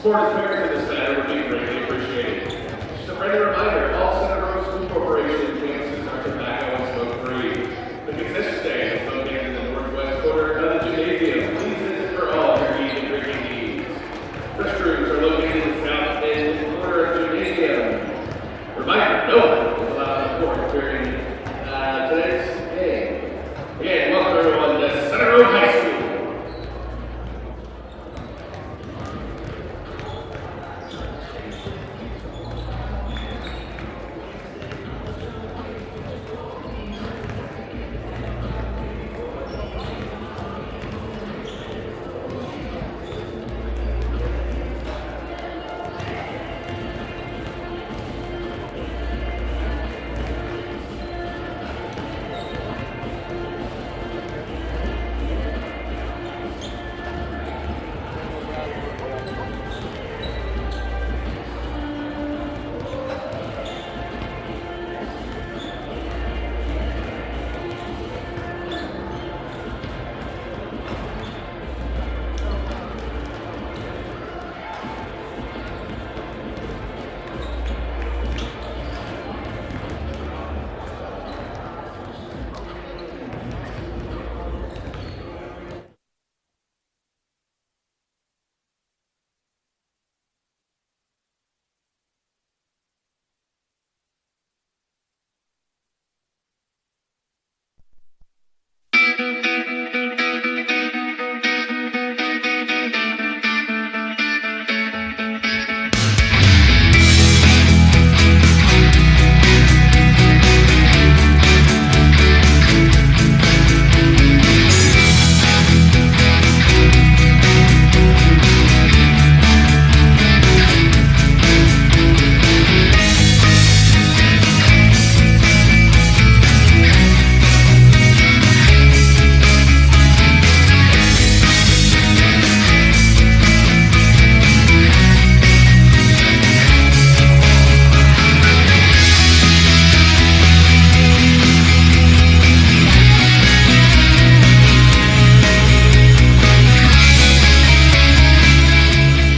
Support as parents of this matter would be greatly appreciated. Just a friendly reminder, all Center Grove School Corporation campuses are tobacco and smoke-free. The concession stand is located in the northwest corner of the gymnasium. Please visit for all your eating and drinking needs. Restrooms are located in the south end corner of the gymnasium. Reminder, no one is allowed to report during today's game. Again, welcome everyone to Center Grove High School.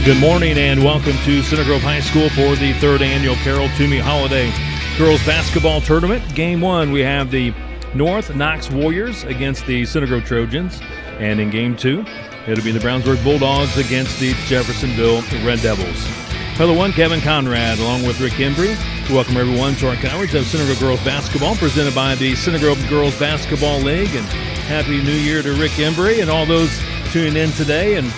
Good morning and welcome to Center Grove High School for the third annual Carol Tumey Holiday Girls Basketball Tournament. Game one, we have the North Knox Warriors against the Center Grove Trojans. And in game two, it'll be the Brownsburg Bulldogs against the Jeffersonville Red Devils. Fellow one, Kevin Conrad, along with Rick Embry. Welcome everyone to our coverage of Center Grove Girls Basketball, presented by the Center Grove Girls Basketball League. And Happy New Year to Rick Embry and all those tuning in today. And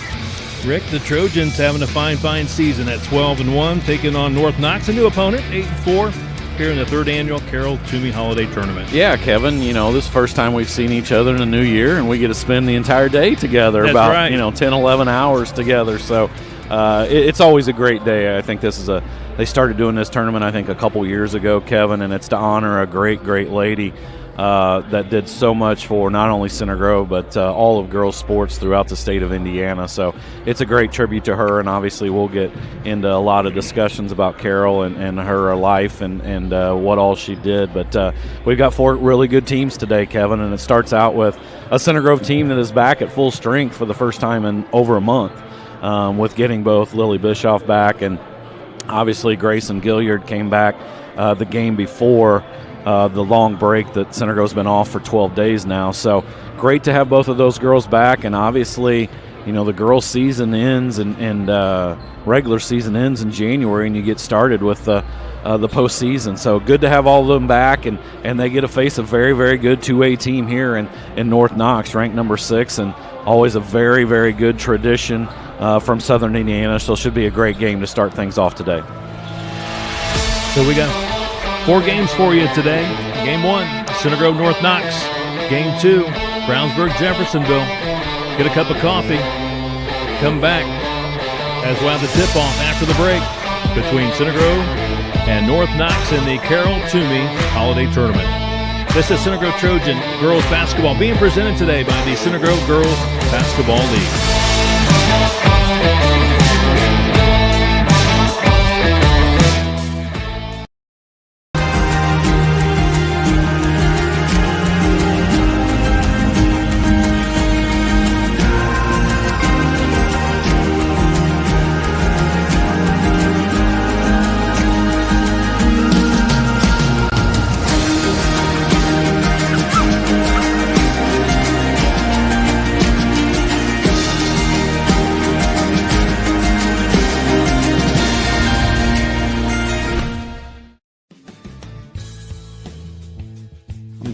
Rick, the Trojans having a fine season at 12-1, taking on North Knox, a new opponent, 8-4, here in the third annual Carol Tumey Holiday Tournament. Yeah, Kevin, this is the first time we've seen each other in a new year, and we get to spend the entire day together. That's about right. 10, 11 hours together. So it's always a great day. I think they started doing this tournament, I think, a couple years ago, Kevin, and it's to honor a great lady that did so much for not only Center Grove but all of girls sports throughout the state of Indiana. So it's a great tribute to her, and obviously we'll get into a lot of discussions about Carol and her life and what all she did. But we've got four really good teams today, Kevin, and it starts out with a Center Grove team that is back at full strength for the first time in over a month, with getting both Lily Bischoff back, and obviously Grayson Gilliard came back the game before the long break that Center Grove's been off for 12 days now. So great to have both of those girls back, and obviously, the girls' season ends and regular season ends in January, and you get started with the postseason. So good to have all of them back, and they get to face a very good 2A team here in North Knox, ranked number 6, and always a very good tradition from Southern Indiana. So it should be a great game to start things off today. So we got 4 games for you today. Game 1, Center Grove North Knox. Game 2, Brownsburg Jeffersonville. Get a cup of coffee. Come back as we'll have the tip-off after the break between Center Grove and North Knox in the Carol Tumey Holiday Tournament. This is Center Grove Trojan Girls Basketball being presented today by the Center Grove Girls Basketball League.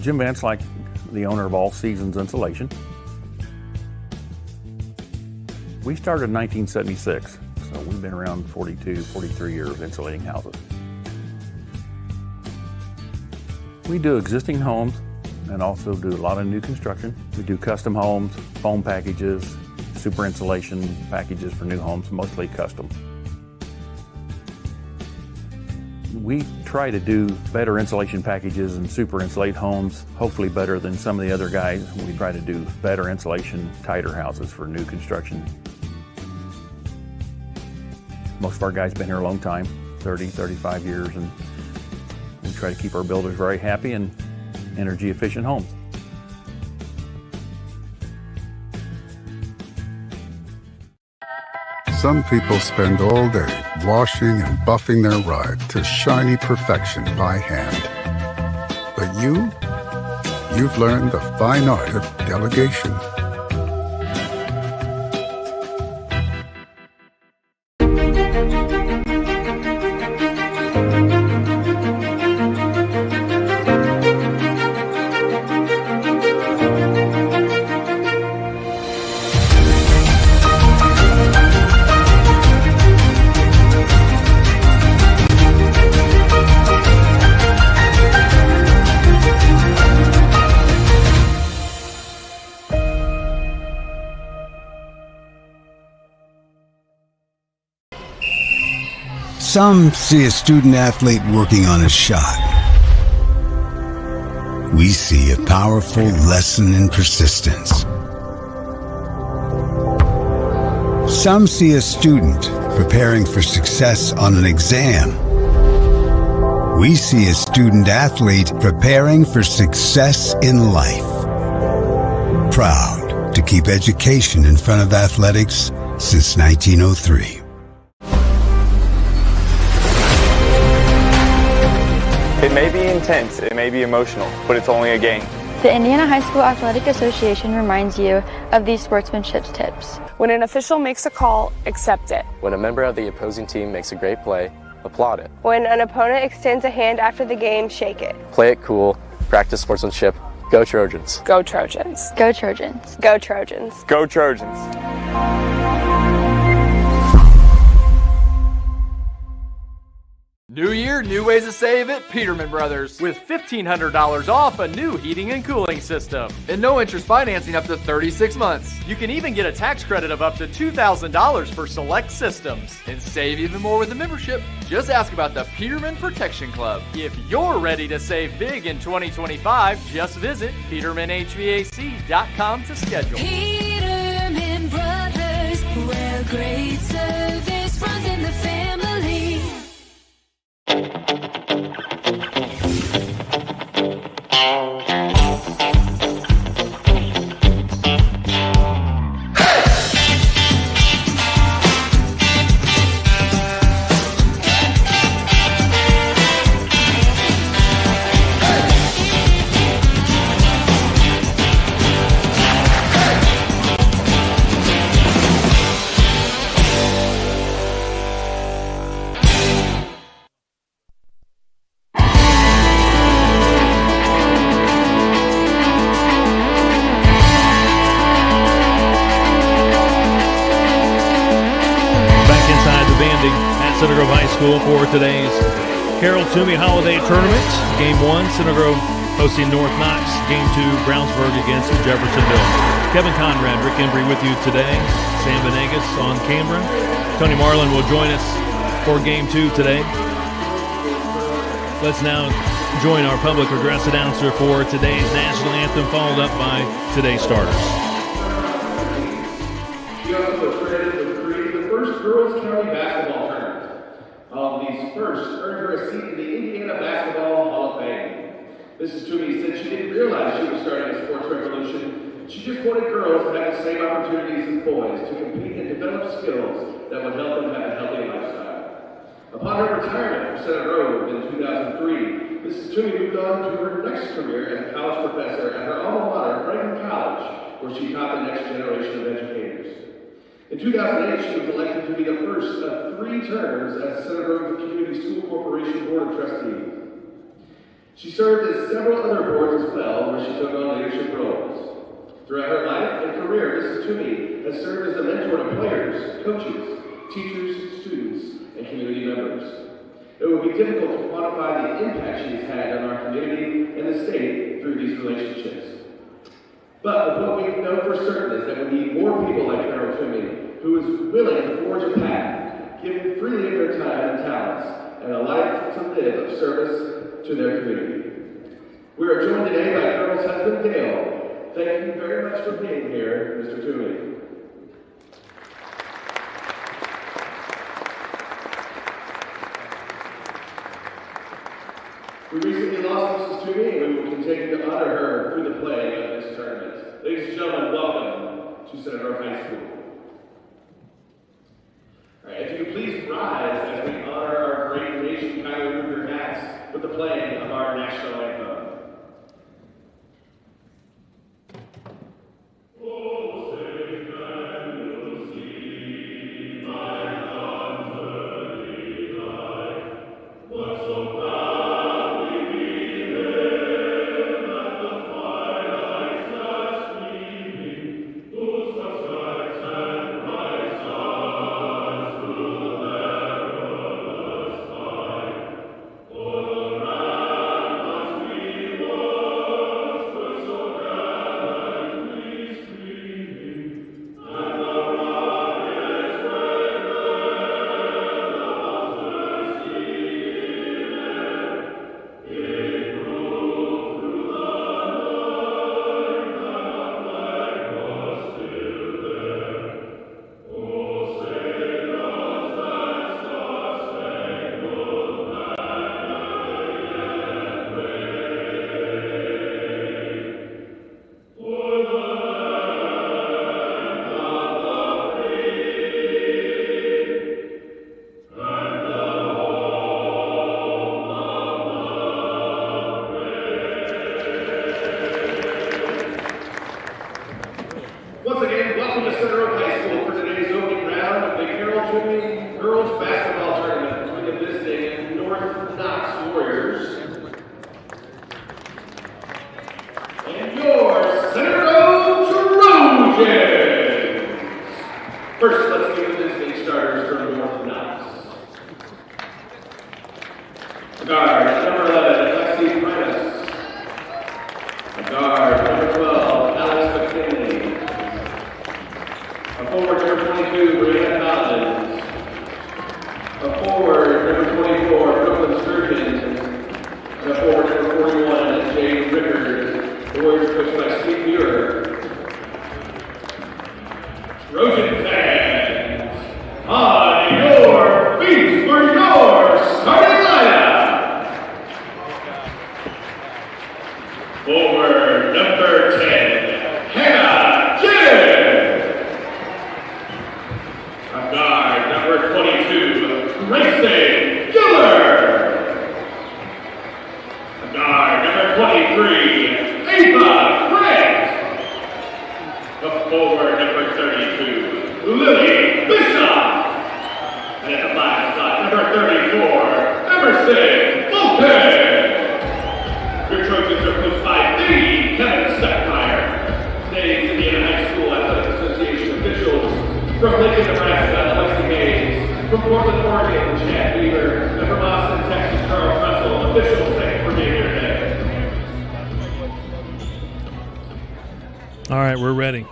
Jim Vance, like the owner of All Seasons Insulation. We started in 1976, so we've been around 42, 43 years insulating houses. We do existing homes and also do a lot of new construction. We do custom homes, foam packages, super insulation packages for new homes, mostly custom. We try to do better insulation packages and super insulate homes, hopefully better than some of the other guys. We try to do better insulation, tighter houses for new construction. Most of our guys been here a long time, 30, 35 years, and we try to keep our builders very happy and energy efficient homes. Some people spend all day washing and buffing their ride to shiny perfection by hand. But you've learned the fine art of delegation. Some see a student athlete working on a shot. We see a powerful lesson in persistence. Some see a student preparing for success on an exam. We see a student athlete preparing for success in life. Proud to keep education in front of athletics since 1903. It may be intense, it may be emotional, but it's only a game. The Indiana High School Athletic Association reminds you of these sportsmanship tips. When an official makes a call, accept it. When a member of the opposing team makes a great play, applaud it. When an opponent extends a hand after the game, shake it. Play it cool, practice sportsmanship. Go Trojans. Go Trojans. Go Trojans. Go Trojans. Go Trojans. New year, new ways to save at Peterman Brothers with $1,500 off a new heating and cooling system and no interest financing up to 36 months. You can even get a tax credit of up to $2,000 for select systems and save even more with a membership. Just ask about the Peterman Protection Club. If you're ready to save big in 2025, just visit PetermanHVAC.com to schedule. Peterman Brothers, where great service runs in the family. For today's Carroll Tumey Holiday Tournament. Game 1, Center Grove hosting North Knox. Game 2, Brownsburg against Jeffersonville. Kevin Conrad, Rick Embry with you today. Sam Venegas on camera. Tony Marlin will join us for Game 2 today. Let's now join our public address announcer for today's national anthem, followed up by today's starters. We also accredited with the first girls county basketball tournament. These first earned her a seat in the Indiana Basketball Hall of Fame. Mrs. Tourney said she didn't realize she was starting a sports revolution. She just wanted girls to have the same opportunities as boys to compete and develop skills that would help them have a healthy lifestyle. Upon her retirement from Center Grove in 2003, Mrs. Tourney moved on to her next career as a college professor at her alma mater, Franklin College, where she taught the next generation of educators. In 2008, she was elected to be the first of 3 terms as Center Grove Community School Corporation Board of Trustees. She served as several other boards as well, where she took on leadership roles. Throughout her life and career, Mrs. Tourney has served as a mentor to players, coaches, teachers, students, and community members. It would be difficult to quantify the impact she has had on our community and the state through these relationships. But what we know for certain is that we need more people like Carol Tumey, who is willing to forge a path, giving freely of their time and talents, and a life to live of service to their community. We are joined today by Carol's husband, Dale. Thank you very much for being here, Mr. Tumey. We recently lost Mrs. Tourney, and we will continue to honor her through the play of this tournament. Ladies and gentlemen, welcome to Center Grove High School. All right, if you could please rise as we honor our great nation, kindly remove your hats with the playing of our national anthem. First, let's give the visiting starters from North Knox. A guard, number 11, Lexi Prentice. A guard, number 12, Alex McKinley. A forward, number 22, Brianna Collins. A forward, number 24, Brooklyn Sturgeon. And a forward, number 41, Jade Rickard. The Warriors coached by Steve Muir. Trojan fans, on your feet for your starting lineup. Forward number 10, Hannah Jim. A guard number 22, Grayson Giller. A guard number 23, Ava Grant. A forward number 32, Lily Bishop. And at the flag spot, number 34, Emerson Fulton. Your Trojans are coached by the Kevin Steckmeyer. Today's Indiana High School Athletic Association officials from Lincoln, Nebraska, Lexi Hayes, from Portland, Oregon, Chad Weaver, and from Austin, Texas, Charles Russell. Officials, thank you for being here today. All right, we're ready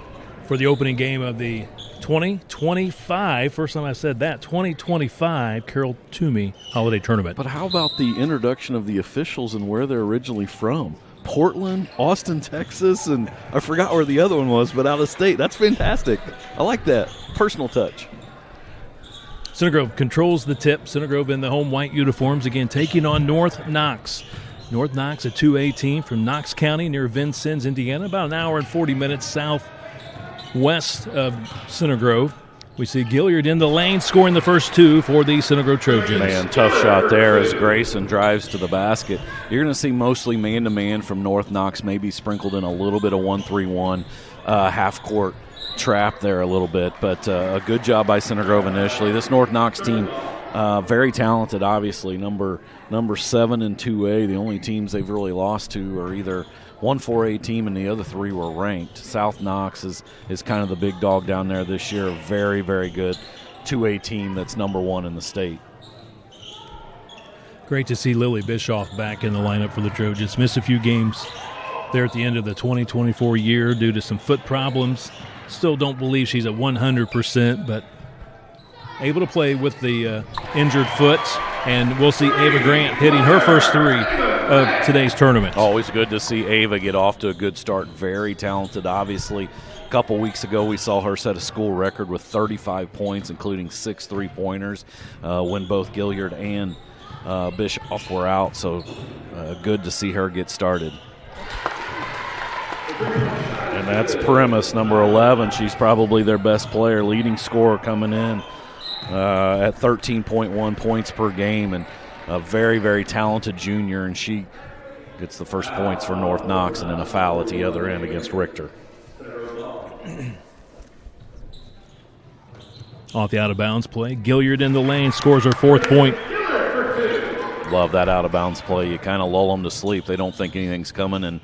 for the opening game of the 2025, first time I said that, 2025 Carol Tumey Holiday Tournament. But how about the introduction of the officials and where they're originally from? Portland, Austin, Texas, and I forgot where the other one was, but out of state. That's fantastic. I like that. Personal touch. Center Grove controls the tip. Center Grove in the home white uniforms, again taking on North Knox. North Knox, a 2A team from Knox County near Vincennes, Indiana, about an hour and 40 minutes southwest of Center Grove. We see Gilliard in the lane scoring the first two for the Center Grove Trojans. Man, tough shot there as Grayson drives to the basket. You're going to see mostly man-to-man from North Knox, maybe sprinkled in a little bit of 1-3-1 half-court trap there a little bit, but a good job by Center Grove initially. This North Knox team Very talented, obviously. Number 7 and 2A, the only teams they've really lost to are either one 4A team and the other 3 were ranked. South Knox is kind of the big dog down there this year. A very, very good 2A team that's number 1 in the state. Great to see Lily Bischoff back in the lineup for the Trojans. Missed a few games there at the end of the 2024 year due to some foot problems. Still don't believe she's at 100%, but able to play with the injured foot. And we'll see Ava Grant hitting her first 3 of today's tournament. Always good to see Ava get off to a good start. Very talented, obviously. A couple weeks ago, we saw her set a school record with 35 points, including 6 3-pointers, when both Gilliard and Bischoff were out. So good to see her get started. And that's Primus, number 11. She's probably their best player, leading scorer coming in at 13.1 points per game, and a very, very talented junior, and she gets the first points for North Knox, and then a foul at the other end against Richter. Off the out-of-bounds play, Gilliard in the lane, scores her 4th point. Love that out-of-bounds play. You kind of lull them to sleep. They don't think anything's coming, and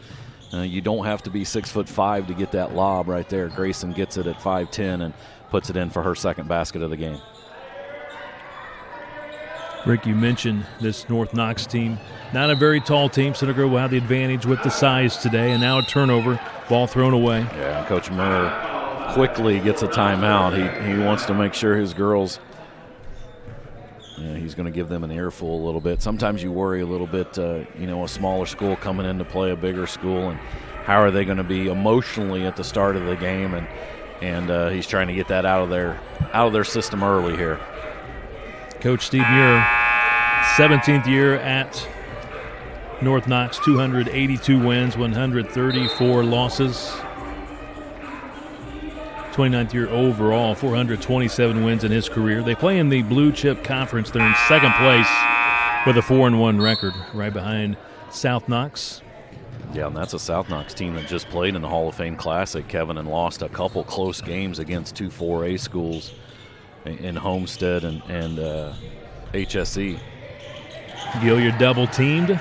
you don't have to be 6'5" to get that lob right there. Grayson gets it at 5'10" and puts it in for her second basket of the game. Rick, you mentioned this North Knox team. Not a very tall team. Center Grove will have the advantage with the size today, and now a turnover, ball thrown away. Yeah, Coach Murr quickly gets a timeout. He wants to make sure his girls, he's going to give them an earful a little bit. Sometimes you worry a little bit, a smaller school coming in to play a bigger school, and how are they going to be emotionally at the start of the game, and he's trying to get that out of their system early here. Coach Steve Muir, 17th year at North Knox, 282 wins, 134 losses. 29th year overall, 427 wins in his career. They play in the Blue Chip Conference. They're in second place with a 4-1 record, right behind South Knox. Yeah, and that's a South Knox team that just played in the Hall of Fame Classic, Kevin, and lost a couple close games against 2 4A schools in Homestead and HSE. Gilliard double-teamed.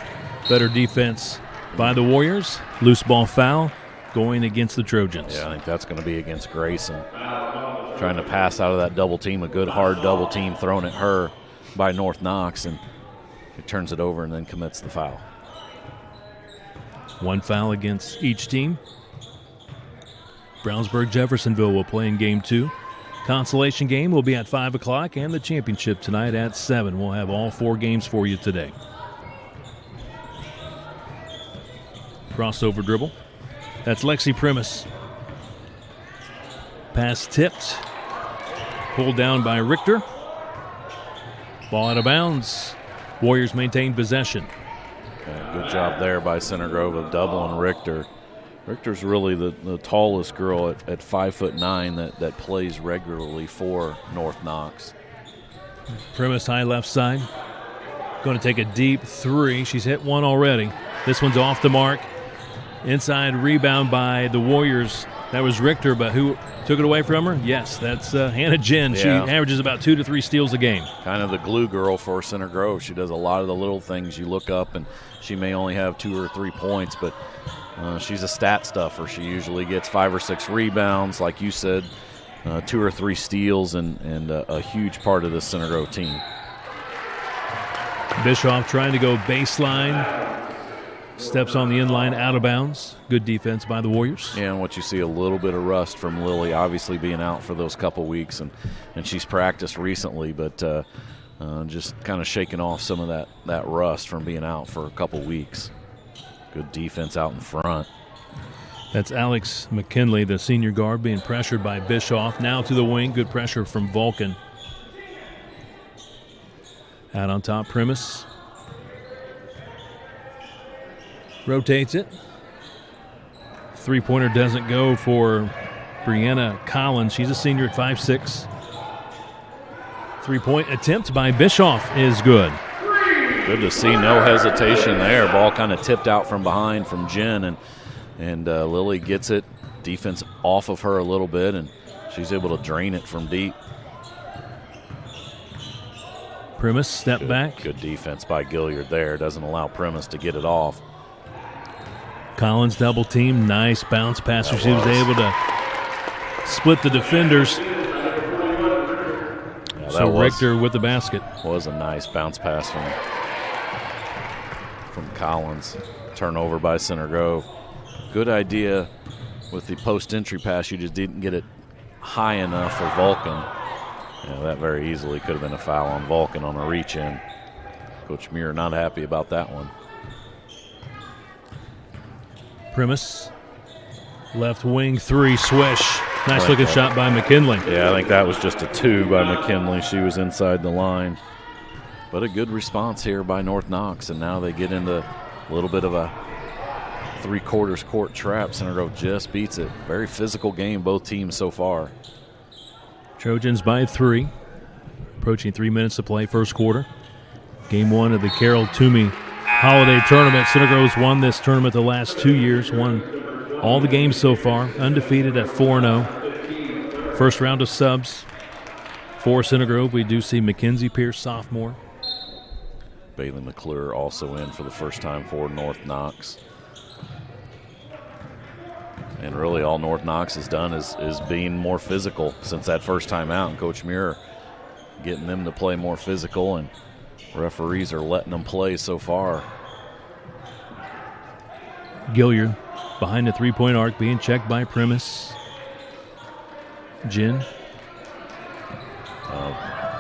Better defense by the Warriors. Loose ball foul going against the Trojans. Yeah, I think that's going to be against Grayson. Trying to pass out of that double team, a good hard double team thrown at her by North Knox, and it turns it over and then commits the foul. 1 foul against each team. Brownsburg Jeffersonville will play in game 2. Consolation game will be at 5 o'clock, and the championship tonight at 7. We'll have all 4 games for you today. Crossover dribble. That's Lexi Primus. Pass tipped. Pulled down by Richter. Ball out of bounds. Warriors maintain possession. Good job there by Center Grove of doubling Richter. Richter's really the tallest girl at 5'9" that plays regularly for North Knox. Primus high left side. Going to take a deep 3. She's hit 1 already. This one's off the mark. Inside rebound by the Warriors. That was Richter, but who took it away from her? Yes, that's Hannah Jen. Yeah. She averages about 2 to 3 steals a game. Kind of the glue girl for Center Grove. She does a lot of the little things. You look up, and she may only have 2 or 3 points, but she's a stat stuffer. She usually gets 5 or 6 rebounds, like you said, 2 or 3 steals, and a huge part of the Center Grove team. Bischoff trying to go baseline. Steps on the inline, out of bounds. Good defense by the Warriors. Yeah, and what you see, a little bit of rust from Lily, obviously being out for those couple weeks, and she's practiced recently, but just kind of shaking off some of that rust from being out for a couple weeks. Good defense out in front. That's Alex McKinley, the senior guard, being pressured by Bischoff. Now to the wing, good pressure from Vulcan. Out on top, Primus. Rotates it. 3-pointer doesn't go for Brianna Collins. She's a senior at 5'6". 3-point attempt by Bischoff is good. Good to see, no hesitation there. Ball kind of tipped out from behind from Jen, and Lily gets it. Defense off of her a little bit, and she's able to drain it from deep. Primus step back. Good defense by Gilliard there. Doesn't allow Primus to get it off. Collins double team. Nice bounce pass. She was able to split the defenders. Yeah, so Richter with the basket. Was a nice bounce pass from Collins. Turnover by Center Grove. Good idea with the post-entry pass. You just didn't get it high enough for Vulcan. That very easily could have been a foul on Vulcan on a reach-in. Coach Muir not happy about that one. Primus, left wing three, swish. Nice looking shot by McKinley. Yeah, I think that was just a 2 by McKinley. She was inside the line. But a good response here by North Knox, and now they get into a little bit of a three-quarters court trap. Center Grove just beats it. Very physical game, both teams so far. Trojans by 3. Approaching 3 minutes to play, first quarter. Game 1 of the Carroll Toomey Holiday Tournament. Center Grove's won this tournament the last 2 years, won all the games so far, undefeated at 4-0. First round of subs for Center Grove. We do see Mackenzie Pierce, sophomore. Bailey McClure also in for the first time for North Knox. And really all North Knox has done is being more physical since that first time out. And Coach Muir getting them to play more physical, and referees are letting them play so far. Gilliard behind the three-point arc, being checked by Primus. Gin.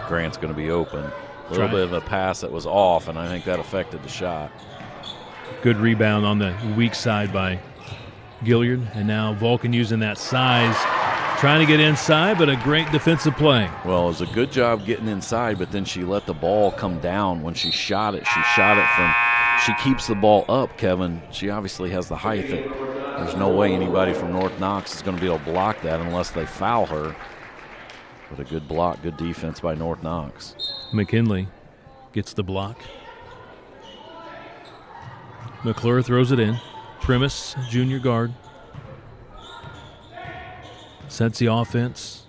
Grant's going to be open. A little bit of a pass that was off, and I think that affected the shot. Good rebound on the weak side by Gilliard. And now Vulcan using that size, trying to get inside, but a great defensive play. Well, it was a good job getting inside, but then she let the ball come down when she shot it. She keeps the ball up, Kevin. She obviously has the height that there's no way anybody from North Knox is going to be able to block that unless they foul her. But a good block, good defense by North Knox. McKinley gets the block. McClure throws it in. Primus, junior guard. Sets the offense.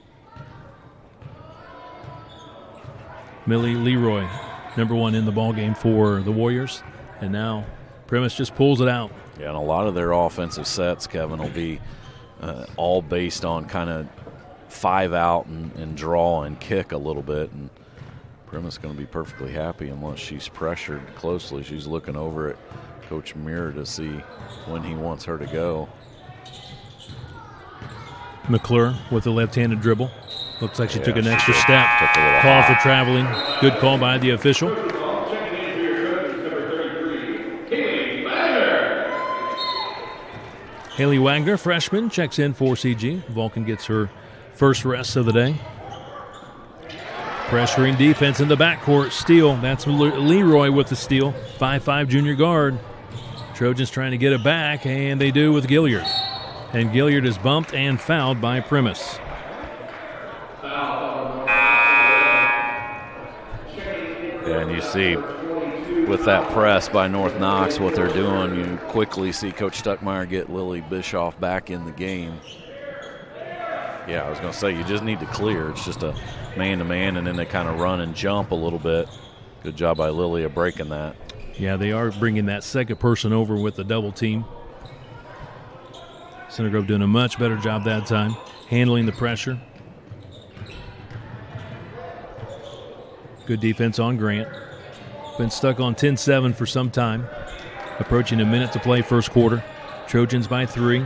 Millie Leroy, number 1 in the ballgame for the Warriors. And now Primus just pulls it out. Yeah, and a lot of their offensive sets, Kevin, will be all based on kind of 5 out and draw and kick a little bit. And Primus is going to be perfectly happy unless she's pressured closely. She's looking over at Coach Muir to see when he wants her to go. McClure with the left-handed dribble. Looks like she took an extra step. Call for traveling. Good call by the official. Haley Wagner, freshman, checks in for CG. Vulcan gets her first rest of the day. Pressuring defense in the backcourt. Steal. That's Leroy with the steal. 5'5" junior guard. Trojans trying to get it back, and they do with Gilliard. And Gilliard is bumped and fouled by Primus. And you see with that press by North Knox what they're doing, you quickly see Coach Stuckmeyer get Lily Bischoff back in the game. Yeah, I was going to say, you just need to clear. It's just a man-to-man, and then they kind of run and jump a little bit. Good job by Lily of breaking that. Yeah, they are bringing that second person over with the double team. Center Grove doing a much better job that time, handling the pressure. Good defense on Grant. Been stuck on 10-7 for some time. Approaching a minute to play first quarter. Trojans by 3.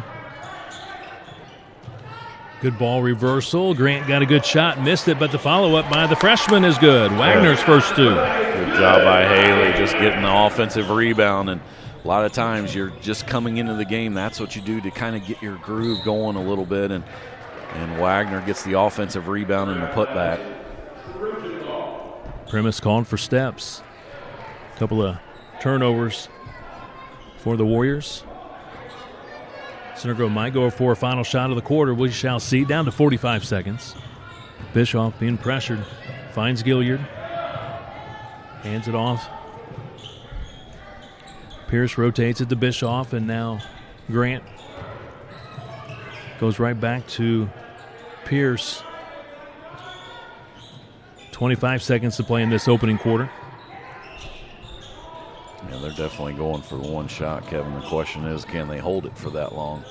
Good ball reversal. Grant got a good shot, missed it, but the follow-up by the freshman is good. Wagner's first 2. Good job by Haley just getting the offensive rebound. And a lot of times you're just coming into the game. That's what you do to kind of get your groove going a little bit. And Wagner gets the offensive rebound and the putback. Primus calling for steps. A couple of turnovers for the Warriors. Center Grove might go for a final shot of the quarter. We shall see. Down to 45 seconds. Bischoff being pressured. Finds Gilliard. Hands it off. Pierce rotates it to Bischoff, and now Grant goes right back to Pierce. 25 seconds to play in this opening quarter. Yeah, they're definitely going for the one shot, Kevin. The question is, can they hold it for that long?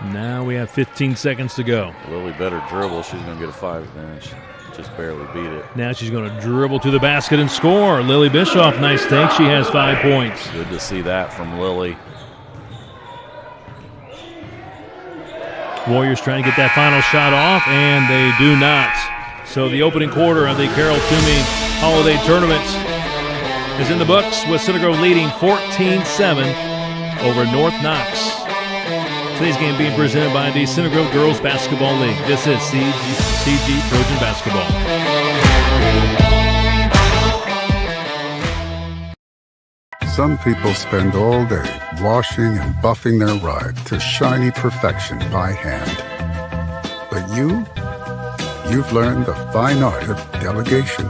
Now we have 15 seconds to go. Lily better dribble. She's going to get a 5. Man, she just barely beat it. Now she's going to dribble to the basket and score. Lily Bischoff, nice take. She has 5 points. Good to see that from Lily. Warriors trying to get that final shot off, and they do not. So the opening quarter of the Carol Tumey Holiday Tournament is in the books, with Center Grove leading 14-7 over North Knox. Today's game being presented by the Center Grove Girls Basketball League. This is CG Trojan Basketball. Some people spend all day washing and buffing their ride to shiny perfection by hand. But you've learned the fine art of delegation.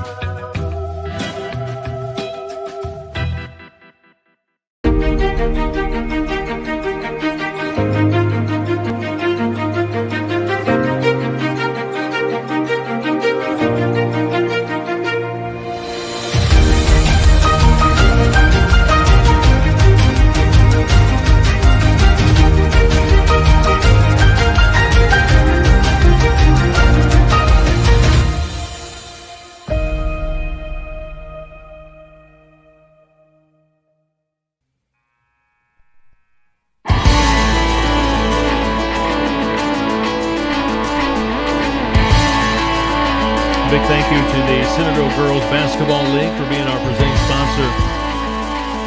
Big thank you to the Center Grove Girls Basketball League for being our presenting sponsor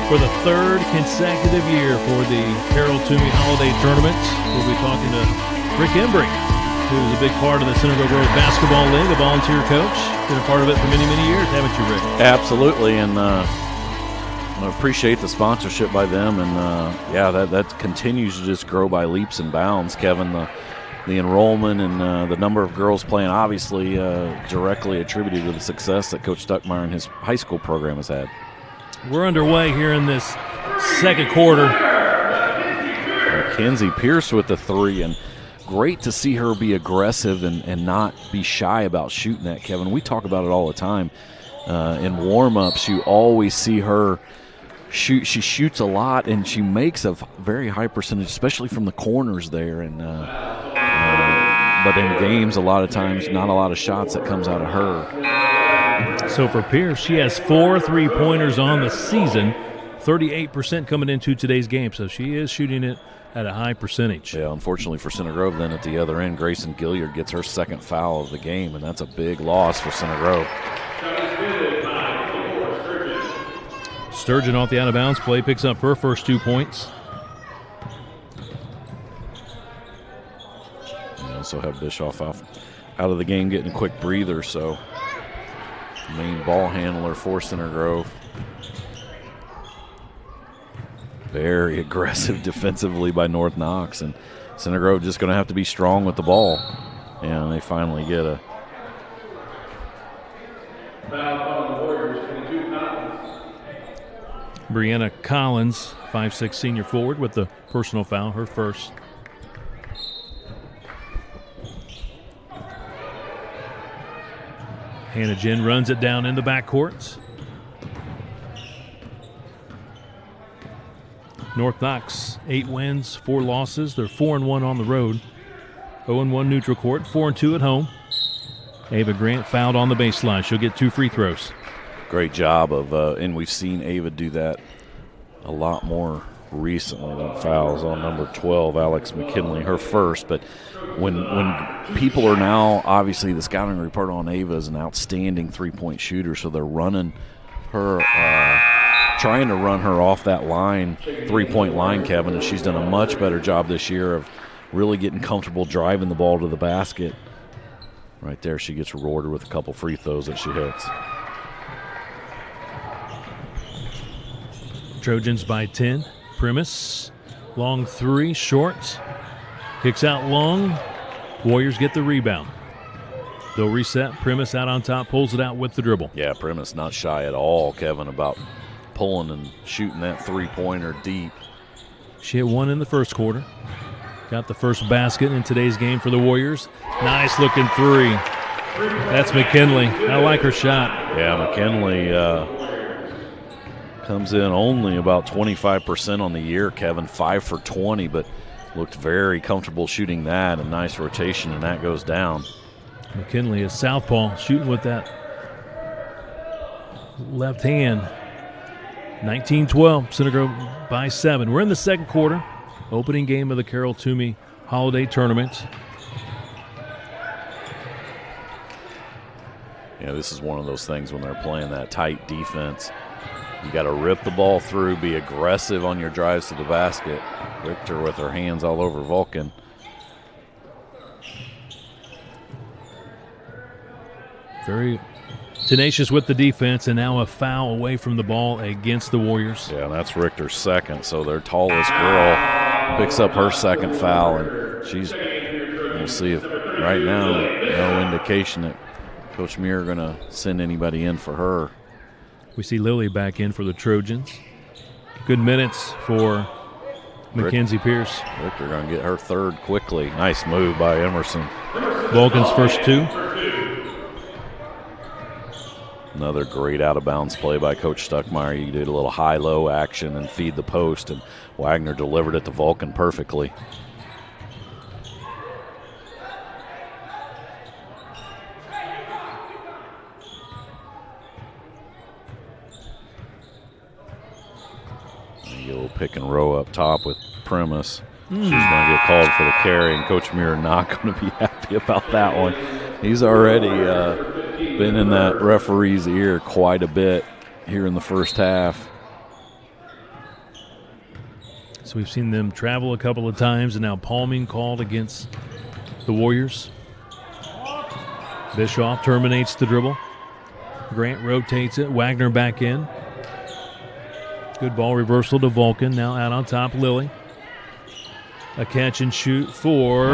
for the 3rd consecutive year for the Carol Tumey Holiday Tournament. We'll be talking to Rick Embry, who is a big part of the Center Grove Girls Basketball League, a volunteer coach. Been a part of it for many, many years, haven't you, Rick? Absolutely, and I appreciate the sponsorship by them, and yeah, that continues to just grow by leaps and bounds, Kevin. The enrollment and the number of girls playing, obviously directly attributed to the success that Coach Stuckmeyer and his high school program has had. We're underway here in this second quarter. Mackenzie Pierce with the 3, and great to see her be aggressive and not be shy about shooting that, Kevin. We talk about it all the time. In warm-ups, you always see her shoot. She shoots a lot, and she makes a very high percentage, especially from the corners there. And but in games, a lot of times, not a lot of shots that comes out of her. So for Pierce, she has 4 3-pointers on the season, 38% coming into today's game. So she is shooting it at a high percentage. Yeah, unfortunately for Center Grove, then at the other end, Grayson Gilliard gets her 2nd foul of the game, and that's a big loss for Center Grove. Sturgeon off the out-of-bounds play, picks up her first 2 points. We also have Bischoff out of the game, getting a quick breather, so main ball handler for Center Grove. Very aggressive defensively by North Knox, and Center Grove just going to have to be strong with the ball. And they finally get a Brianna Collins, 5'6" senior forward, with the personal foul, her first. Hannah Jen runs it down in the backcourt. North Knox, 8 wins, 4 losses. They're 4-1 on the road. 0-1 neutral court, 4-2 at home. Ava Grant fouled on the baseline. She'll get 2 free throws. great job of, and we've seen Ava do that a lot more recently. That fouls on number 12, Alex McKinley, her first. But when people are now, obviously the scouting report on Ava is an outstanding three-point shooter, so they're running her, trying to run her off that line, three-point line, Kevin, and she's done a much better job this year of really getting comfortable driving the ball to the basket. Right there, she gets rewarded with a couple free throws that she hits. Trojans by 10. Primus, long three, short. Kicks out long. Warriors get the rebound. They'll reset. Primus out on top, pulls it out with the dribble. Yeah, Primus not shy at all, Kevin, about pulling and shooting that three-pointer deep. She hit one in the first quarter. Got the first basket in today's game for the Warriors. Nice looking three. That's McKinley. I like her shot. Yeah, McKinley comes in only about 25% on the year, Kevin, 5 for 20, but looked very comfortable shooting that. A nice rotation, and that goes down. McKinley is southpaw, shooting with that left hand. 19-12, Center Grove by 7. We're in the second quarter, opening game of the Carol Tumey Holiday Tournament. Yeah, this is one of those things when they're playing that tight defense. You got to rip the ball through, be aggressive on your drives to the basket. Richter with her hands all over Vulcan. Very tenacious with the defense, and now a foul away from the ball against the Warriors. Yeah, that's Richter's second, so their tallest girl picks up her second foul, and we'll see if right now, no indication that Coach Muir going to send anybody in for her. We see Lily back in for the Trojans. Good minutes for Mackenzie Pierce. Richter going to get her third quickly. Nice move by Emerson. Vulcan's first 2. Another great out-of-bounds play by Coach Stuckmeyer. You did a little high-low action and feed the post, and Wagner delivered it to Vulcan perfectly. A little pick and row up top with Primus. She's going to get called for the carry, and Coach Muir not going to be happy about that one. He's already been in that referee's ear quite a bit here in the first half. So we've seen them travel a couple of times, and now palming called against the Warriors. Bischoff terminates the dribble. Grant rotates it. Wagner back in. Good ball reversal to Vulcan. Now out on top, Lily. A catch and shoot for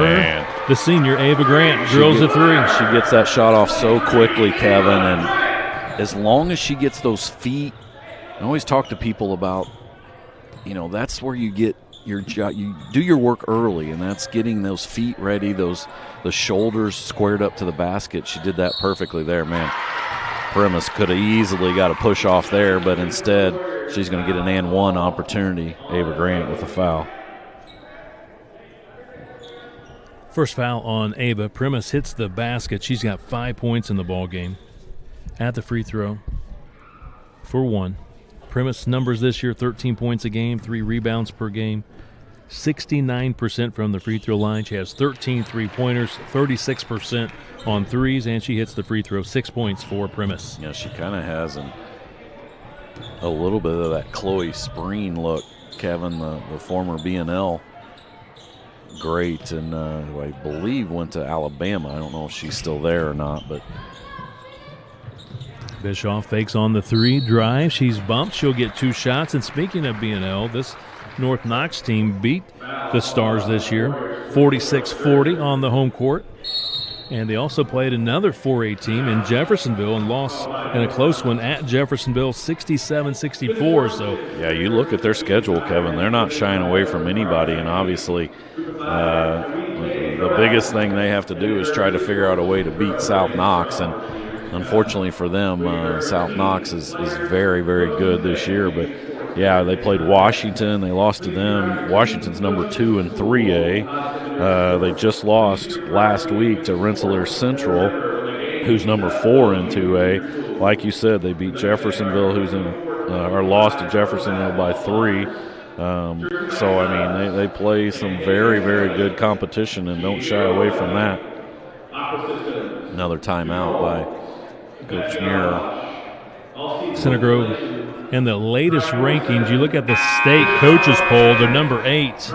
the senior, Ava Grant. Drills a 3. She gets that shot off so quickly, Kevin, and as long as she gets those feet, I always talk to people about, that's where you get your job. You do your work early, and that's getting those feet ready, the shoulders squared up to the basket. She did that perfectly there, man. Primus could have easily got a push off there, but instead she's going to get an and one opportunity, Ava Grant, with a foul. First foul on Ava. Primus hits the basket. She's got 5 points in the ball game at the free throw for 1. Primus numbers this year, 13 points a game, 3 rebounds per game, 69% from the free throw line. She has 13 3-pointers, 36% on threes, and she hits the free throw. 6 points for Primus. Yeah, she kind of has a little bit of that Chloe Spreen look, Kevin, the former B&L great, and who I believe went to Alabama. I don't know if she's still there or not, but Bischoff fakes on the 3, drive. She's bumped. She'll get 2 shots. And speaking of B&L, this North Knox team beat the Stars this year, 46-40 on the home court. And they also played another 4A team in Jeffersonville and lost in a close one at Jeffersonville, 67-64. So yeah, you look at their schedule, Kevin. They're not shying away from anybody, and obviously the biggest thing they have to do is try to figure out a way to beat South Knox. And unfortunately for them, South Knox is very, very good this year. But yeah, they played Washington. They lost to them. Washington's number 2 in 3A. They just lost last week to Rensselaer Central, who's number 4 in 2A. Like you said, they beat Jeffersonville, or lost to Jeffersonville by 3. So, I mean, they play some very, very good competition and don't shy away from that. Another timeout by Coach Muir. Center Grove in the latest rankings, you look at the state coaches poll, they're number 8.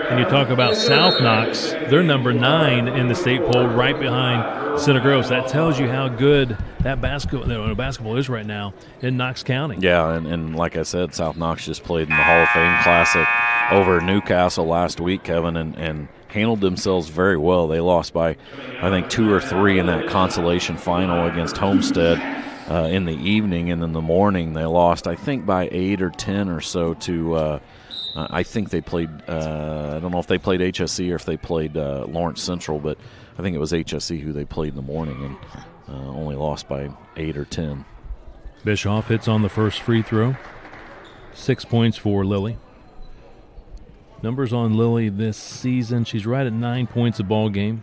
And you talk about South Knox, they're number 9 in the state poll, right behind Center Grove. So that tells you how good that basketball is right now in Knox County. Yeah, and like I said, South Knox just played in the Hall of Fame Classic over Newcastle last week, Kevin, and handled themselves very well. They lost by, I think, 2 or 3 in that consolation final against Homestead in the evening, and in the morning they lost, I think, by 8 or 10 or so to I think they played I don't know if they played HSC or if they played Lawrence Central, but I think it was HSC who they played in the morning, and only lost by 8 or 10. Bischoff hits on the first free throw. 6 points for Lily. Numbers on Lily this season, she's right at 9 points a ball game.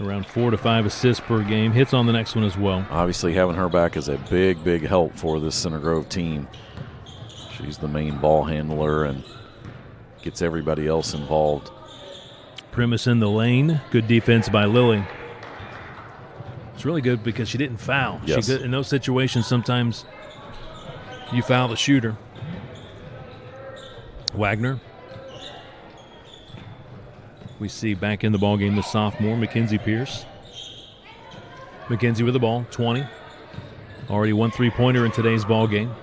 Around 4 to 5 assists per game. Hits on the next one as well. Obviously, having her back is a big, big help for this Center Grove team. She's the main ball handler and gets everybody else involved. Primus in the lane. Good defense by Lily. It's really good because she didn't foul. Yes. In those situations, sometimes you foul the shooter. Wagner. We see back in the ballgame the sophomore, Mackenzie Pierce. Mackenzie with the ball, 20. Already 1 3-pointer in today's ballgame.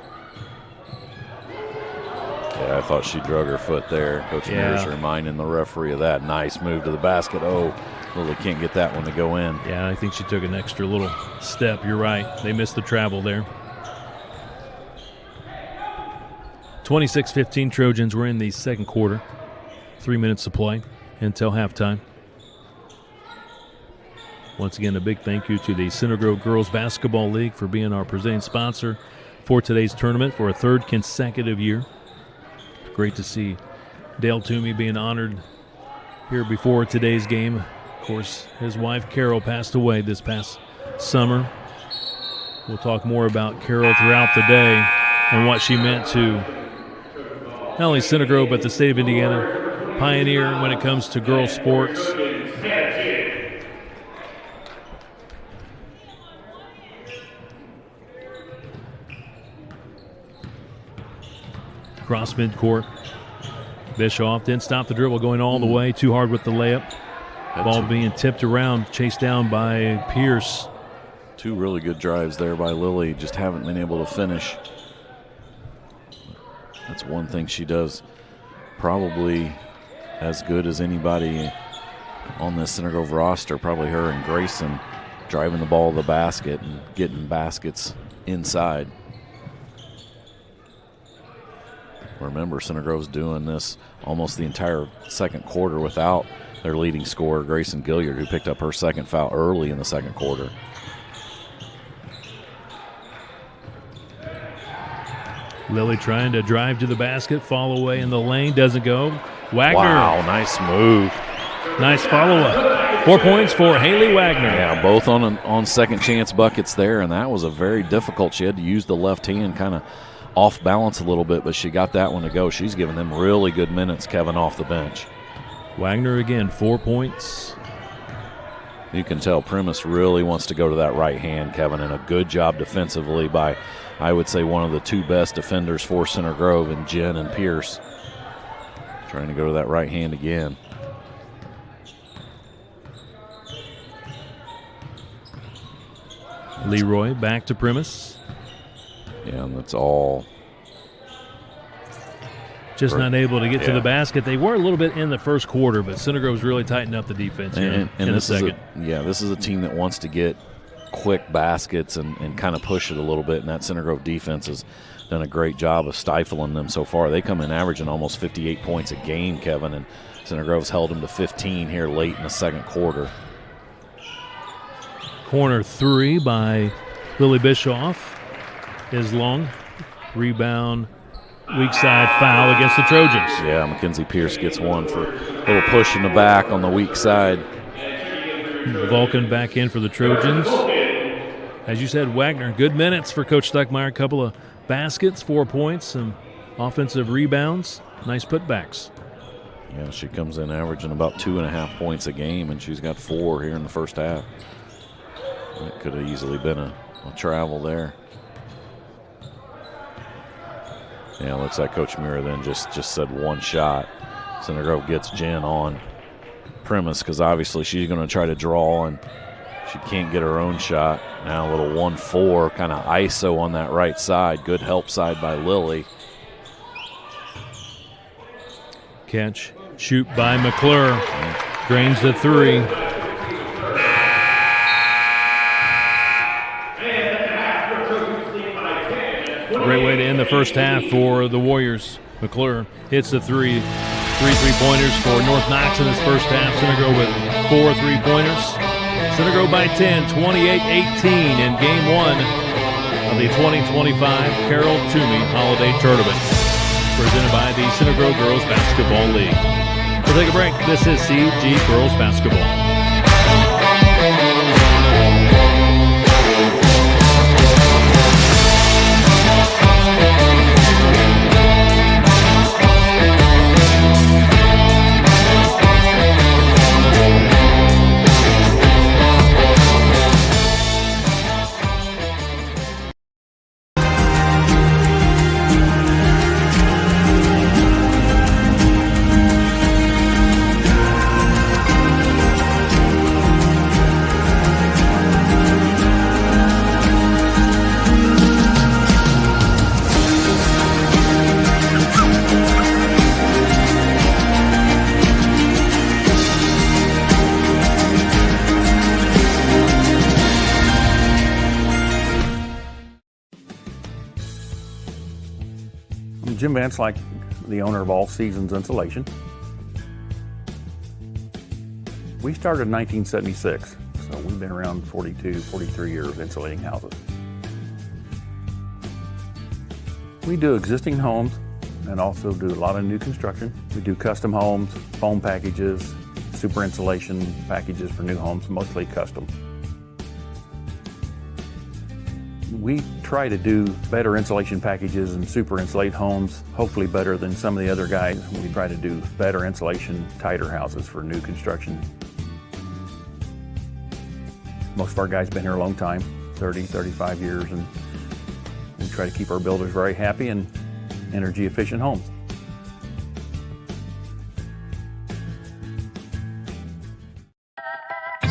Yeah, I thought she drug her foot there. Coach Mears reminding the referee of that. Nice move to the basket. Oh, Lily can't get that one to go in. Yeah, I think she took an extra little step. You're right. They missed the travel there. 26-15 Trojans. We're in the second quarter. 3 minutes to play until halftime. Once again, a big thank you to the Center Grove Girls Basketball League for being our presenting sponsor for today's tournament for a third consecutive year. Great to see Dale Tumey being honored here before today's game. Of course, his wife Carol passed away this past summer. We'll talk more about Carol throughout the day and what she meant to not only Center Grove but the state of Indiana. Pioneer when it comes to girls sports. Cross midcourt. Bischoff didn't stop the dribble, going all the way. Too hard with the layup. Ball being tipped around, chased down by Pierce. 2 really good drives there by Lily. Just haven't been able to finish. That's one thing she does probably as good as anybody on this Center Grove roster. Probably her and Grayson driving the ball to the basket and getting baskets inside. Remember, Center Grove's doing this almost the entire second quarter without their leading scorer, Grayson Gilliard, who picked up her second foul early in the second quarter. Lily trying to drive to the basket, fall away in the lane, doesn't go. Wagner. Wow, nice move. Nice follow-up. 4 points for Haley Wagner. Yeah, both on second chance buckets there, and that was a very difficult. She had to use the left hand kind of off balance a little bit, but she got that one to go. She's giving them really good minutes, Kevin, off the bench. Wagner again, 4 points. You can tell Primus really wants to go to that right hand, Kevin, and a good job defensively by, I would say, one of the 2 best defenders for Center Grove, and Jen and Pierce. Trying to go to that right hand again. Leroy back to Primus. Yeah, and that's all. Just not able to get to the basket. They were a little bit in the first quarter, but Center Grove's really tightened up the defense in the second. This is a team that wants to get quick baskets and kind of push it a little bit, and that Center Grove defense has done a great job of stifling them so far. They come in averaging almost 58 points a game, Kevin, and Center Grove's held them to 15 here late in the second quarter. Corner 3 by Lily Bischoff is long. Rebound, weak side foul against the Trojans. Yeah, Mackenzie Pierce gets one for a little push in the back on the weak side. Vulcan back in for the Trojans. As you said, Wagner, good minutes for Coach Stuckmeyer. A couple of baskets, 4 points, some offensive rebounds, nice putbacks. Yeah, she comes in averaging about 2.5 points a game, and she's got 4 here in the first half. That could have easily been a travel there. Yeah, looks like Coach Mira then just said one shot. Center Grove gets Jen on Primus because obviously she's going to try to draw, and she can't get her own shot. Now a little 1-4 kind of ISO on that right side. Good help side by Lily. Catch, shoot by McClure. Drains the 3. Great way to end the first half for the Warriors. McClure hits the 3. 3 3-pointers for North Knox in this first half. Center Grove with 4 3-pointers. Center Grove by 10, 28-18 in Game 1 of the 2025 Carroll Tumey Holiday Tournament, presented by the Center Grove Girls Basketball League. We'll take a break. This is CG Girls Basketball. Jim Vance, like the owner of All Seasons Insulation. We started in 1976, so we've been around 42, 43 years insulating houses. We do existing homes and also do a lot of new construction. We do custom homes, foam packages, super insulation packages for new homes, mostly custom. We try to do better insulation packages and super insulate homes, hopefully better than some of the other guys. We try to do better insulation, tighter houses for new construction. Most of our guys have been here a long time, 30, 35 years, and we try to keep our builders very happy and energy efficient homes.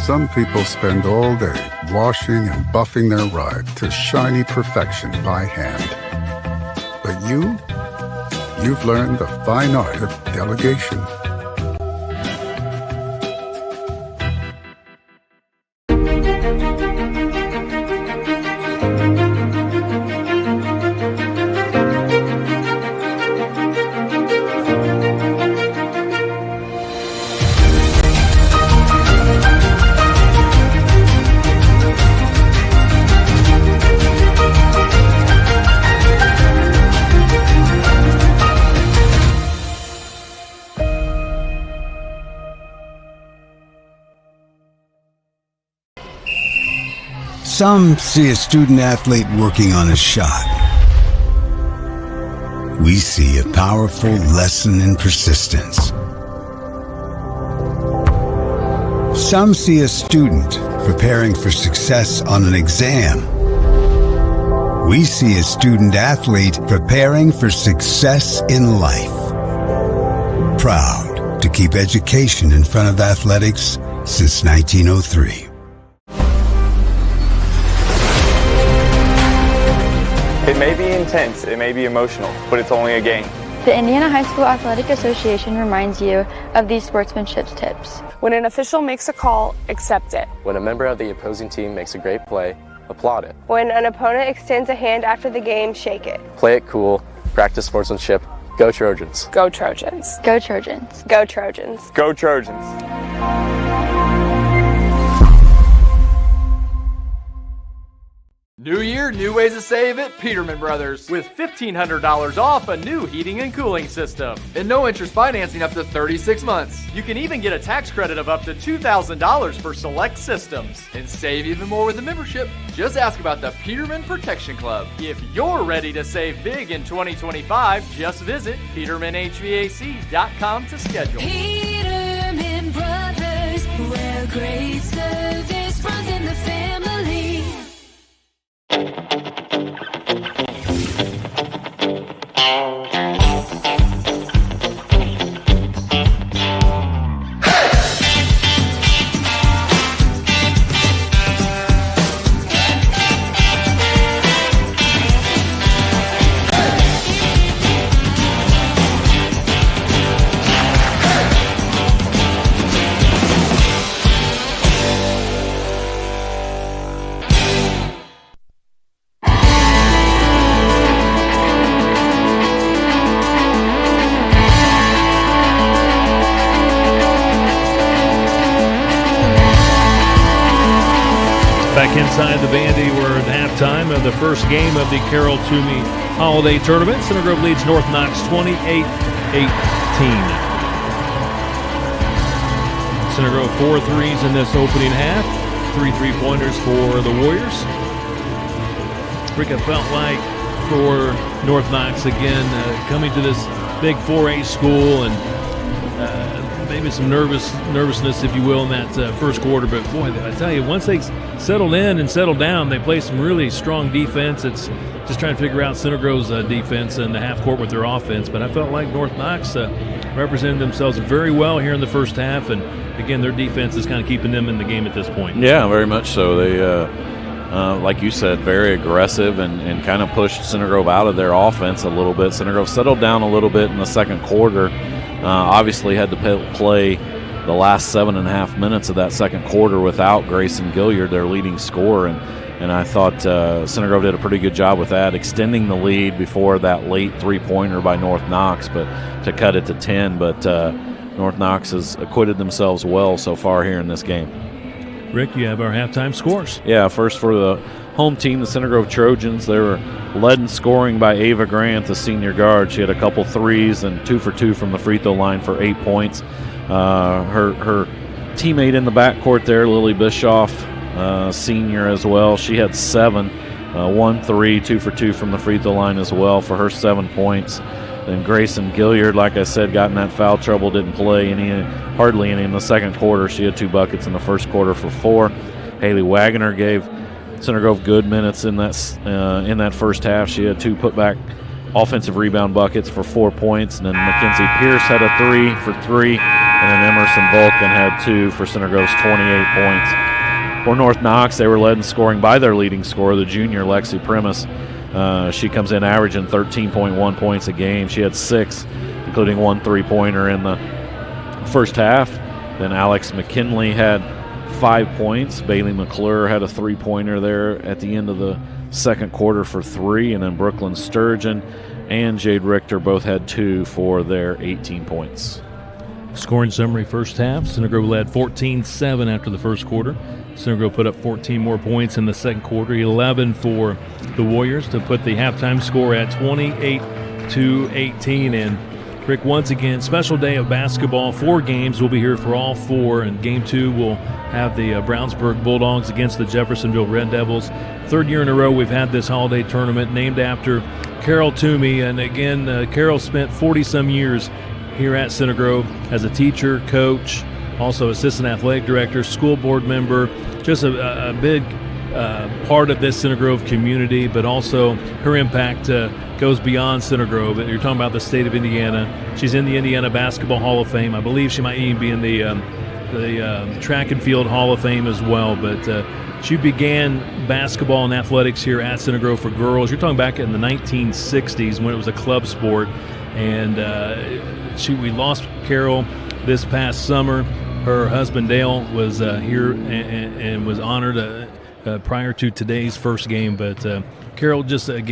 Some people spend all day washing and buffing their ride to shiny perfection by hand. But you've learned the fine art of delegation. Some see a student athlete working on a shot. We see a powerful lesson in persistence. Some see a student preparing for success on an exam. We see a student athlete preparing for success in life. Proud to keep education in front of athletics since 1903. It may be intense, it may be emotional, but it's only a game. The Indiana High School Athletic Association reminds you of these sportsmanship tips. When an official makes a call, accept it. When a member of the opposing team makes a great play, applaud it. When an opponent extends a hand after the game, shake it. Play it cool, practice sportsmanship. Go Trojans. Go Trojans. Go Trojans. Go Trojans. Go Trojans. New year, new ways to save at Peterman Brothers with $1,500 off a new heating and cooling system and no interest financing up to 36 months. You can even get a tax credit of up to $2,000 for select systems and save even more with a membership. Just ask about the Peterman Protection Club. If you're ready to save big in 2025, just visit PetermanHVAC.com to schedule. Peterman Brothers, where great service runs in the family. Back inside the Bandy, we're at halftime of the first game of the Carroll Toomey Holiday Tournament. Center Grove leads North Knox 28-18. Center Grove 4 threes in this opening half. 3 3-pointers for the Warriors. Rick, it felt like for North Knox again, coming to this big 4A school and maybe some nervousness, if you will, in that first quarter. But, boy, I tell you, once they settled in and settled down, they play some really strong defense. It's just trying to figure out Center Grove's defense and the half court with their offense. But I felt like North Knox represented themselves very well here in the first half. And, again, their defense is kind of keeping them in the game at this point. Yeah, very much so. They, like you said, very aggressive and kind of pushed Center Grove out of their offense a little bit. Center Grove settled down a little bit in the second quarter. Obviously had to play the last 7.5 minutes of that second quarter without Grayson Gilliard, their leading scorer, and I thought Center Grove did a pretty good job with that, extending the lead before that late three-pointer by North Knox, but to cut it to 10. But North Knox has acquitted themselves well so far here in this game. Rick, you have our halftime scores. Yeah, first for the home team, the Center Grove Trojans. They were led in scoring by Ava Grant, the senior guard. She had a couple threes and 2 for 2 from the free throw line for 8 points. Her teammate in the backcourt there, Lily Bischoff, senior as well. She had 7, 1 3, 2 for 2 from the free throw line as well for her 7 points. Then Grayson Gilliard, like I said, got in that foul trouble, didn't play hardly any in the second quarter. She had 2 buckets in the first quarter for 4. Haley Wagoner gave Center Grove good minutes in that first half. She had 2 putback offensive rebound buckets for 4 points. And then Mackenzie Pierce had a 3 for 3. And then Emerson Vulcan had 2 for Center Grove's 28 points. For North Knox, they were led in scoring by their leading scorer, the junior Lexi Primus. She comes in averaging 13.1 points a game. She had 6, including 1 3-pointer in the first half. Then Alex McKinley had 5 points. Bailey McClure had a 3-pointer there at the end of the second quarter for 3. And then Brooklyn Sturgeon and Jade Richter both had 2 for their 18 points. Scoring summary first half. Center Grove led 14-7 after the first quarter. Center Grove put up 14 more points in the second quarter, 11 for the Warriors to put the halftime score at 28-18. And Rick, once again, special day of basketball. 4 games. We'll be here for all 4. And game 2 will have the Brownsburg Bulldogs against the Jeffersonville Red Devils. 3rd year in a row we've had this holiday tournament named after Carroll Toomey. And again, Carroll spent 40-some years here at Center Grove as a teacher, coach, also assistant athletic director, school board member, just a big part of this Center Grove community, but also her impact goes beyond Center Grove. You're talking about the state of Indiana. She's in the Indiana Basketball Hall of Fame. I believe she might even be in the Track and Field Hall of Fame as well, but she began basketball and athletics here at Center Grove for girls. You're talking back in the 1960s when it was a club sport, and we lost Carol this past summer. Her husband Dale was here and was honored prior to today's first game. But Carol, just a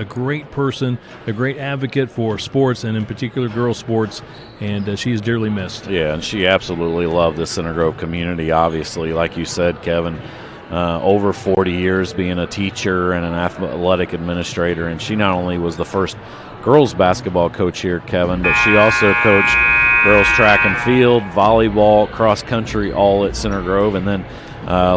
great person, a great advocate for sports and in particular girls sports, and she is dearly missed. Yeah, and she absolutely loved the Center Grove community, obviously. Like you said, Kevin, over 40 years being a teacher and an athletic administrator, and she not only was the first girls basketball coach here, Kevin, but she also coached girls track and field, volleyball, cross country, all at Center Grove. And then,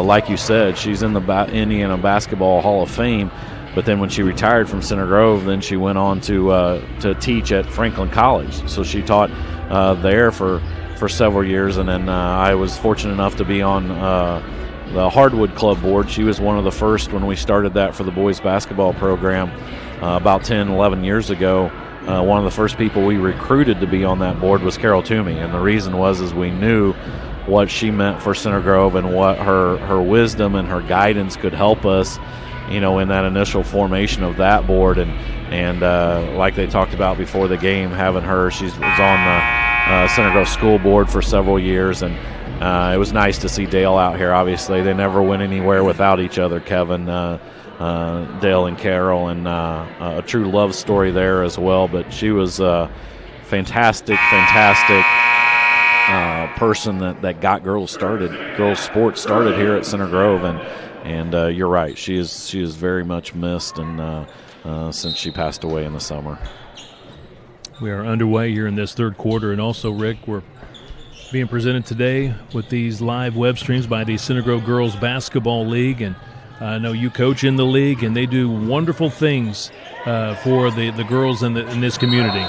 like you said, she's in the Indiana Basketball Hall of Fame. But then when she retired from Center Grove, then she went on to teach at Franklin College. So she taught there for several years. And then I was fortunate enough to be on the Hardwood Club board. She was one of the first when we started that for the boys basketball program about 10, 11 years ago. One of the first people we recruited to be on that board was Carol Toomey, and the reason was we knew what she meant for Center Grove and what her wisdom and her guidance could help us, in that initial formation of that board. And like they talked about before the game, having her, she was on the Center Grove school board for several years, and it was nice to see Dale out here. Obviously, they never went anywhere without each other, Kevin. Dale and Carol, and a true love story there as well. But she was fantastic person that got girls sports started here at Center Grove, and you're right, she is very much missed, and since she passed away in the summer. We are underway here in this third quarter, and also, Rick, we're being presented today with these live web streams by the Center Grove Girls Basketball League, and I know you coach in the league, and they do wonderful things for the girls in this community.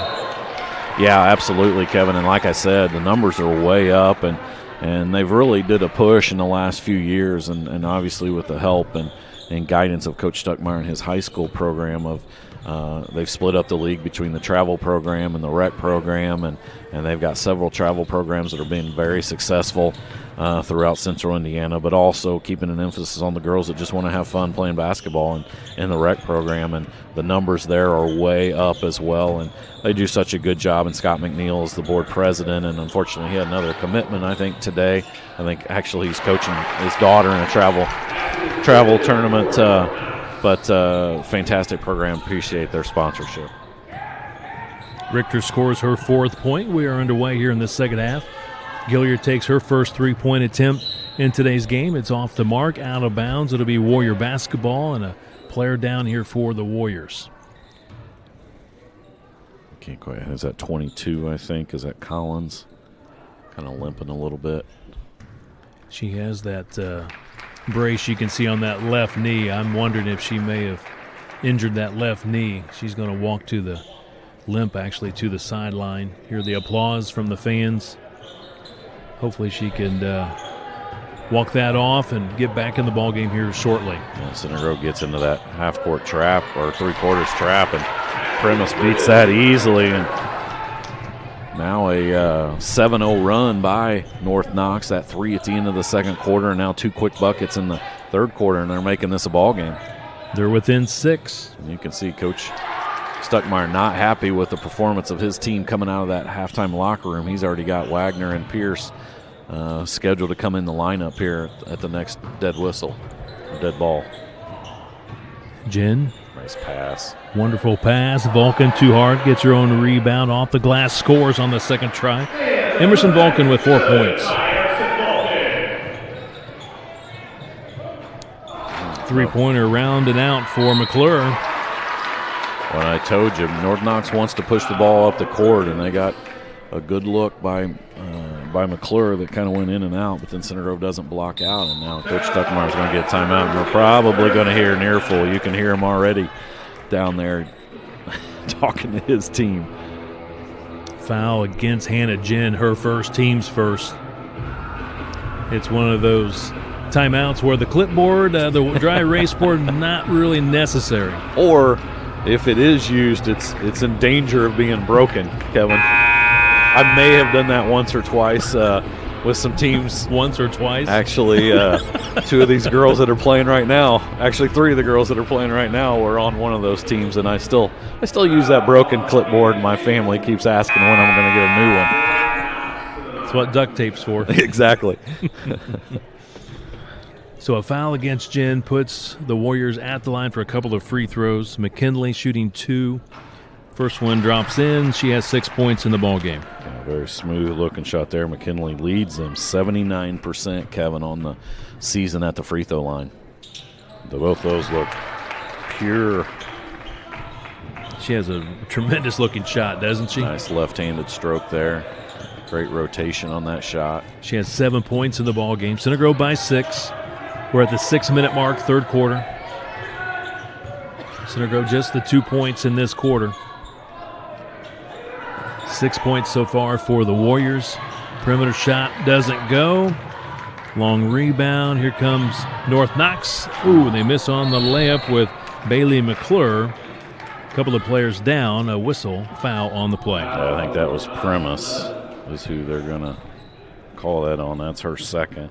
Yeah, absolutely, Kevin. And like I said, the numbers are way up, and they've really did a push in the last few years, and obviously with the help and guidance of Coach Stuckmeyer and his high school program they've split up the league between the travel program and the rec program, and they've got several travel programs that are being very successful throughout Central Indiana, but also keeping an emphasis on the girls that just want to have fun playing basketball in the rec program, and the numbers there are way up as well, and they do such a good job. And Scott McNeil is the board president, and unfortunately he had another commitment, I think, today. I think actually he's coaching his daughter in a travel tournament, but fantastic program. Appreciate their sponsorship. Richter scores her 4th point. We are underway here in the second half. Gilliard takes her first 3-point attempt in today's game. It's off the mark, out of bounds. It'll be Warrior basketball, and a player down here for the Warriors. Can't quite. Is that 22, I think? Is that Collins? Kind of limping a little bit. She has that brace you can see on that left knee. I'm wondering if she may have injured that left knee. She's going to walk to the limp, actually, to the sideline. Hear the applause from the fans. Hopefully she can walk that off and get back in the ballgame here shortly. Yeah, Center Grove gets into that half-court trap or three-quarters trap, and Primus beats that easily. And now a 7-0 run by North Knox. That 3 at the end of the second quarter, and now 2 quick buckets in the third quarter, and they're making this a ball game. They're within 6. And you can see Coach Stuckmeyer not happy with the performance of his team coming out of that halftime locker room. He's already got Wagner and Pierce scheduled to come in the lineup here at the next dead whistle, dead ball. Jen. Nice pass. Wonderful pass. Vulcan too hard, gets her own rebound off the glass, scores on the second try. Emerson Vulcan with 4 points. 3-pointer round and out for McClure. Well, I told you, North Knox wants to push the ball up the court, and they got a good look by McClure that kind of went in and out, but then Center Grove doesn't block out, and now Coach Stuckmeyer is going to get a timeout, and we're probably going to hear an earful. You can hear him already down there talking to his team. Foul against Hannah Jen, her first, team's first. It's one of those timeouts where the clipboard, the dry erase board, not really necessary. Or if it is used, it's in danger of being broken, Kevin. I may have done that once or twice with some teams. Once or twice? Actually, 2 of these girls that are playing right now, actually 3 of the girls that are playing right now were on one of those teams, and I still use that broken clipboard. My family keeps asking when I'm going to get a new one. That's what duct tape's for. Exactly. So a foul against Jen puts the Warriors at the line for a couple of free throws. McKinley shooting 2. First one drops in. She has 6 points in the ballgame. Yeah, very smooth-looking shot there. McKinley leads them 79%, Kevin, on the season at the free throw line. Both those look pure. She has a tremendous-looking shot, doesn't she? Nice left-handed stroke there. Great rotation on that shot. She has 7 points in the ballgame. Center Grove by 6. We're at the 6-minute mark, third quarter. Center Grove just the 2 points in this quarter. 6 points so far for the Warriors. Perimeter shot doesn't go. Long rebound. Here comes North Knox. Ooh, they miss on the layup with Bailey McClure. A couple of players down. A whistle, foul on the play. I think that was Primus is who they're going to call that on. That's her second.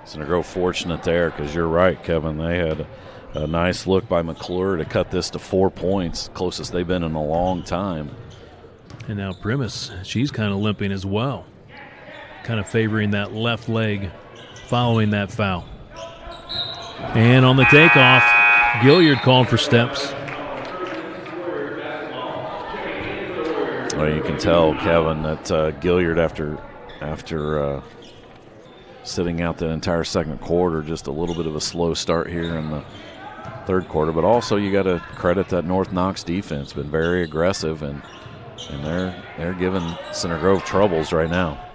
Center Grove fortunate there because you're right, Kevin. They had a nice look by McClure to cut this to 4 points, closest they've been in a long time. And now Primus, she's kind of limping as well, kind of favoring that left leg following that foul. And on the takeoff, Gilliard called for steps. Well, you can tell, Kevin, that Gilliard, after after sitting out the entire second quarter. Just a little bit of a slow start here in the third quarter, but also you got to credit that North Knox defense. Been very aggressive, and they're giving Center Grove troubles right now.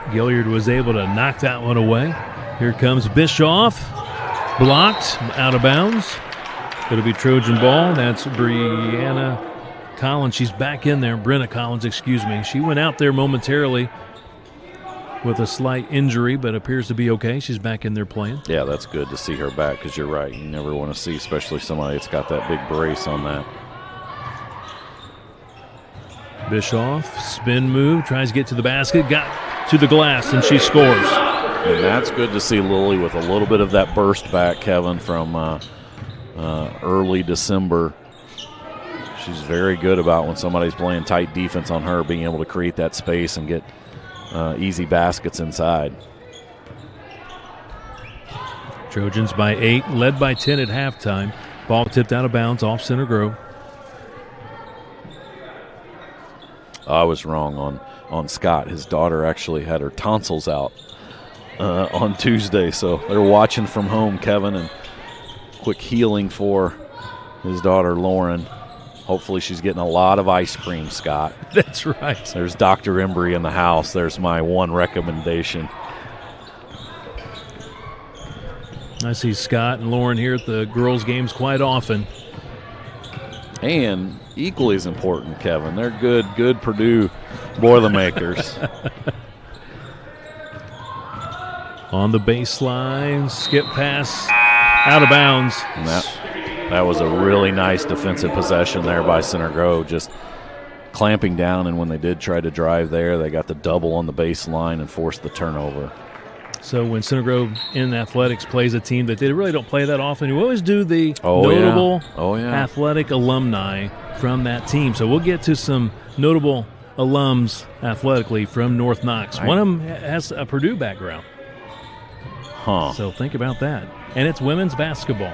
Gilliard was able to knock that one away. Here comes Bischoff, blocked, out of bounds. It'll be Trojan ball. That's Brianna Collins. She's back in there. Brenna Collins, excuse me. She went out there momentarily with a slight injury, but appears to be okay. She's back in there playing. Yeah, that's good to see her back, because you're right. You never want to see, especially somebody that's got that big brace on that. Bischoff, spin move, tries to get to the basket, got to the glass, and she scores. And that's good to see Lily with a little bit of that burst back, Kevin, from early December. She's very good about when somebody's playing tight defense on her, being able to create that space and get easy baskets inside. Trojans by 8, led by 10 at halftime. Ball tipped out of bounds off Center Grove. I was wrong on Scott. His daughter actually had her tonsils out on Tuesday, so they're watching from home, Kevin, and quick healing for his daughter, Lauren. Hopefully she's getting a lot of ice cream, Scott. That's right. There's Dr. Embry in the house. There's my one recommendation. I see Scott and Lauren here at the girls' games quite often. And equally as important, Kevin, they're good Purdue Boilermakers. On the baseline, skip pass, out of bounds. And that was a really nice defensive possession there by Center Grove, just clamping down, and when they did try to drive there, they got the double on the baseline and forced the turnover. So when Center Grove in athletics plays a team that they really don't play that often, we always do the notable athletic alumni from that team. So we'll get to some notable alums athletically from North Knox. One of them has a Purdue background. So think about that. And it's women's basketball.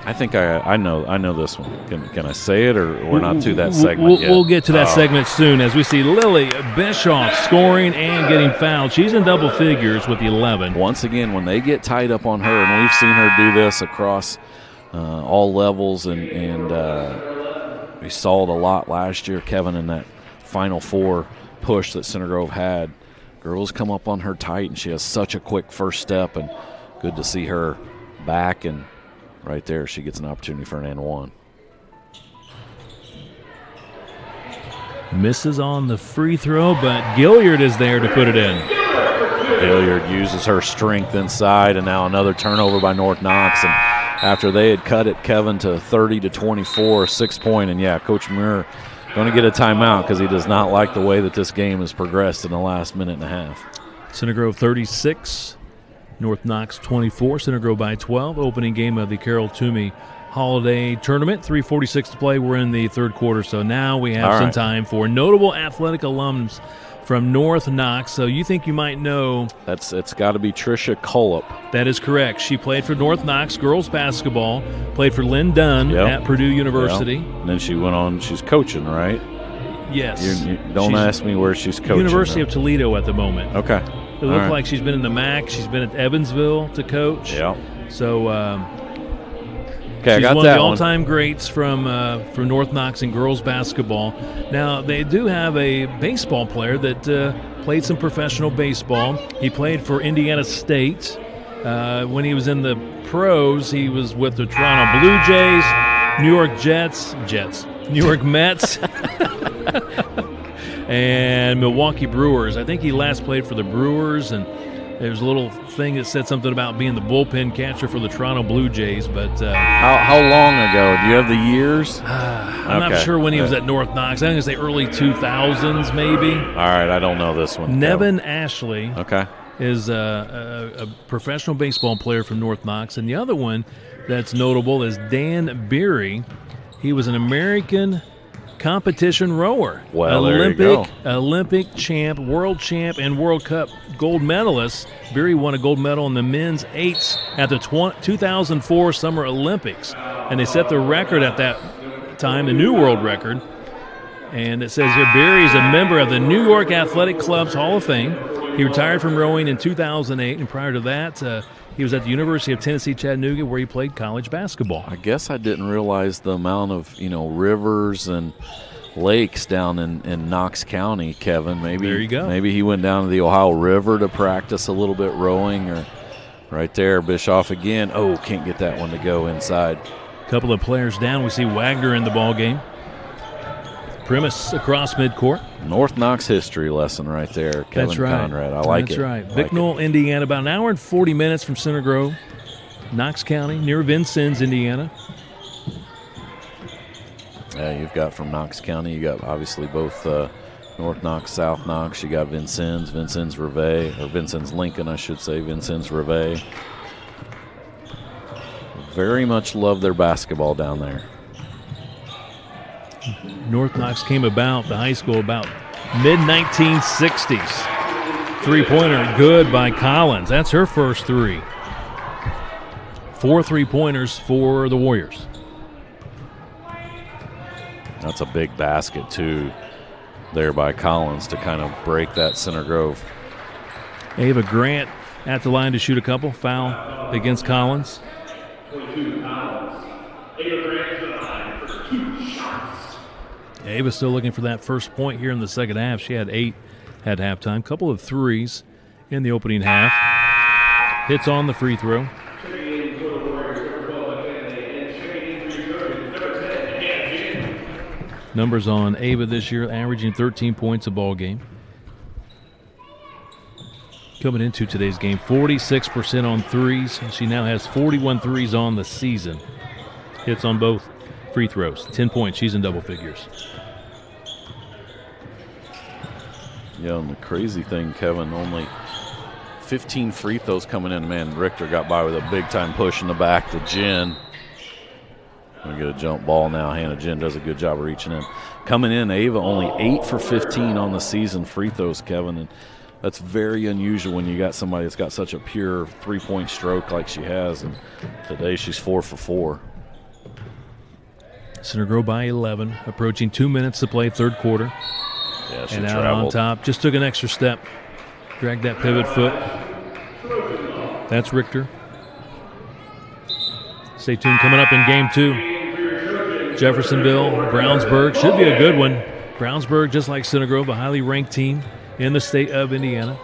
I think I know this one. Can I say it, or we're not to that segment yet? We'll get to that segment soon as we see Lily Bischoff scoring and getting fouled. She's in double figures with 11. Once again, when they get tied up on her, and we've seen her do this across all levels, and we saw it a lot last year, Kevin, in that Final Four push that Center Grove had. Girls come up on her tight, and she has such a quick first step, and good to see her back, and right there, she gets an opportunity for an and one. Misses on the free throw, but Gilliard is there to put it in. Gilliard uses her strength inside, and now another turnover by North Knox. And after they had cut it, Kevin, to 30-24, 6 point, and yeah, Coach Muir going to get a timeout because he does not like the way that this game has progressed in the last minute and a half. Center Grove 36. North Knox 24, Center Grove by 12. Opening game of the Carol Tumey Holiday Tournament. 3:46 to play. We're in the third quarter, so now we have some time for notable athletic alums from North Knox. So you think you might know. It's got to be Tricia Cullop. That is correct. She played for North Knox girls basketball, played for Lynn Dunn at Purdue University. And then she went on, she's coaching, right? Yes. Don't ask me where she's coaching. University of Toledo at the moment. Okay. It looked like she's been in the MAC. She's been at Evansville to coach. Yeah. So okay, she's I got one that of the all-time greats from North Knox in girls basketball. Now, they do have a baseball player that played some professional baseball. He played for Indiana State. When he was in the pros, he was with the Toronto Blue Jays, New York New York Mets, and Milwaukee Brewers. I think he last played for the Brewers, and there was a little thing that said something about being the bullpen catcher for the Toronto Blue Jays. But how long ago? Do you have the years? I'm not sure when he was at North Knox. I think it's the early 2000s, maybe. All right, I don't know this one. Nevin Ashley is a professional baseball player from North Knox. And the other one that's notable is Dan Beery. He was an American competition rower. Well, Olympic champ, world champ, and World Cup gold medalist. Beery won a gold medal in the men's eights at the 2004 Summer Olympics. And they set the record at that time, the new world record. And it says here, Barry is a member of the New York Athletic Club's Hall of Fame. He retired from rowing in 2008, and prior to that, he was at the University of Tennessee, Chattanooga, where he played college basketball. I guess I didn't realize the amount of, rivers and lakes down in Knox County, Kevin. Maybe there you go. Maybe he went down to the Ohio River to practice a little bit rowing, or right there, Bischoff again. Oh, can't get that one to go inside. A couple of players down. We see Wagner in the ball game. Primus across midcourt. North Knox history lesson right there, Kevin That's right. Conrad. I like it. That's right. Bicknell, Indiana, about an hour and 40 minutes from Center Grove. Knox County, near Vincennes, Indiana. Yeah, you've got from Knox County, you got obviously both North Knox, South Knox. You got Vincennes, Vincennes-Reveille, or Vincennes-Lincoln, I should say, Vincennes-Reveille. Very much love their basketball down there. North Knox came about, the high school, about mid-1960s. Three-pointer good by Collins. That's her first three. 4 3-pointers for the Warriors. That's a big basket, too, there by Collins to kind of break that Center Grove. Ava Grant at the line to shoot a couple. Foul against Collins. 22 Collins. Ava Grant to the line for 2 shots. Ava's still looking for that first point here in the second half. She had 8 at halftime. Couple of threes in the opening half. Hits on the free throw. Numbers on Ava this year, averaging 13 points a ball game. Coming into today's game, 46% on threes. She now has 41 threes on the season. Hits on both free throws. 10 points. She's in double figures. Yeah, and the crazy thing, Kevin, only 15 free throws coming in. Man, Richter got by with a big-time push in the back to Jen. We get a jump ball now. Hannah Jen does a good job of reaching in. Coming in, Ava only 8 for 15 on the season free throws, Kevin, and that's very unusual when you got somebody that's got such a pure three-point stroke like she has, and today she's 4 for 4. Center Grove by 11, approaching 2 minutes to play, third quarter. Yeah, she and traveled. Out on top, just took an extra step, dragged that pivot foot. That's Richter. Stay tuned, coming up in game 2. Jeffersonville, Brownsburg, should be a good one. Brownsburg, just like Center Grove, a highly ranked team in the state of Indiana.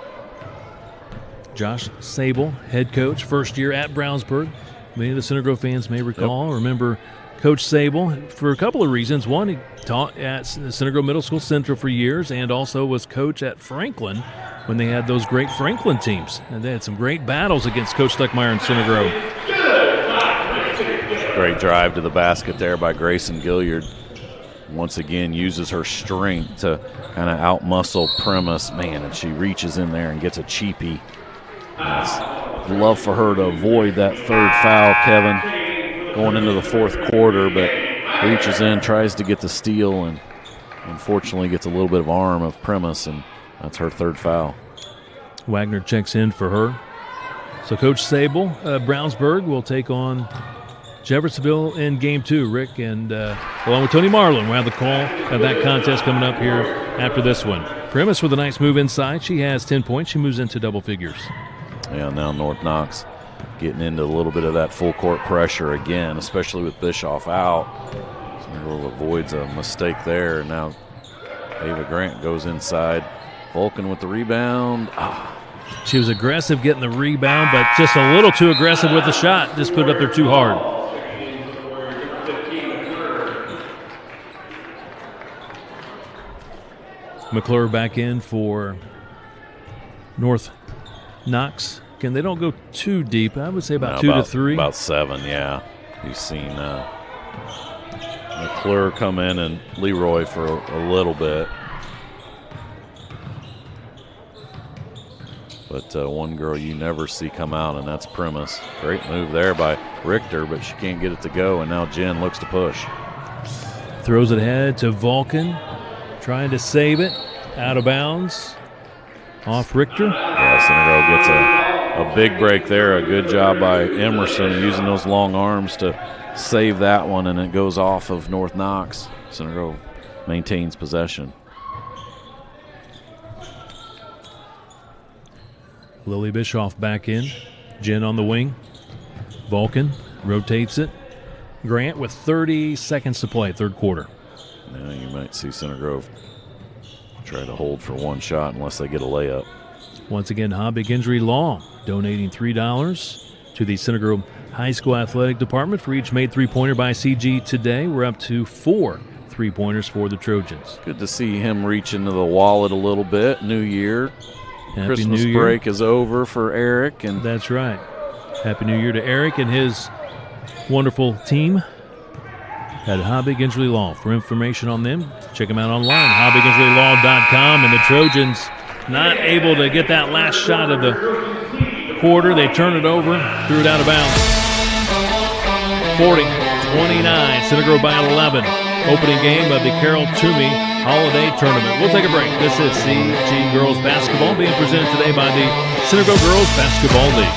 Josh Sable, head coach, first year at Brownsburg. Many of the Center Grove fans may recall, remember Coach Sable for a couple of reasons. One, he taught at Center Grove Middle School Central for years and also was coach at Franklin when they had those great Franklin teams. And they had some great battles against Coach Stuckmeyer and Center Grove. Great drive to the basket there by Grayson Gilliard. Once again, uses her strength to kind of out-muscle Primus. Man, and she reaches in there and gets a cheapie. I'd love for her to avoid that third foul, Kevin, going into the fourth quarter, but reaches in, tries to get the steal, and unfortunately gets a little bit of arm of Primus, and that's her third foul. Wagner checks in for her. So Coach Sable, Brownsburg will take on Jeffersonville in game 2. Rick, and along with Tony Marlin, we'll have the call of that contest coming up here after this one. Primus with a nice move inside. She has 10 points. She moves into double figures. Yeah, now North Knox getting into a little bit of that full court pressure again, especially with Bischoff out. So avoids a mistake there. Now Ava Grant goes inside. Vulcan with the rebound. She was aggressive getting the rebound, but just a little too aggressive with the shot. Just put it up there too hard. McClure back in for North Knox. Again, they don't go too deep. I would say about 2 to 3. About 7, yeah. You've seen McClure come in and Leroy for a little bit. But one girl you never see come out, and that's Primus. Great move there by Richter, but she can't get it to go, and now Jen looks to push. Throws it ahead to Vulcan, trying to save it. Out of bounds. Off Richter. Yeah, Center Grove gets a big break there. A good job by Emerson using those long arms to save that one, and it goes off of North Knox. Center Grove maintains possession. Lily Bischoff back in. Jen on the wing. Vulcan rotates it. Grant with 30 seconds to play, third quarter. Now you might see Center Grove try to hold for one shot unless they get a layup. Once again, Hobbig Injury Law donating $3 to the Center Grove High School Athletic Department for each made three-pointer by CG today. We're up to 4 three-pointers for the Trojans. Good to see him reach into the wallet a little bit. New year. Happy Christmas New Year. break is over for Eric. And that's right. Happy New Year to Eric and his wonderful team at Hobbig Injury Law. For information on them, check them out online, hobbiginjurylaw.com. And the Trojans not able to get that last shot of the quarter. They turn it over, threw it out of bounds. 40-29, Center Grove by 11. Opening game of the Carol Tumey Holiday Tournament. We'll take a break. This is CG Girls Basketball being presented today by the Center Grove Girls Basketball League.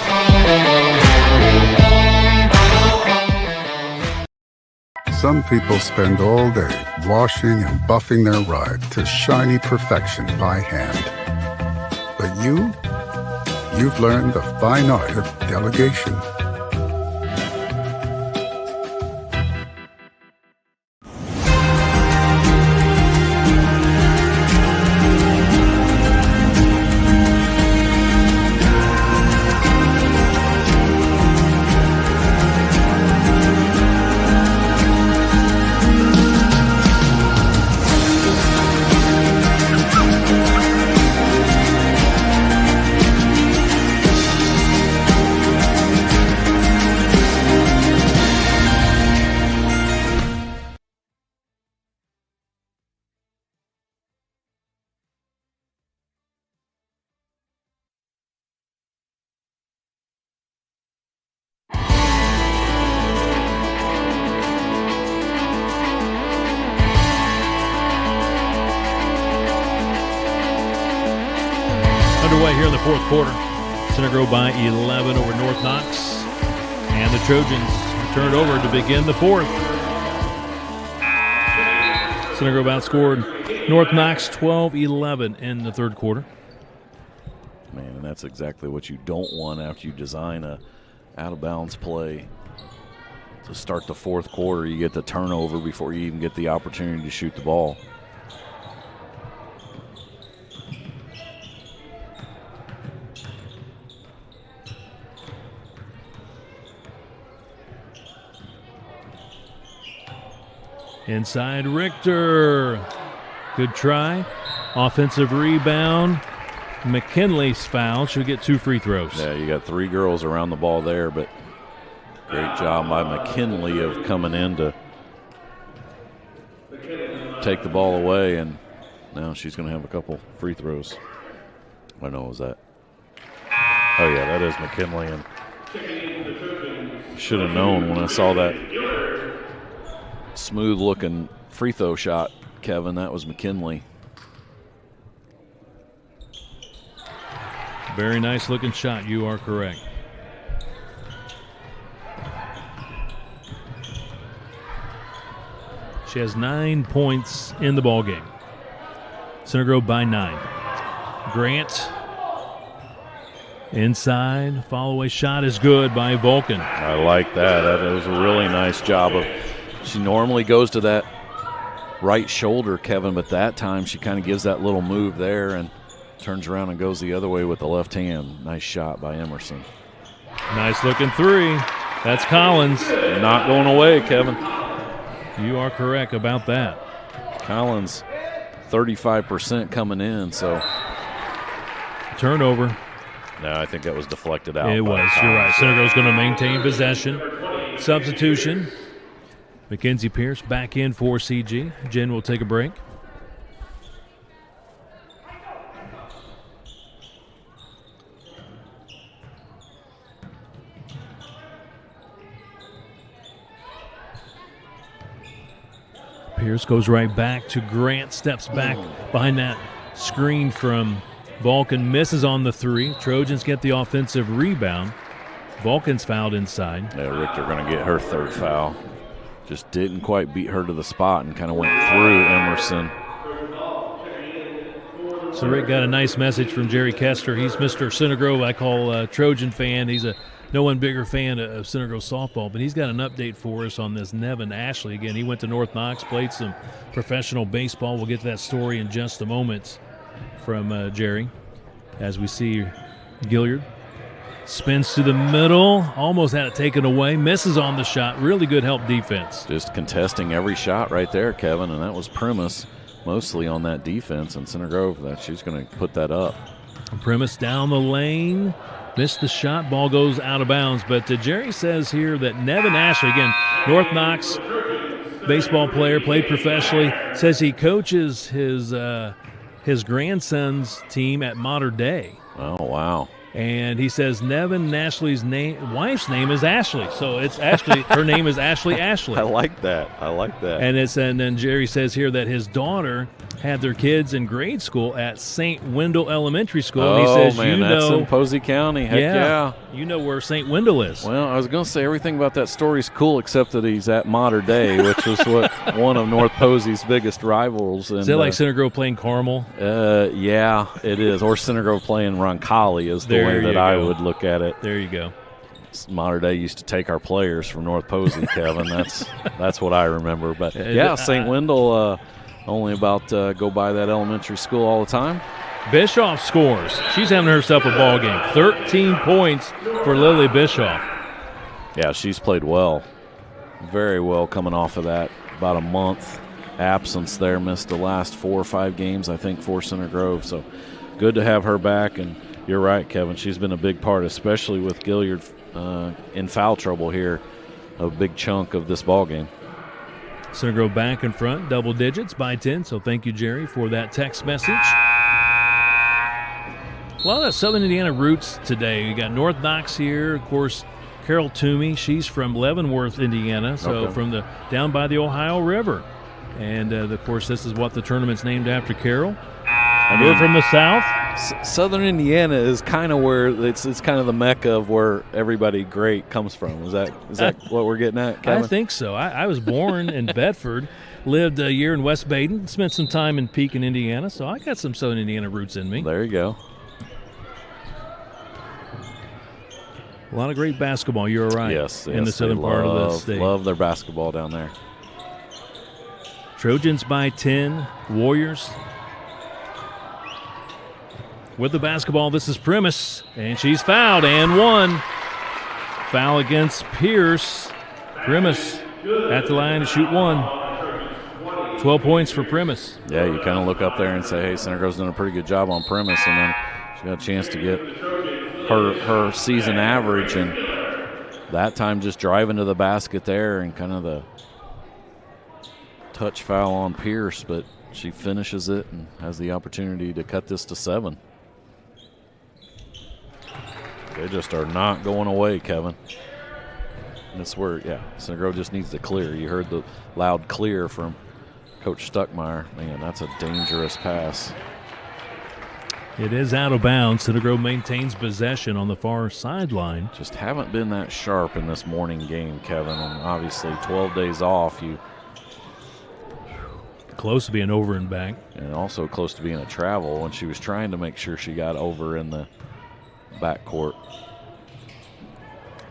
Some people spend all day washing and buffing their ride to shiny perfection by hand. But you've learned the fine art of delegation. Underway here in the fourth quarter. Center Grove by 11 over North Knox. And the Trojans turn it over to begin the fourth. Center Grove outscored North Knox 12-11 in the third quarter. Man, and that's exactly what you don't want after you design a out-of-bounds play. To start the fourth quarter, you get the turnover before you even get the opportunity to shoot the ball. Inside Richter. Good try. Offensive rebound. McKinley's foul. Should get 2 free throws. Yeah, you got 3 girls around the ball there, but great job by McKinley of coming in to take the ball away, and now she's going to have a couple free throws. I know, was that? Oh, yeah, that is McKinley, and should have known when I saw that smooth-looking free throw shot, Kevin. That was McKinley. Very nice-looking shot. You are correct. She has 9 points in the ball game. Center Grove by 9. Grant inside. Follow-away shot is good by Vulcan. I like that. That was a really nice job of. She normally goes to that right shoulder, Kevin, but that time she kind of gives that little move there and turns around and goes the other way with the left hand. Nice shot by Emerson. Nice looking three. That's Collins. Not going away, Kevin. You are correct about that. Collins, 35% coming in, so. Turnover. No, I think that was deflected out. It was. You're right. Center Grove's going to maintain possession. Substitution. Mackenzie Pierce back in for CG. Jen will take a break. Pierce goes right back to Grant, steps back behind that screen from Vulcan, misses on the three. Trojans get the offensive rebound. Vulcan's fouled inside. Yeah, Richter going to get her third foul. Just didn't quite beat her to the spot and kind of went through Emerson. So Rick got a nice message from Jerry Kester. He's Mr. Center Grove, I call Trojan fan. He's a no one bigger fan of Center Grove softball, but he's got an update for us on this Nevin Ashley. Again, he went to North Knox, played some professional baseball. We'll get to that story in just a moment from Jerry. As we see Gilliard spins to the middle, almost had it taken away, misses on the shot. Really good help defense. Just contesting every shot right there, Kevin, and that was Primus mostly on that defense. And Center Grove, she's going to put that up. Primus down the lane. Missed the shot. Ball goes out of bounds. But Jerry says here that Nevin Ashley, again, North Knox baseball player, played professionally, says he coaches his grandson's team at Modern Day. Oh, wow. And he says Nevin Ashley's wife's name is Ashley. So it's Ashley. Her name is Ashley. I like that. And then Jerry says here that his daughter had their kids in grade school at St. Wendell Elementary School. Oh, and he says, man, that's in Posey County. Heck yeah. You know where St. Wendell is. Well, I was going to say everything about that story's cool except that he's at Modern Day, which was one of North Posey's biggest rivals. And, is that like Center Grove playing Carmel? Yeah, it is. Or Center Grove playing Roncalli is the way that I would look at it. There you go. Modern Day used to take our players from North Posey, Kevin. That's what I remember. But, yeah, St. Wendell only about go by that elementary school all the time. Bischoff scores. She's having herself a ball game. 13 points for Lily Bischoff. Yeah, she's played well. Very well coming off of that. About a month absence there. Missed the last 4 or 5 games, I think, for Center Grove. So good to have her back. And you're right, Kevin. She's been a big part, especially with Gilliard in foul trouble here, a big chunk of this ball game. Center Grove back in front, double digits by 10. So thank you, Jerry, for that text message. A lot of Southern Indiana roots today. You got North Knox here, of course. Carol Tumey, she's from Leavenworth, Indiana, so from down by the Ohio River. And of course, this is what the tournament's named after, Carol. We're from the South. Southern Indiana is kind of where it's kind of the mecca of where everybody great comes from. Is that what we're getting at, Kevin? I think so. I was born in Bedford, lived a year in West Baden, spent some time in Pekin, Indiana, so I got some Southern Indiana roots in me. There you go. A lot of great basketball, you're right. Yes, in the southern part of the state. Love their basketball down there. Trojans by 10, Warriors with the basketball. This is Primus, and she's fouled and one. Foul against Pierce. Primus at the line to shoot one. 12 points for Primus. Yeah, you kind of look up there and say, hey, Center Grove's done a pretty good job on Primus, and then she got a chance to get her season average, and that time just driving to the basket there and kind of the touch foul on Pierce, but she finishes it and has the opportunity to cut this to 7. They just are not going away, Kevin. That's where, Center Grove just needs to clear. You heard the loud clear from Coach Stuckmeyer. Man, that's a dangerous pass. It is out of bounds. Center Grove maintains possession on the far sideline. Just haven't been that sharp in this morning game, Kevin. And obviously 12 days off, you close to being over and back. And also close to being a travel when she was trying to make sure she got over in the backcourt.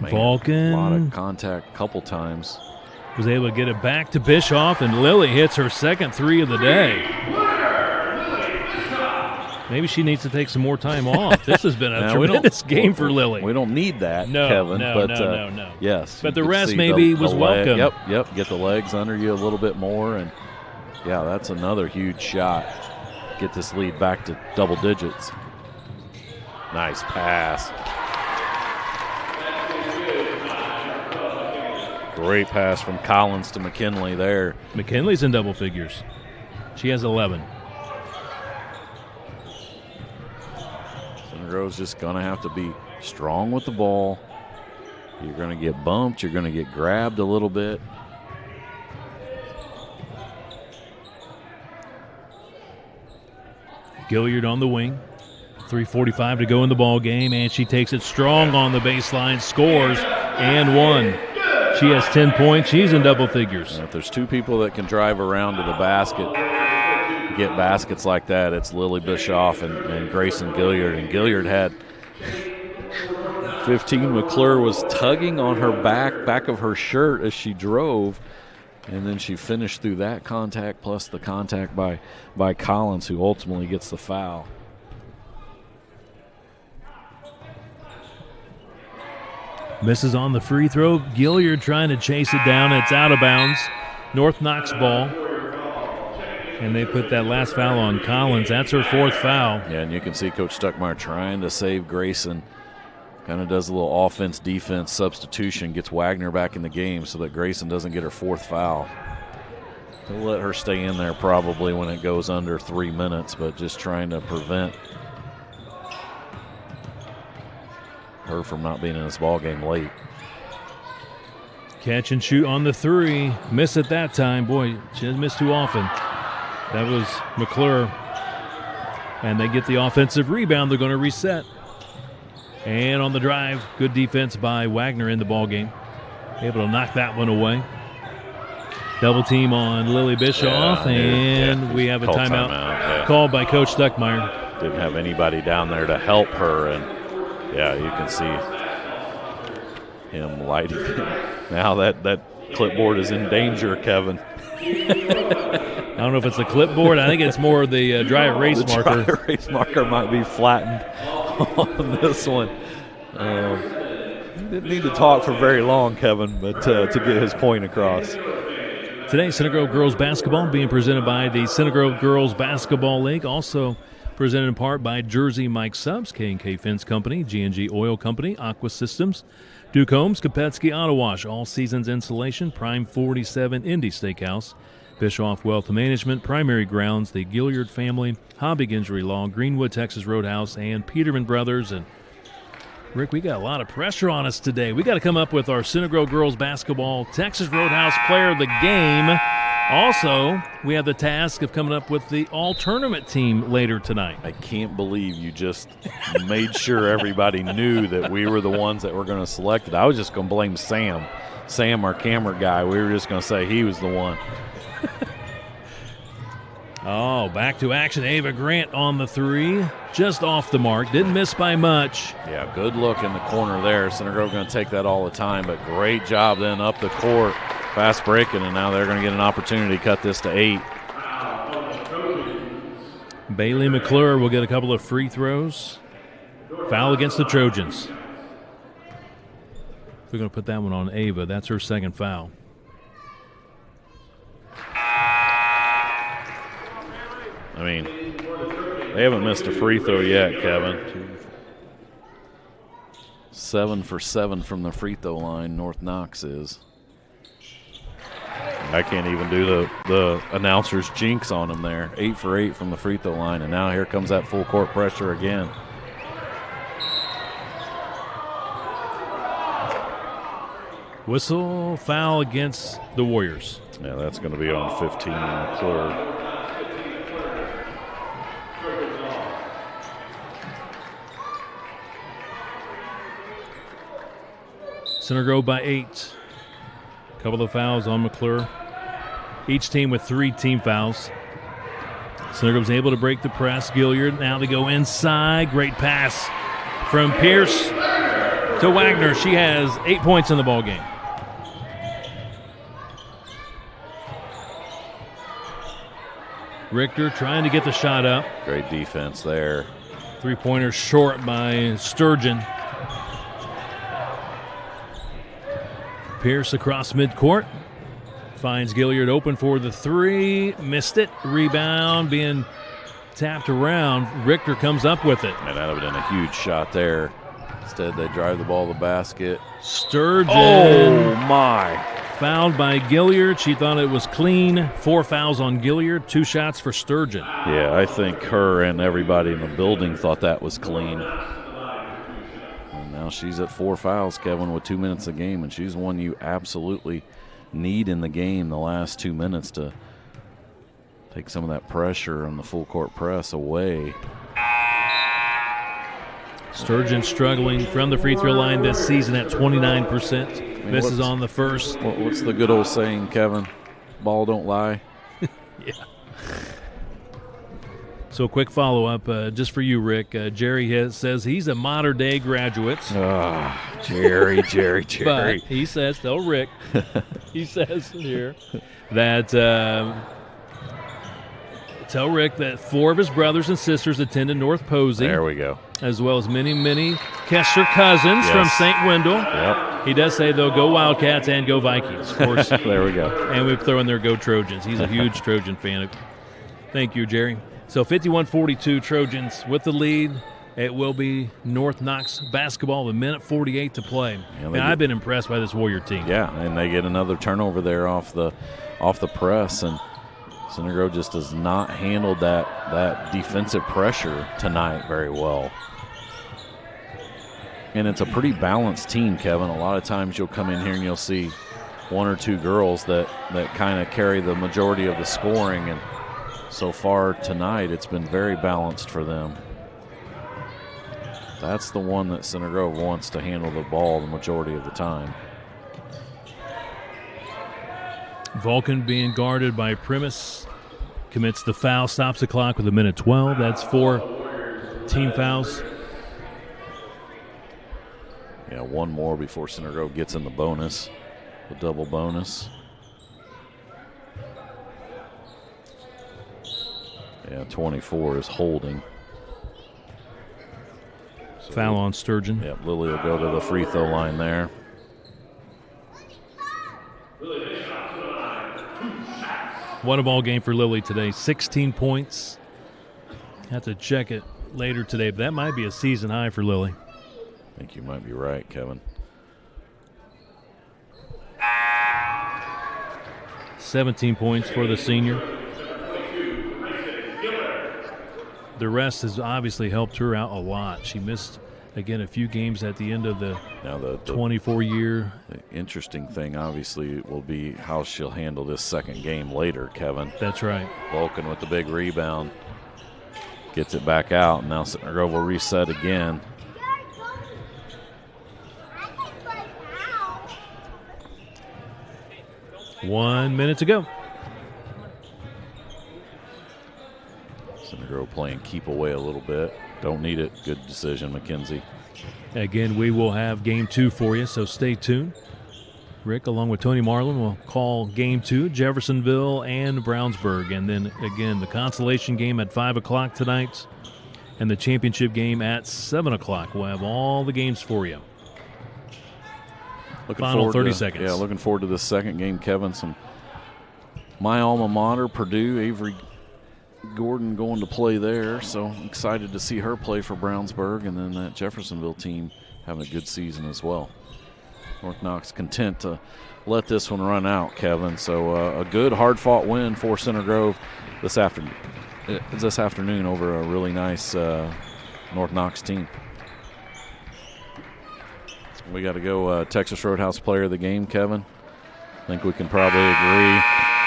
Vulcan. A lot of contact a couple times. Was able to get it back to Bischoff, and Lily hits her second 3 of the day. Maybe she needs to take some more time off. This has been a tremendous game for Lily. We don't need that, Kevin. No. Yes. But the rest maybe was welcome. Yep. Get the legs under you a little bit more, and that's another huge shot. Get this lead back to double digits. Nice pass. Great pass from Collins to McKinley there. McKinley's in double figures. She has 11. Center Grove's just going to have to be strong with the ball. You're going to get bumped. You're going to get grabbed a little bit. Gilliard on the wing. 3:45 to go in the ball game, and she takes it strong on the baseline, scores, and one. She has 10 points. She's in double figures. And if there's two people that can drive around to the basket, get baskets like that, it's Lily Bischoff and Grayson Gilliard. And Gilliard had 15. McClure was tugging on her back of her shirt as she drove, and then she finished through that contact plus the contact by Collins, who ultimately gets the foul. Misses on the free throw. Gilliard trying to chase it down. It's out of bounds. North Knox ball. And they put that last foul on Collins. That's her fourth foul. Yeah, and you can see Coach Stuckmeyer trying to save Grayson. Kind of does a little offense-defense substitution, gets Wagner back in the game so that Grayson doesn't get her fourth foul. He'll let her stay in there probably when it goes under 3 minutes, but just trying to prevent her from not being in this ball game late. Catch and shoot on the three. Miss it that time. Boy, she doesn't miss too often. That was McClure. And they get the offensive rebound. They're going to reset. And on the drive, good defense by Wagner in the ball game. Able to knock that one away. Double team on Lily Bischoff, and we have a timeout called by Coach Stuckmeyer. Didn't have anybody down there to help her, and yeah, you can see him lighting it. Now that clipboard is in danger, Kevin. I don't know if it's a clipboard. I think it's more the dry erase marker. Dry erase marker might be flattened on this one. Didn't need to talk for very long, Kevin, but to get his point across. Today, Center Grove Girls Basketball being presented by the Center Grove Girls Basketball League. Also presented in part by Jersey Mike Subs, K&K Fence Company, G&G Oil Company, Aqua Systems, Duke Homes, Kopetsky Auto Wash, All Seasons Insulation, Prime 47 Indy Steakhouse, Bischoff Wealth Management, Primary Grounds, the Gilliard Family, Hobbig Injury Law, Greenwood Texas Roadhouse, and Peterman Brothers. And Rick, we got a lot of pressure on us today. We got to come up with our Center Grove Girls Basketball Texas Roadhouse Player of the Game. Also, we have the task of coming up with the all-tournament team later tonight. I can't believe you just made sure everybody knew that we were the ones that were going to select it. I was just going to blame Sam. Sam, our camera guy, we were just going to say he was the one. Oh, back to action. Ava Grant on the three. Just off the mark. Didn't miss by much. Yeah, good look in the corner there. Center Grove going to take that all the time, but great job then up the court. Fast breaking, and now they're going to get an opportunity to cut this to 8. Bailey McClure will get a couple of free throws. Foul against the Trojans. We're going to put that one on Ava. That's her second foul. I mean, they haven't missed a free throw yet, Kevin. 7 for 7 from the free throw line, North Knox is. I can't even do the announcer's jinx on them there. 8 for 8 from the free throw line, and now here comes that full court pressure again. Whistle, foul against the Warriors. Yeah, that's going to be on 15 McClure. Center Grove by 8. A couple of fouls on McClure. Each team with 3 team fouls. Center Grove's able to break the press. Gilliard now to go inside. Great pass from Pierce to Wagner. She has 8 points in the ball game. Richter trying to get the shot up. Great defense there. 3-pointer short by Sturgeon. Pierce across midcourt. Finds Gilliard open for the 3. Missed it. Rebound being tapped around. Richter comes up with it. And that would have been a huge shot there. Instead, they drive the ball to the basket. Sturgeon. Oh, my. Fouled by Gilliard. She thought it was clean. 4 fouls on Gilliard. 2 shots for Sturgeon. Yeah, I think her and everybody in the building thought that was clean. Now she's at 4 fouls, Kevin, with 2 minutes a game, and she's one you absolutely need in the game the last 2 minutes to take some of that pressure on the full court press away. Sturgeon struggling from the free throw line this season at 29%. Misses on the first. What's the good old saying, Kevin? Ball don't lie. Yeah. So quick follow-up just for you, Rick. Jerry says he's a modern-day graduate. Oh, Jerry. But he says, tell Rick, he says here that tell Rick that 4 of his brothers and sisters attended North Posey. There we go. As well as many Kessler cousins from St. Wendell. Yep. He does say, though, go Wildcats and go Vikings, of course. There we go. And we throw in there, go Trojans. He's a huge Trojan fan. Thank you, Jerry. So 51-42 Trojans with the lead. It will be North Knox basketball with 1:48 to play. And I've been impressed by this Warrior team. Yeah, and they get another turnover there off the press, and Center Grove just does not handle that defensive pressure tonight very well. And it's a pretty balanced team, Kevin. A lot of times you'll come in here and you'll see 1 or 2 girls that kind of carry the majority of the scoring, and so far tonight it's been very balanced for them. That's the one that Center Grove wants to handle the ball the majority of the time. Vulcan being guarded by Primus. Commits the foul, stops the clock with 1:12. That's 4 team fouls. Yeah, 1 more before Center Grove gets in the bonus, the double bonus. Yeah, 24 is holding. So foul on Sturgeon. Yep, Lily will go to the free throw line there. What a ball game for Lily today. 16 points. Have to check it later today, but that might be a season high for Lily. I think you might be right, Kevin. 17 points for the senior. The rest has obviously helped her out a lot. She missed, again, a few games at the end of the 24-year. The interesting thing, obviously, will be how she'll handle this second game later, Kevin. That's right. Vulcan with the big rebound. Gets it back out, and now Center Grove will reset again. One minute to go. Center Grove playing keep away a little bit. Don't need it. Good decision, McKenzie. Again, we will have game 2 for you, so stay tuned. Rick, along with Tony Marlin, will call game 2, Jeffersonville and Brownsburg. And then, again, the consolation game at 5 o'clock tonight and the championship game at 7 o'clock. We'll have all the games for you. Final 30 seconds. Yeah, looking forward to this second game, Kevin. My alma mater, Purdue, Avery Gordon going to play there, so I'm excited to see her play for Brownsburg, and then that Jeffersonville team having a good season as well. North Knox content to let this one run out, Kevin. So a good, hard-fought win for Center Grove this afternoon over a really nice North Knox team. We got to go Texas Roadhouse player of the game, Kevin. I think we can probably agree.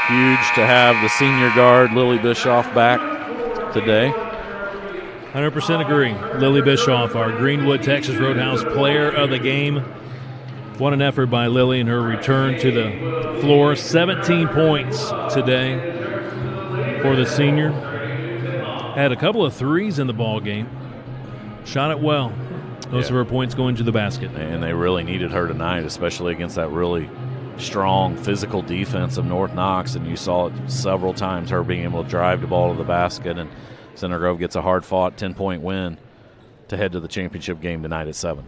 Huge to have the senior guard, Lily Bischoff, back today. 100% agree. Lily Bischoff, our Greenwood Texas Roadhouse player of the game. What an effort by Lily in her return to the floor. 17 points today for the senior. Had a couple of threes in the ball game. Shot it well. Most of her points going to the basket. And they really needed her tonight, especially against that really strong physical defense of North Knox. And you saw it several times, her being able to drive the ball to the basket. And Center Grove gets a hard-fought 10-point win to head to the championship game tonight at 7.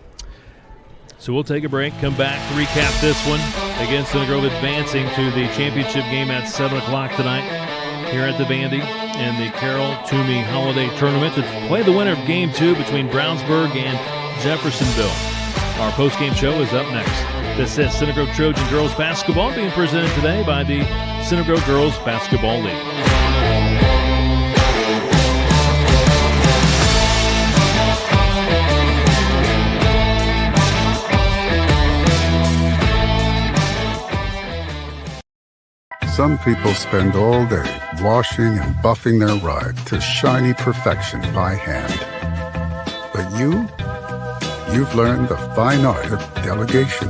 So we'll take a break, come back, recap this one. Again, Center Grove advancing to the championship game at 7 o'clock tonight here at the Vandy and the Carroll Toomey Holiday Tournament to play the winner of Game 2 between Brownsburg and Jeffersonville. Our post-game show is up next. This is Center Grove Trojan Girls Basketball being presented today by the Center Grove Girls Basketball League. Some people spend all day washing and buffing their ride to shiny perfection by hand. But you've learned the fine art of delegation.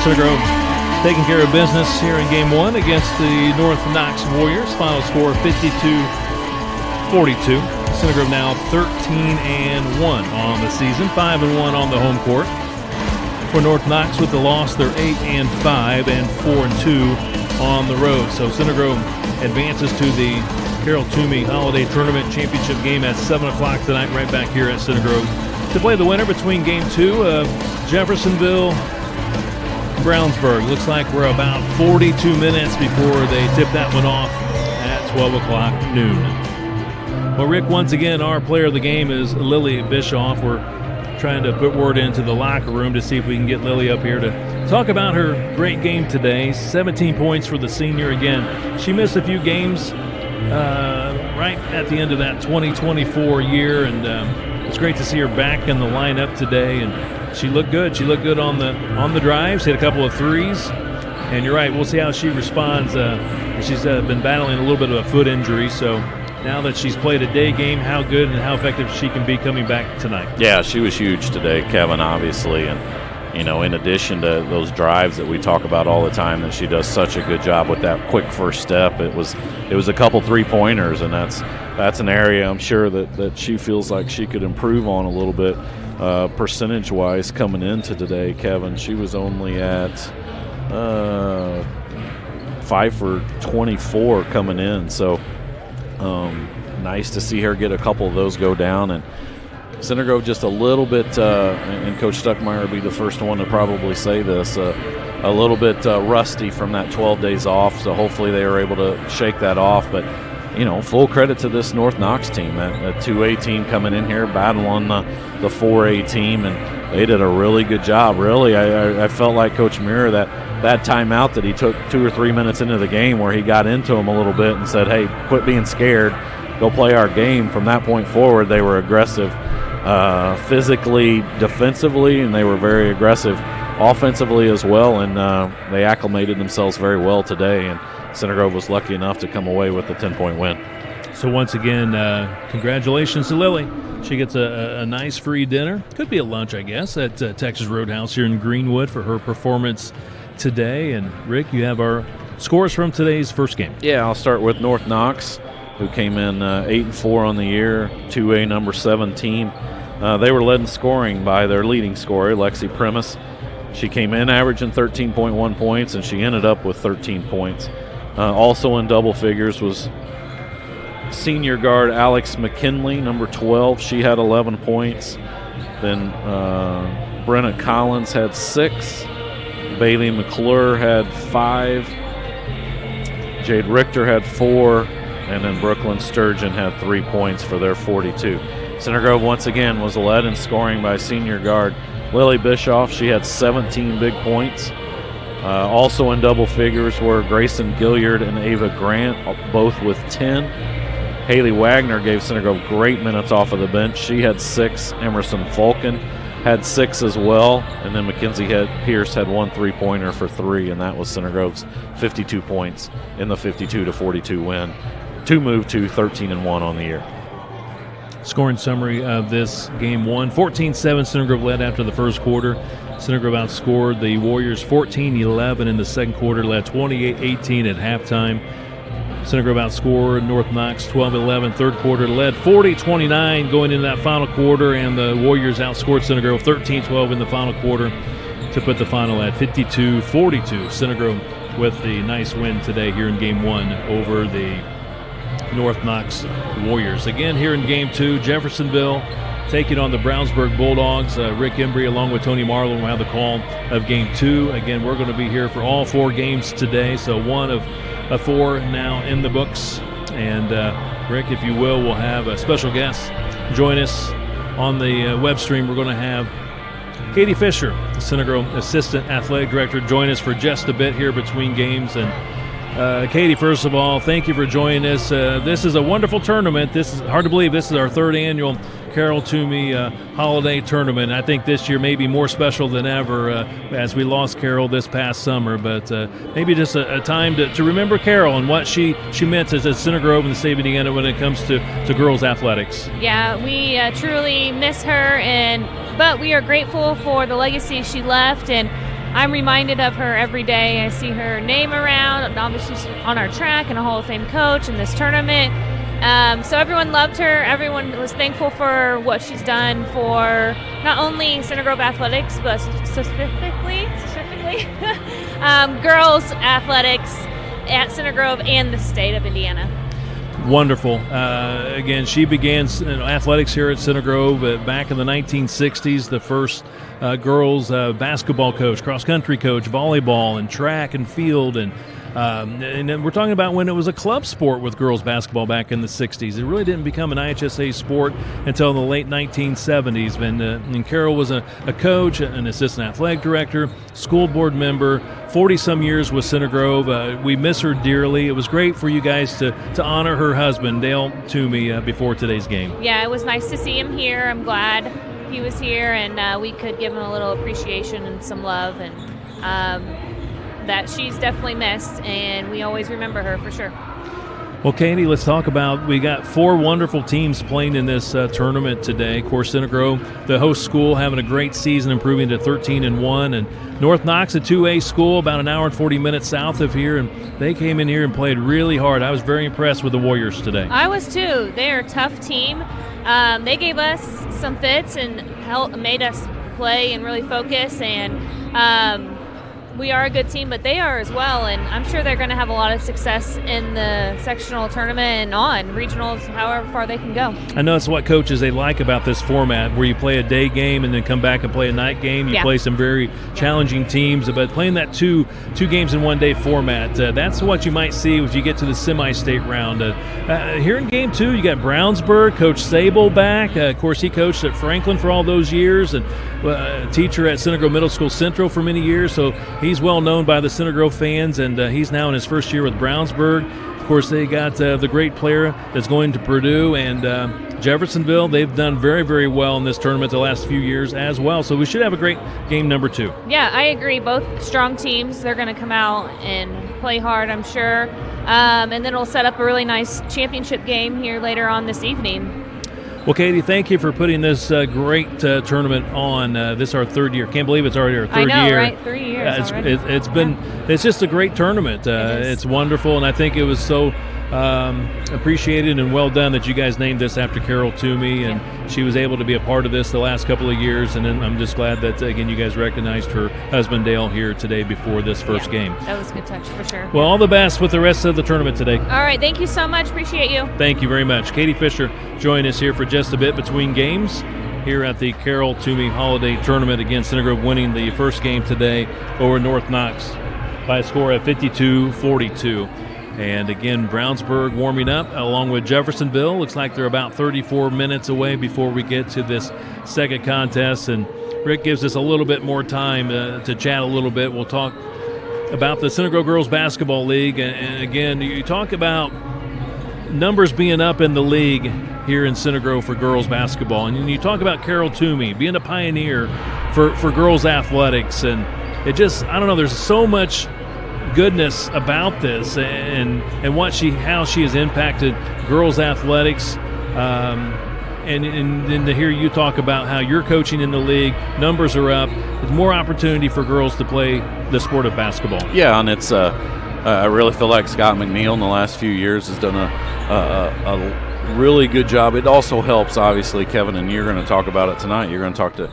Center Grove taking care of business here in Game 1 against the North Knox Warriors. Final score 52-42. Center Grove now 13-1 on the season, 5-1 on the home court. For North Knox with the loss, they're 8-5 and 4-2 on the road. So Center Grove advances to the Carroll Tumey Holiday Tournament Championship game at 7 o'clock tonight, right back here at Center Grove, to play the winner between Game 2 of Jeffersonville Brownsburg. Looks like we're about 42 minutes before they tip that one off at 12 o'clock noon. Well, Rick, once again, our player of the game is Lily Bischoff. We're trying to put word into the locker room to see if we can get Lily up here to talk about her great game today. 17 points for the senior again. She missed a few games right at the end of that 2024 year, and it's great to see her back in the lineup today. And she looked good. She looked good on the drives, hit a couple of threes. And you're right, we'll see how she responds. She's been battling a little bit of a foot injury, so now that she's played a day game, how good and how effective she can be coming back tonight. Yeah, she was huge today, Kevin, obviously. And, in addition to those drives that we talk about all the time, that she does such a good job with that quick first step. It was a couple three-pointers, and that's an area I'm sure that she feels like she could improve on a little bit percentage-wise coming into today, Kevin. She was only at 5 for 24 coming in, so nice to see her get a couple of those go down. And Center Grove just a little bit, and Coach Stuckmeyer will be the first one to probably say this, a little bit rusty from that 12 days off, so hopefully they were able to shake that off. But, full credit to this North Knox team, that 2A team coming in here, battling the 4A team, and they did a really good job. Really, I felt like Coach Muir, that timeout that he took 2 or 3 minutes into the game where he got into them a little bit and said, hey, quit being scared, go play our game. From that point forward, they were aggressive physically, defensively, and they were very aggressive offensively as well, and they acclimated themselves very well today, and Center Grove was lucky enough to come away with a 10-point win. So once again, congratulations to Lily. She gets a nice free dinner. Could be a lunch, I guess, at Texas Roadhouse here in Greenwood for her performance today. And, Rick, you have our scores from today's first game. Yeah, I'll start with North Knox, who came in 8-4 on the year, 2A number 7 team. They were led in scoring by their leading scorer, Lexi Primus. She came in averaging 13.1 points, and she ended up with 13 points. Also in double figures was senior guard Alex McKinley, number 12. She had 11 points. Then Brenna Collins had 6. Bailey McClure had 5. Jade Richter had 4. And then Brooklyn Sturgeon had 3 points for their 42. Center Grove once again was led in scoring by senior guard Lily Bischoff. She had 17 big points. Also in double figures were Grayson Gilliard and Ava Grant, both with 10. Haley Wagner gave Center Grove great minutes off of the bench. She had 6. Emerson Falcon had 6 as well. And then Mackenzie Pierce had 1 3-pointer for 3, and that was Center Grove's 52 points in the 52-42 win to move to 13-1 on the year. Scoring summary of this game 1. 14-7, Center Grove led after the first quarter. Center Grove outscored the Warriors 14-11 in the second quarter, led 28-18 at halftime. Center Grove outscored North Knox 12-11, third quarter, led 40-29 going into that final quarter, and the Warriors outscored Center Grove 13-12 in the final quarter to put the final at 52-42. Center Grove with the nice win today here in Game 1 over the North Knox Warriors. Again, here in Game 2, Jeffersonville taking on the Brownsburg Bulldogs. Rick Embry along with Tony Marlin will have the call of Game 2. Again, we're going to be here for all 4 games today, so 1 of 4 now in the books. And Rick, if you will, we'll have a special guest join us on the web stream. We're going to have Katie Fisher, the Center Grove Assistant Athletic Director, join us for just a bit here between games. And Katie, first of all, thank you for joining us. This is a wonderful tournament. This is hard to believe. This is our 3rd annual Carroll Tumey Holiday Tournament. I think this year may be more special than ever as we lost Carroll this past summer. But maybe just a time to remember Carroll and what she meant as a Center Grove in the state of Indiana when it comes to girls athletics. Yeah, we truly miss her, but we are grateful for the legacy she left. And I'm reminded of her every day. I see her name around. Obviously, she's on our track and a Hall of Fame coach in this tournament. So everyone loved her. Everyone was thankful for what she's done for not only Center Grove athletics, but specifically girls athletics at Center Grove and the state of Indiana. Wonderful. Again, she began athletics here at Center Grove back in the 1960s, the first girls basketball coach, cross-country coach, volleyball, and track and field. And we're talking about when it was a club sport with girls basketball back in the 60s. It really didn't become an IHSA sport until the late 1970s. And Carol was a coach, an assistant athletic director, school board member, 40-some years with Center Grove. We miss her dearly. It was great for you guys to honor her husband, Dale Tumey, before today's game. Yeah, it was nice to see him here. I'm glad he was here, and we could give him a little appreciation and some love, and that she's definitely missed, and we always remember her for sure. Well, Katie, let's talk about, we got 4 wonderful teams playing in this tournament today. Of course, Center Grove, the host school, having a great season, improving to 13-1, and North Knox, a 2A school, about an hour and 40 minutes south of here, and they came in here and played really hard. I was very impressed with the Warriors today. I was too. They're a tough team. They gave us some fits and made us play and really focus, and we are a good team, but they are as well, and I'm sure they're going to have a lot of success in the sectional tournament and on regionals, however far they can go. I know it's what coaches they like about this format, where you play a day game and then come back and play a night game. You play some very challenging teams, but playing that two games in one day format, that's what you might see if you get to the semi-state round. Here in game 2, you got Brownsburg, Coach Sable back. Of course, he coached at Franklin for all those years, and a teacher at Center Grove Middle School Central for many years, so he's well known by the Center Grove fans, and he's now in his first year with Brownsburg. Of course, they got the great player that's going to Purdue, and Jeffersonville. They've done very, very well in this tournament the last few years as well, so we should have a great game number 2. Yeah, I agree. Both strong teams. They're going to come out and play hard, I'm sure, and then it'll set up a really nice championship game here later on this evening. Well, Katie, thank you for putting this great tournament on. This is our 3rd year. Can't believe it's already our 3rd year. I know, right? 3 years already. It's just a great tournament. It's wonderful, and I think it was so appreciated and well done that you guys named this after Carol Toomey, and she was able to be a part of this the last couple of years, and then I'm just glad that, again, you guys recognized her husband Dale here today before this first game. That was a good touch for sure. Well, all the best with the rest of the tournament today. All right, thank you so much. Appreciate you. Thank you very much. Katie Fisher joined us here for just a bit between games here at the Carol Toomey Holiday Tournament. Again, Center Grove winning the first game today over North Knox by a score of 52-42. And again, Brownsburg warming up along with Jeffersonville. Looks like they're about 34 minutes away before we get to this second contest. And Rick gives us a little bit more time to chat a little bit. We'll talk about the Center Grove Girls Basketball League. And again, you talk about numbers being up in the league here in Center Grove for girls basketball. And you talk about Carol Toomey being a pioneer for girls athletics. And it just, I don't know, there's so much goodness about this and how she has impacted girls athletics, and then to hear you talk about how you're coaching in the league, numbers are up, there's more opportunity for girls to play the sport of basketball. Yeah, and it's I really feel like Scott McNeil in the last few years has done a really good job. It also helps, obviously, Kevin, and you're going to talk about it tonight. You're going to talk to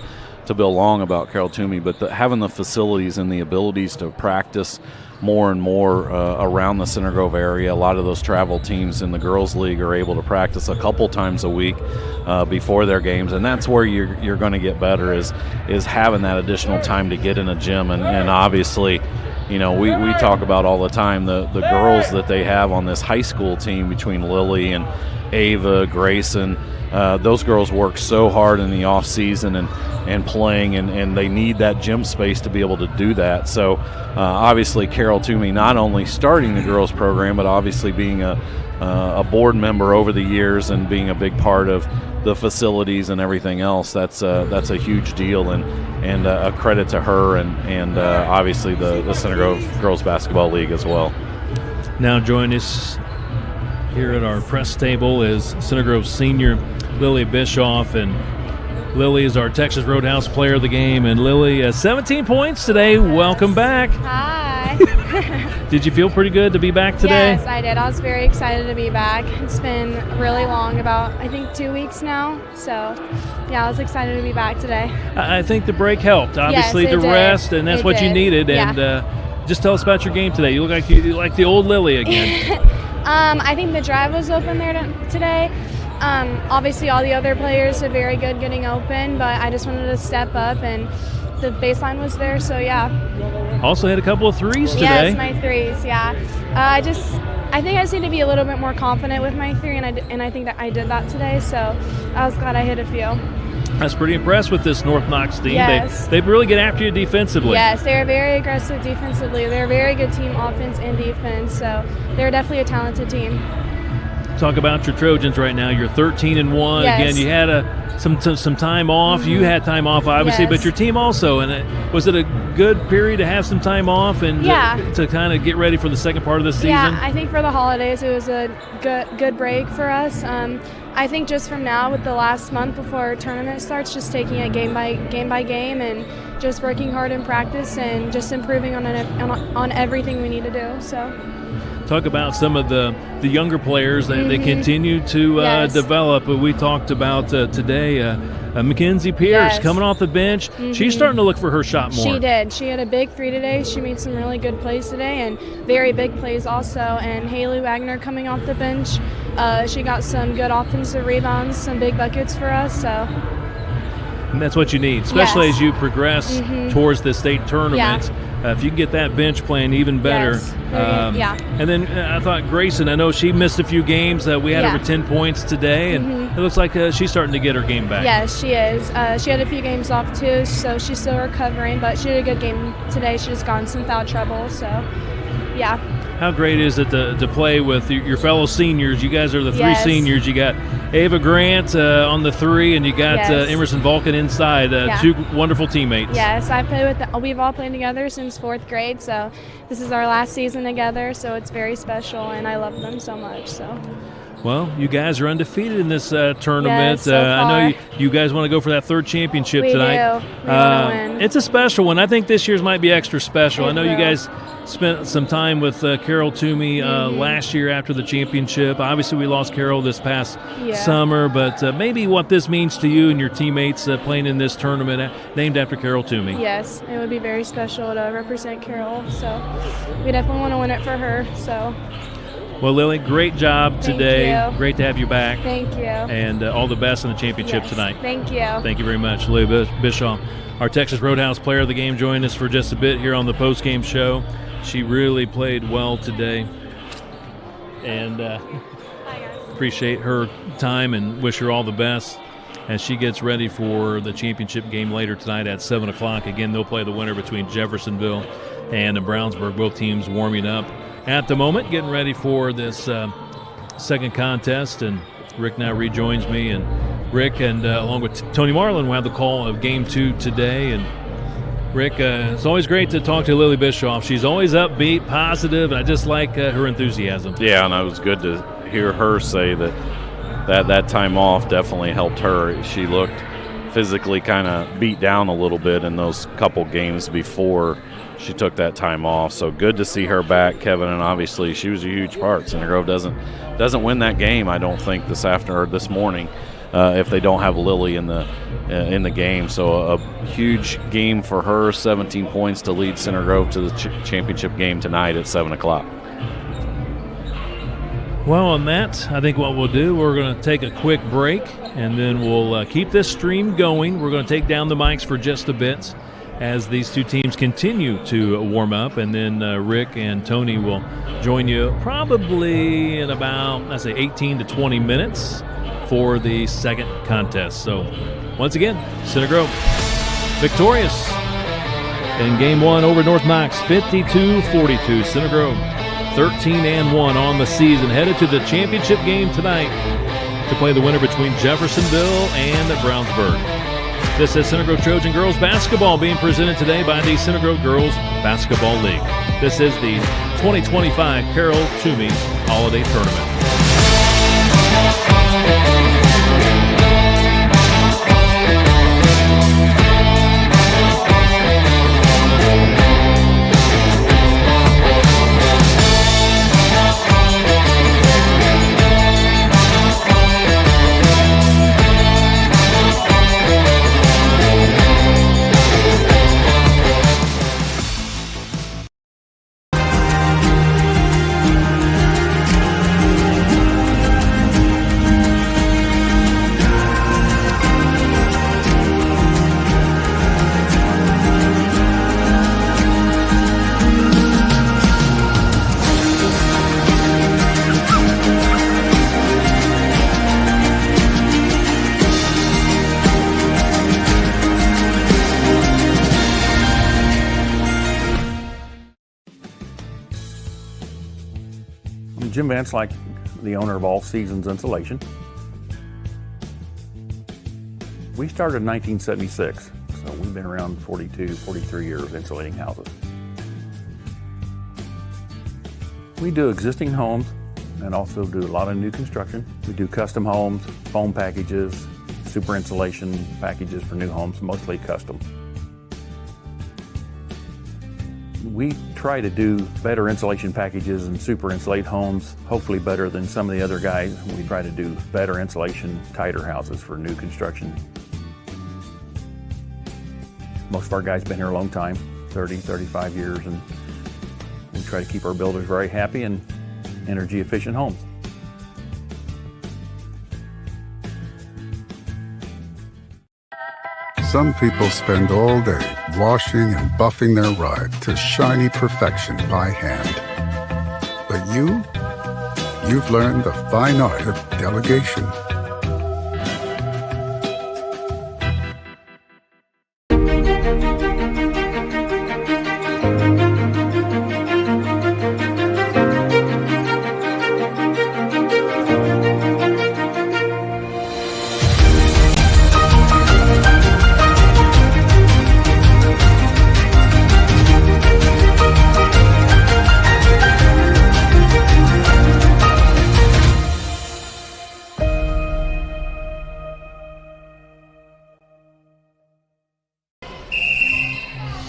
Bill Long about Carol Toomey, but having the facilities and the abilities to practice more and more around the Center Grove area. A lot of those travel teams in the girls' league are able to practice a couple times a week before their games, and that's where you're going to get better is having that additional time to get in a gym. And obviously, you know, we talk about all the time the girls that they have on this high school team between Lily and Ava, Grayson. Those girls work so hard in the off season and playing, and they need that gym space to be able to do that. So obviously Carol Toomey not only starting the girls program, but obviously being a board member over the years and being a big part of the facilities and everything else. That's a huge deal, and a credit to her and obviously the Center Grove Girls Basketball League as well. Now join us here at our press table is Center Grove senior Lily Bischoff, and Lily is our Texas Roadhouse Player of the Game. And Lily, 17 points today. Welcome back. Hi. Did you feel pretty good to be back today? Yes, I did. I was very excited to be back. It's been really long, about, I think, 2 weeks now. So, yeah, I was excited to be back today. I think the break helped, obviously, yes, to rest, and that's it what did. you needed. And just tell us about your game today. You look like the old Lily again. I think the drive was open there today. Obviously, all the other players are very good getting open, but I just wanted to step up, and the baseline was there, so yeah. Also had a couple of threes today. Yes, my threes, yeah. I think I just need to be a little bit more confident with my three, and I think that I did that today, so I was glad I hit a few. I was pretty impressed with this North Knox team. Yes. They really get after you defensively. Yes, they're very aggressive defensively. They're a very good team, offense and defense, so they're definitely a talented team. Talk about your Trojans right now. You're 13-1. Yes. Again, you had some time off. You had time off, obviously, but your team also. And was it a good period to have some time off and to kind of get ready for the second part of the season? Yeah, I think for the holidays it was a good break for us. I think just from now, with the last month before tournament starts, just taking it game by game and just working hard in practice and just improving on everything we need to do. So. Talk about some of the younger players that they continue to develop. We talked about today Mackenzie Pierce coming off the bench. She's starting to look for her shot more. She did. She had a big three today. She made some really good plays today and very big plays also. And Haley Wagner coming off the bench. She got some good offensive rebounds, some big buckets for us. So. And that's what you need, especially as you progress towards the state tournament. If you can get that bench playing even better. Yes. And then I thought Grayson, I know she missed a few games. We had her with 10 points today, and it looks like she's starting to get her game back. Yes, she is. She had a few games off too, so she's still recovering, but she had a good game today. She just got in some foul trouble, so yeah. How great is it to play with your fellow seniors? You guys are the three seniors. You got Ava Grant on the three, and you got Emerson Vulcan inside. Two wonderful teammates. Yes, we've all played together since 4th grade, so this is our last season together, so it's very special, and I love them so much. So. Well, you guys are undefeated in this tournament. Yes, so I know you guys want to go for that third championship tonight. We do. We want to win. It's a special one. I think this year's might be extra special. I know you guys spent some time with Carol Tumey last year after the championship. Obviously, we lost Carol this past summer, but maybe what this means to you and your teammates playing in this tournament named after Carol Tumey. Yes, it would be very special to represent Carol, so we definitely want to win it for her. So. Well, Lily, great job today. Thank you. Great to have you back. Thank you. And all the best in the championship tonight. Thank you. Thank you very much. Lily Bischoff, our Texas Roadhouse Player of the Game, joined us for just a bit here on the postgame show. She really played well today. And appreciate her time and wish her all the best as she gets ready for the championship game later tonight at 7 o'clock. Again, they'll play the winner between Jeffersonville and Brownsburg. Both teams warming up at the moment, getting ready for this second contest, and Rick now rejoins me, and Rick and along with Tony Marlin will have the call of Game 2 today. And Rick, it's always great to talk to Lily Bischoff. She's always upbeat, positive, and I just like her enthusiasm. Yeah, and it was good to hear her say that time off definitely helped her. She looked physically kind of beat down a little bit in those couple games before she took that time off. So good to see her back, Kevin, and obviously she was a huge part. Center Grove doesn't win that game, I don't think, this morning if they don't have Lily in the game. So a huge game for her, 17 points to lead Center Grove to the championship game tonight at 7 o'clock. Well, on that, I think what we'll do, we're going to take a quick break, and then we'll keep this stream going. We're going to take down the mics for just a bit as these two teams continue to warm up, and then Rick and Tony will join you probably in about, 18 to 20 minutes for the second contest. So, once again, Center Grove victorious in Game 1 over North Knox, 52-42. Center Grove 13-1 on the season, headed to the championship game tonight to play the winner between Jeffersonville and Brownsburg. This is Center Grove Trojan Girls Basketball being presented today by the Center Grove Girls Basketball League. This is the 2025 Carol Tumey Holiday Tournament. Jim Vance, like the owner of All Seasons Insulation. We started in 1976, so we've been around 42, 43 years insulating houses. We do existing homes and also do a lot of new construction. We do custom homes, foam packages, super insulation packages for new homes, mostly custom. We try to do better insulation packages and super insulate homes, hopefully better than some of the other guys. We try to do better insulation, tighter houses for new construction. Most of our guys been here a long time, 30, 35 years, and we try to keep our builders very happy and energy efficient homes. Some people spend all day washing and buffing their ride to shiny perfection by hand. But you've learned the fine art of delegation.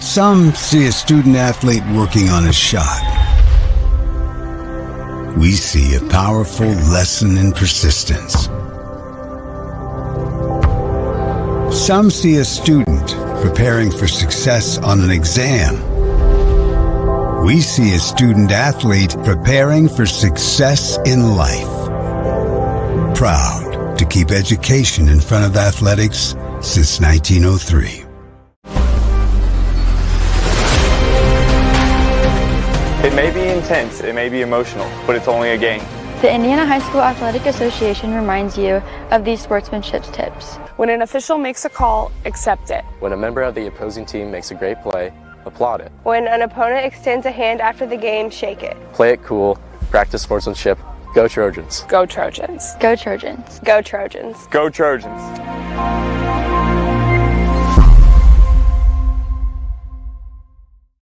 Some see a student athlete working on a shot. We see a powerful lesson in persistence. Some see a student preparing for success on an exam. We see a student athlete preparing for success in life. Proud to keep education in front of athletics since 1903. It may be intense, it may be emotional, but it's only a game. The Indiana High School Athletic Association reminds you of these sportsmanship tips. When an official makes a call, accept it. When a member of the opposing team makes a great play, applaud it. When an opponent extends a hand after the game, shake it. Play it cool, practice sportsmanship. Go Trojans. Go Trojans. Go Trojans. Go Trojans. Go Trojans.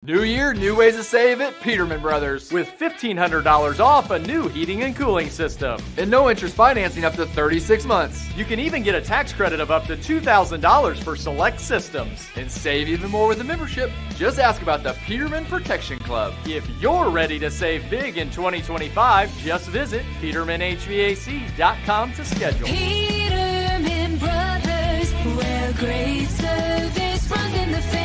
New year, new ways to save at Peterman Brothers with $1,500 off a new heating and cooling system. And no interest financing up to 36 months. You can even get a tax credit of up to $2,000 for select systems. And save even more with a membership. Just ask about the Peterman Protection Club. If you're ready to save big in 2025, just visit PetermanHVAC.com to schedule. Peterman Brothers, where great service runs in the family.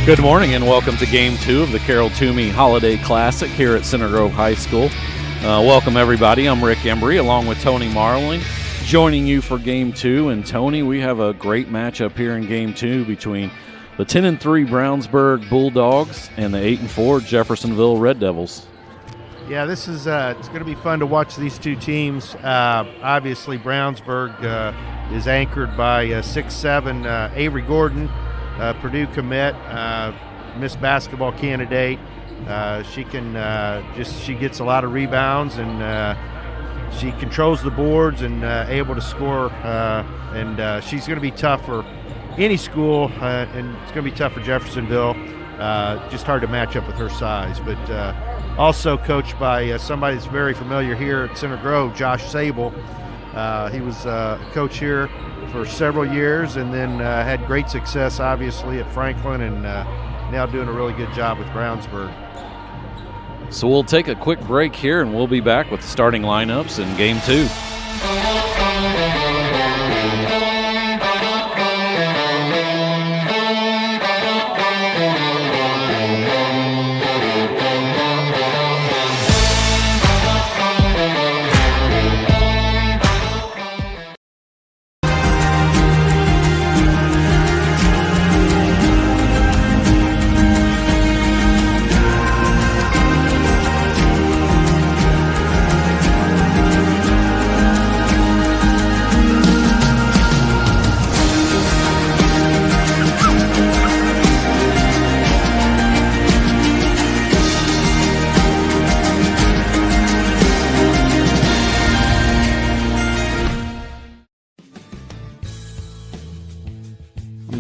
Good morning and welcome to Game 2 of the Carroll Tumey Holiday Classic here at Center Grove High School. Welcome everybody. I'm Rick Embry along with Tony Marling joining you for Game 2. And Tony, we have a great matchup here in Game 2 between the 10-3 Brownsburg Bulldogs and the 8-4 Jeffersonville Red Devils. Yeah, this is it's going to be fun to watch these two teams. Obviously, Brownsburg is anchored by 6'7" Avery Gordon, Purdue commit, Miss Basketball candidate. She gets a lot of rebounds and she controls the boards and able to score. And she's going to be tough for any school, and it's going to be tough for Jeffersonville. Just hard to match up with her size, but. Also coached by somebody that's very familiar here at Center Grove, Josh Sable. He was a coach here for several years and then had great success, obviously, at Franklin, and now doing a really good job with Brownsburg. So we'll take a quick break here, and we'll be back with the starting lineups in Game 2.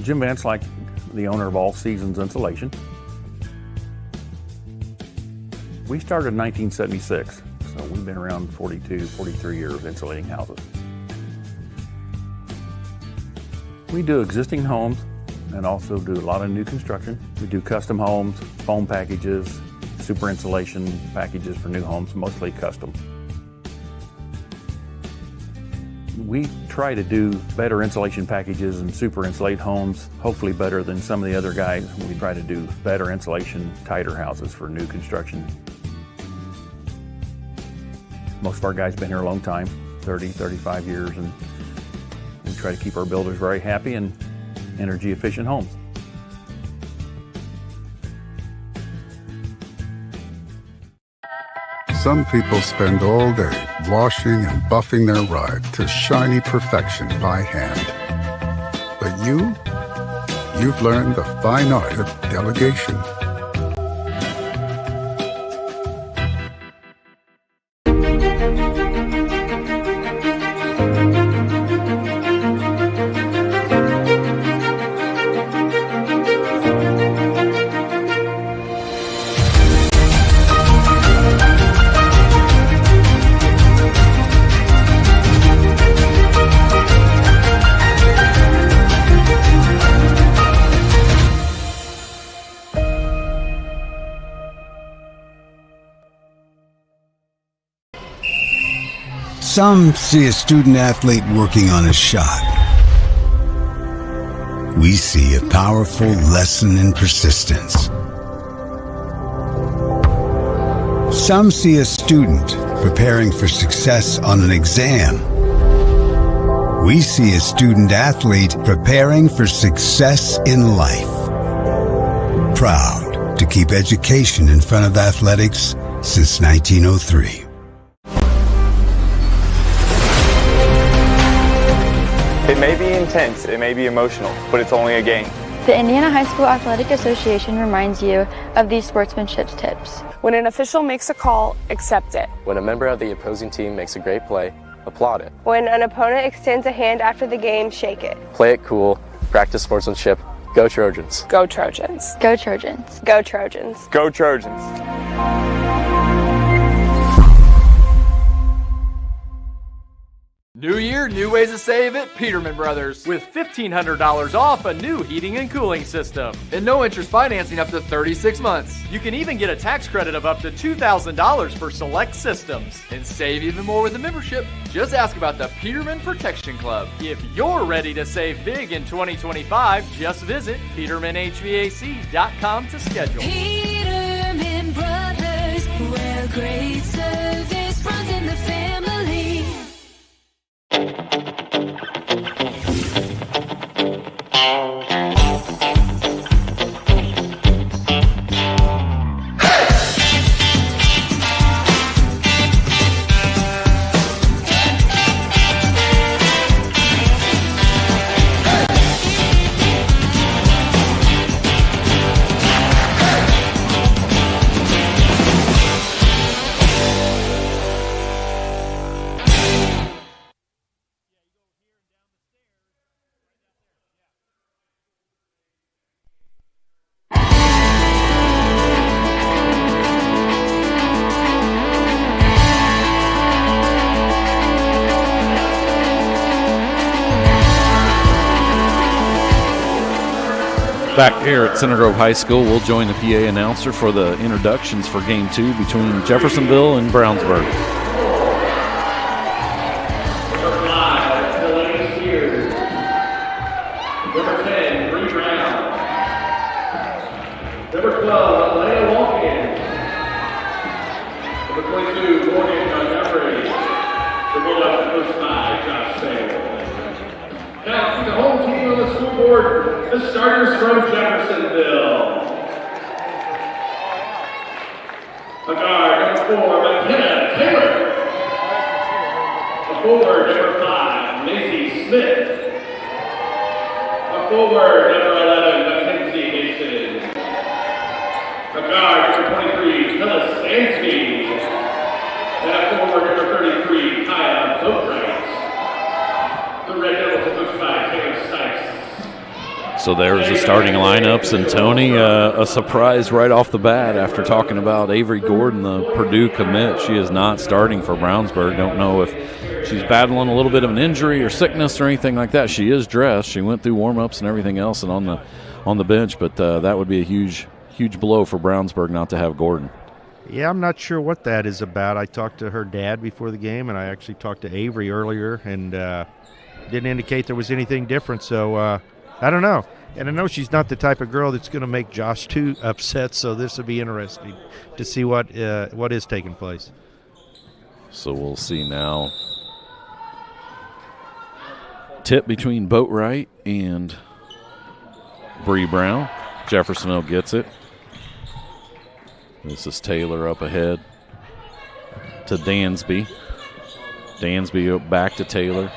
Jim Vance, like the owner of All Seasons Insulation. We started in 1976, so we've been around 42, 43 years insulating houses. We do existing homes and also do a lot of new construction. We do custom homes, foam packages, super insulation packages for new homes, mostly custom. We try to do better insulation packages and super insulate homes, hopefully better than some of the other guys. We try to do better insulation, tighter houses for new construction. Most of our guys have been here a long time, 30, 35 years, and we try to keep our builders very happy and energy efficient homes. Some people spend all day washing and buffing their ride to shiny perfection by hand. But you've learned the fine art of delegation. Some see a student athlete working on a shot. We see a powerful lesson in persistence. Some see a student preparing for success on an exam. We see a student athlete preparing for success in life. Proud to keep education in front of athletics since 1903. It may be intense, it may be emotional, but it's only a game. The Indiana High School Athletic Association reminds you of these sportsmanship tips. When an official makes a call, accept it. When a member of the opposing team makes a great play, applaud it. When an opponent extends a hand after the game, shake it. Play it cool, practice sportsmanship. Go Trojans. Go Trojans. Go Trojans. Go Trojans. Go Trojans. New year, new ways to save at Peterman Brothers with $1,500 off a new heating and cooling system and no interest financing up to 36 months. You can even get a tax credit of up to $2,000 for select systems and save even more with a membership. Just ask about the Peterman Protection Club. If you're ready to save big in 2025, just visit PetermanHVAC.com to schedule. Peterman Brothers, where great service runs in the family. Back here at Center Grove High School, we'll join the PA announcer for the introductions for Game 2 between Jeffersonville and Brownsburg. Number 5, Delaney Spears. Number 10, Bree Brown. Number 12, Leia Walken. Number 22, Morgan Montgomery. The Bulldogs coached by Josh Sale. Now, to the home team on the school board, the starters from Jeffersonville. A guard, number 4, McKenna Taylor. A forward, number 5, Macy Smith. A forward, number 11, Mackenzie Mason. A guard, number 23, Phyllis Stansby. And a forward, number 33, Kaya Boatwright. The Red Devils are coached by Taylor Sykes. So there's the starting lineups, and Tourney, a surprise right off the bat after talking about Avery Gordon, the Purdue commit. She is not starting for Brownsburg. Don't know if she's battling a little bit of an injury or sickness or anything like that. She is dressed. She went through warm-ups and everything else and on the bench, but that would be a huge blow for Brownsburg not to have Gordon. Yeah, I'm not sure what that is about. I talked to her dad before the game, and I actually talked to Avery earlier, and didn't indicate there was anything different. So I don't know. And I know she's not the type of girl that's going to make Josh too upset, so this will be interesting to see what is taking place. So we'll see now. Tip between Boatwright and Bree Brown. Jeffersonville gets it. This is Taylor up ahead to Dansby. Dansby back to Taylor.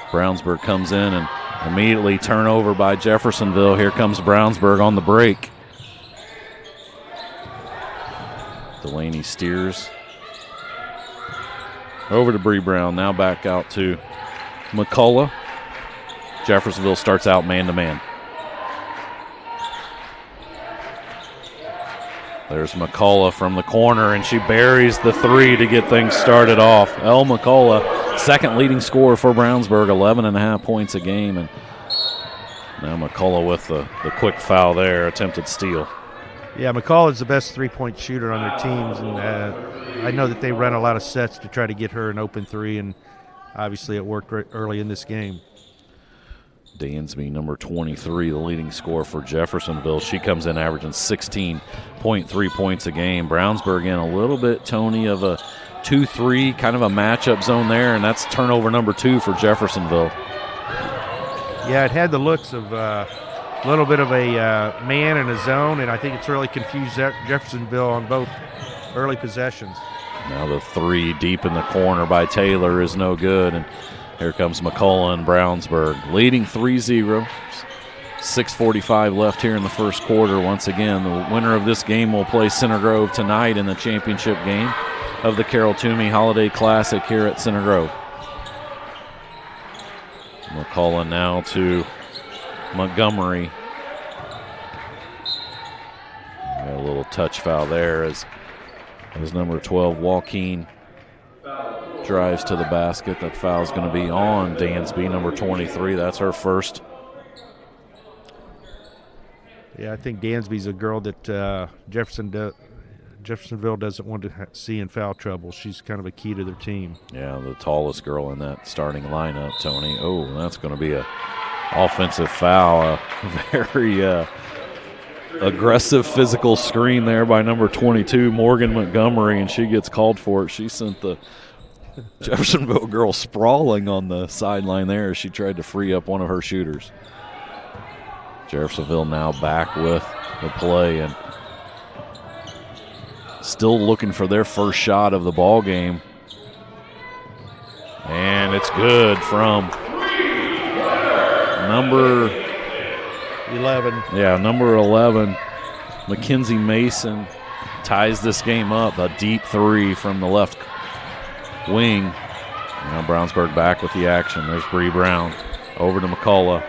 Brownsburg comes in and immediately turnover by Jeffersonville. Here comes Brownsburg on the break. Delaney steers over to Bree Brown. Now back out to McCullough. Jeffersonville starts out man-to-man. There's McCullough from the corner, and she buries the three to get things started off. Elle McCullough, second leading scorer for Brownsburg, 11.5 points a game. And now McCullough with the quick foul there, attempted steal. Yeah, McCullough is the best three-point shooter on their teams, and I know that they run a lot of sets to try to get her an open three, and obviously it worked early in this game. Dansby, number 23, the leading scorer for Jeffersonville. She comes in averaging 16.3 points a game. Brownsburg in a little bit, Tourney, of a 2-3, kind of a matchup zone there, and that's turnover number 2 for Jeffersonville. Yeah, it had the looks of a little bit of a man in a zone, and I think it's really confused Jeffersonville on both early possessions. Now the three deep in the corner by Taylor is no good, and here comes McCullough and Brownsburg, leading 3-0. 6:45 left here in the first quarter. Once again, the winner of this game will play Center Grove tonight in the championship game of the Carol Tumey Holiday Classic here at Center Grove. McCullough now to Montgomery. Got a little touch foul there as number 12, Joaquin, drives to the basket. That foul's going to be on Dansby, number 23. That's her first. Yeah, I think Dansby's a girl that Jeffersonville doesn't want to see in foul trouble. She's kind of a key to their team. Yeah, the tallest girl in that starting lineup, Tourney. Oh, that's going to be a offensive foul. A very aggressive physical screen there by number 22, Morgan Montgomery, and she gets called for it. She sent the Jeffersonville girl sprawling on the sideline there as she tried to free up one of her shooters. Jeffersonville now back with the play and still looking for their first shot of the ball game. And it's good from number 11. Yeah, number 11, Mackenzie Mason, ties this game up. A deep three from the left wing. Now Brownsburg back with the action. There's Bree Brown over to McCullough.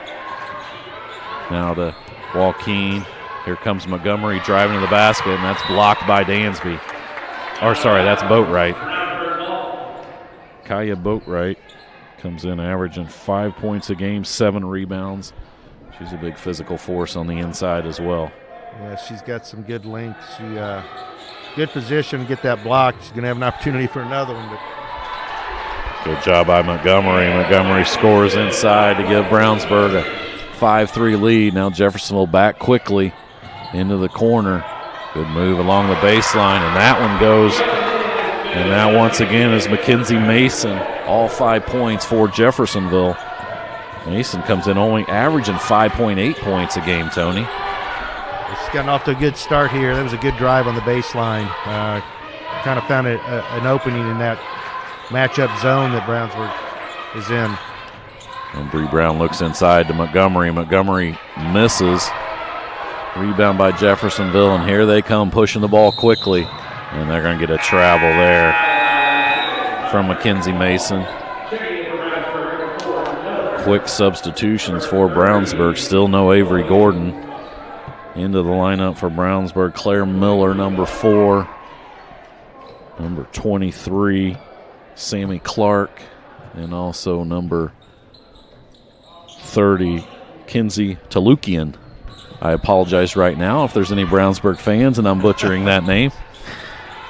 Now to Joaquin. Here comes Montgomery driving to the basket, and that's blocked by Dansby. Or sorry, that's Boatwright. Kaya Boatwright comes in averaging 5 points a game, 7 rebounds. She's a big physical force on the inside as well. Yeah, she's got some good length. She good position to get that block. She's going to have an opportunity for another one. But good job by Montgomery. Montgomery scores inside to give Brownsburg a 5-3 lead. Now Jeffersonville back quickly into the corner. Good move along the baseline, and that one goes. And that once again is Mackenzie Mason. All 5 points for Jeffersonville. Mason comes in only averaging 5.8 points a game, Tony. It's gotten off to a good start here. That was a good drive on the baseline. Kind of found an opening in that matchup zone that Brownsburg is in. And Bree Brown looks inside to Montgomery. Montgomery misses. Rebound by Jeffersonville, and here they come pushing the ball quickly. And they're going to get a travel there from Mackenzie Mason. Quick substitutions for Brownsburg. Still no Avery Gordon. Into the lineup for Brownsburg, Claire Miller, number 4. Number 23, Sammy Clark. And also number 30, Kinsey Talukian. I apologize right now if there's any Brownsburg fans and I'm butchering that name.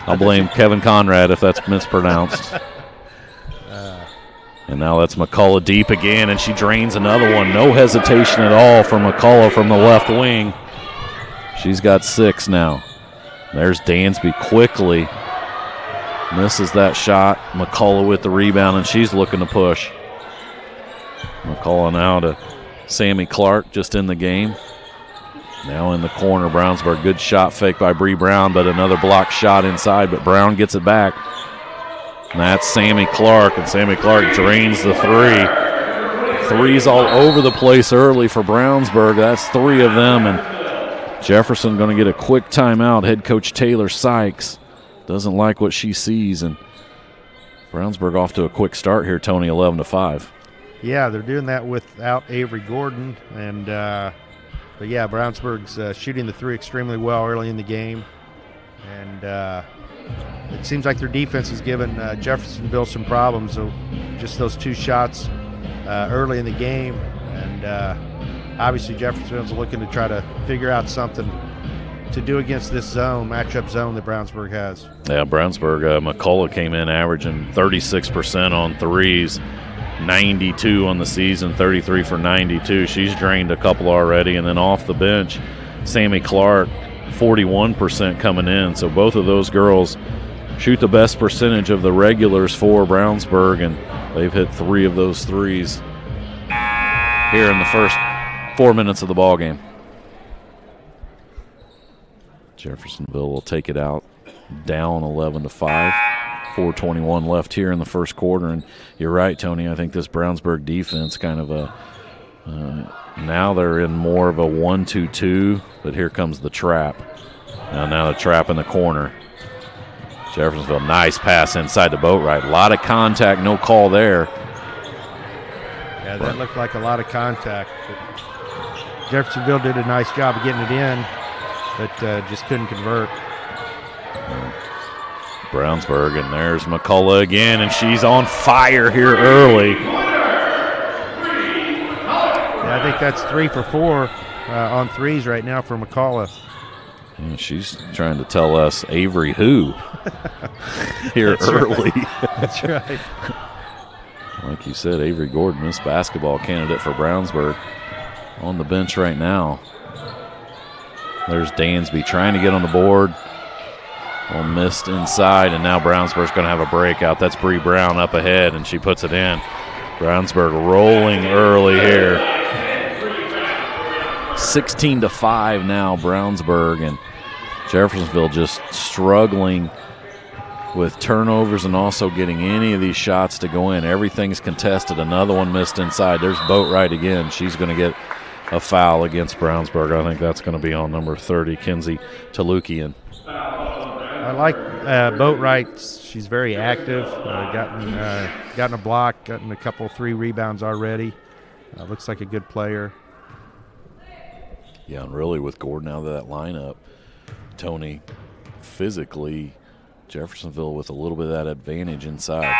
I'll blame Kevin Conrad if that's mispronounced. And now that's McCullough deep again, and she drains another one. No hesitation at all from McCullough from the left wing. She's got 6 now. There's Dansby quickly. Misses that shot. McCullough with the rebound, and she's looking to push. McCullough now to Sammy Clark, just in the game. Now in the corner, Brownsburg. Good shot fake by Bree Brown, but another block shot inside, but Brown gets it back. And that's Sammy Clark, and Sammy Clark drains the 3. Threes all over the place early for Brownsburg. That's 3 of them, and Jefferson going to get a quick timeout. Head coach Taylor Sykes doesn't like what she sees, and Brownsburg off to a quick start here, Tony, 11-5. Yeah, they're doing that without Avery Gordon, and but yeah, Brownsburg's shooting the 3 extremely well early in the game, and it seems like their defense has given Jeffersonville some problems. So just those 2 shots early in the game, and obviously Jeffersonville's looking to try to figure out something to do against this matchup zone that Brownsburg has. Yeah, Brownsburg, McCullough came in averaging 36% on threes, 92 on the season, 33 for 92. She's drained a couple already, and then off the bench, Sammy Clark, 41% coming in. So both of those girls shoot the best percentage of the regulars for Brownsburg, and they've hit 3 of those threes here in the first 4 minutes of the ball game. Jeffersonville will take it out, down 11-5. 4:21 left here in the first quarter, and you're right, Tony. I think this Brownsburg defense kind of now they're in more of a 1-2-2, but here comes the trap. Now the trap in the corner. Jeffersonville, nice pass inside the Boatwright. A lot of contact, no call there. Yeah, that looked like a lot of contact. But Jeffersonville did a nice job of getting it in, but just couldn't convert. Brownsburg, and there's McCullough again, and she's on fire here early. Yeah, I think that's 3 for 4 on threes right now for McCullough. Yeah, she's trying to tell us Avery who here That's early. Right. That's right. Like you said, Avery Gordon, this basketball candidate for Brownsburg, on the bench right now. There's Dansby trying to get on the board. Well, missed inside, and now Brownsburg's going to have a breakout. That's Bree Brown up ahead, and she puts it in. Brownsburg rolling early here. 16-5 now, Brownsburg, and Jeffersonville just struggling with turnovers and also getting any of these shots to go in. Everything's contested. Another one missed inside. There's Boatwright again. She's going to get a foul against Brownsburg. I think that's going to be on number 30, Kinsey Talukian. I like Boatwright. She's very active. Gotten a block, gotten a couple 3 rebounds already. Looks like a good player. Yeah, and really with Gordon out of that lineup, Tony, physically, Jeffersonville with a little bit of that advantage inside.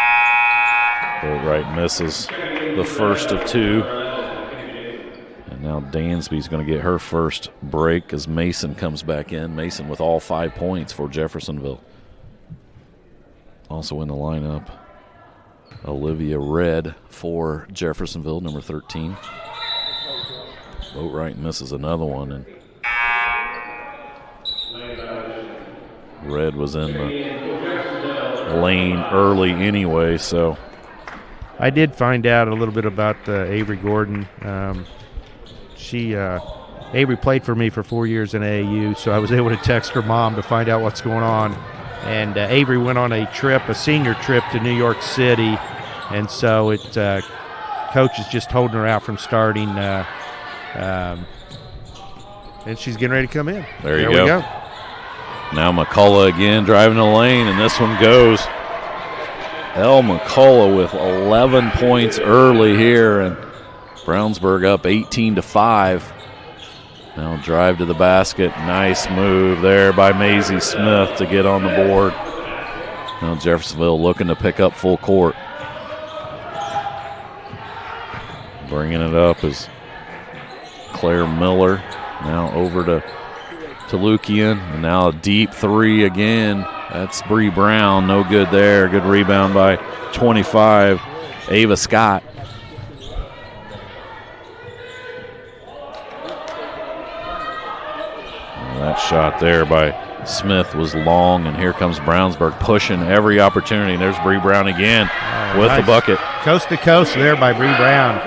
Boatwright misses the first of 2. And now Dansby's going to get her first break as Mason comes back in. Mason with all 5 points for Jeffersonville. Also in the lineup, Olivia Red for Jeffersonville, number 13. Boatwright misses another one, and Red was in the lane early anyway, so. I did find out a little bit about Avery Gordon. Avery played for me for 4 years in AAU, so I was able to text her mom to find out what's going on. And Avery went on a senior trip to New York City, and so coach is just holding her out from starting, and she's getting ready to come in. There we go. Now McCullough again driving the lane, and this one goes. El McCullough with 11 points early here, and Brownsburg up 18-5. Now drive to the basket. Nice move there by Maisie Smith to get on the board. Now Jeffersonville looking to pick up full court. Bringing it up is Claire Miller. Now over to Lukian. And now a deep three again. That's Bree Brown. No good there. Good rebound by 25, Ava Scott. That shot there by Smith was long, and here comes Brownsburg pushing every opportunity. And there's Bree Brown again with the bucket. Coast to coast there by Bree Brown.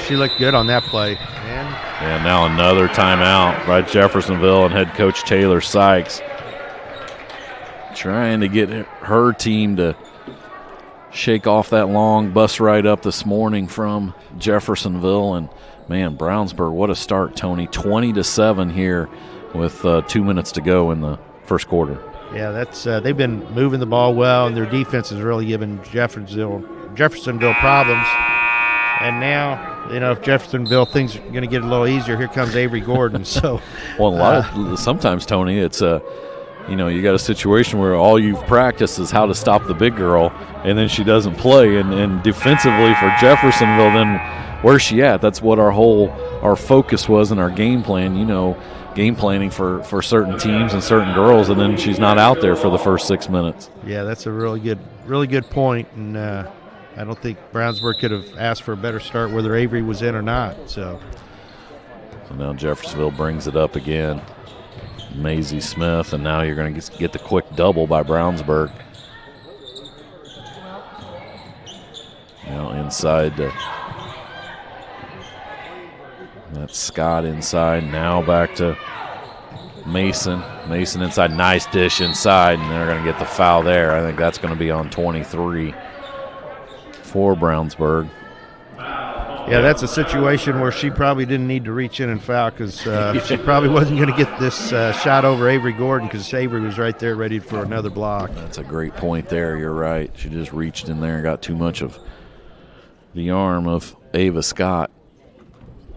She looked good on that play. And now another timeout by Jeffersonville and head coach Taylor Sykes. Trying to get her team to shake off that long bus ride up this morning from Jeffersonville. And, man, Brownsburg, what a start, Tony. 20-7 here with 2 minutes to go in the first quarter. Yeah, that's they've been moving the ball well, and their defense has really given Jeffersonville problems. And now, if Jeffersonville things are going to get a little easier, here comes Avery Gordon. So, well, sometimes, Tony, it's you got a situation where all you've practiced is how to stop the big girl, and then she doesn't play. And defensively for Jeffersonville, then where's she at? That's what our focus was in our game plan. Game planning for certain teams and certain girls, and then she's not out there for the first 6 minutes. Yeah, that's a really good point, and I don't think Brownsburg could have asked for a better start whether Avery was in or not. So now Jeffersonville brings it up again. Maisie Smith, and now you're going to get the quick double by Brownsburg. Now inside that's Scott inside. Now back to Mason. Mason inside. Nice dish inside, and they're going to get the foul there. I think that's going to be on 23 for Brownsburg. Yeah, that's a situation where she probably didn't need to reach in and foul because she probably wasn't going to get this shot over Avery Gordon because Avery was right there ready for another block. That's a great point there. You're right. She just reached in there and got too much of the arm of Ava Scott.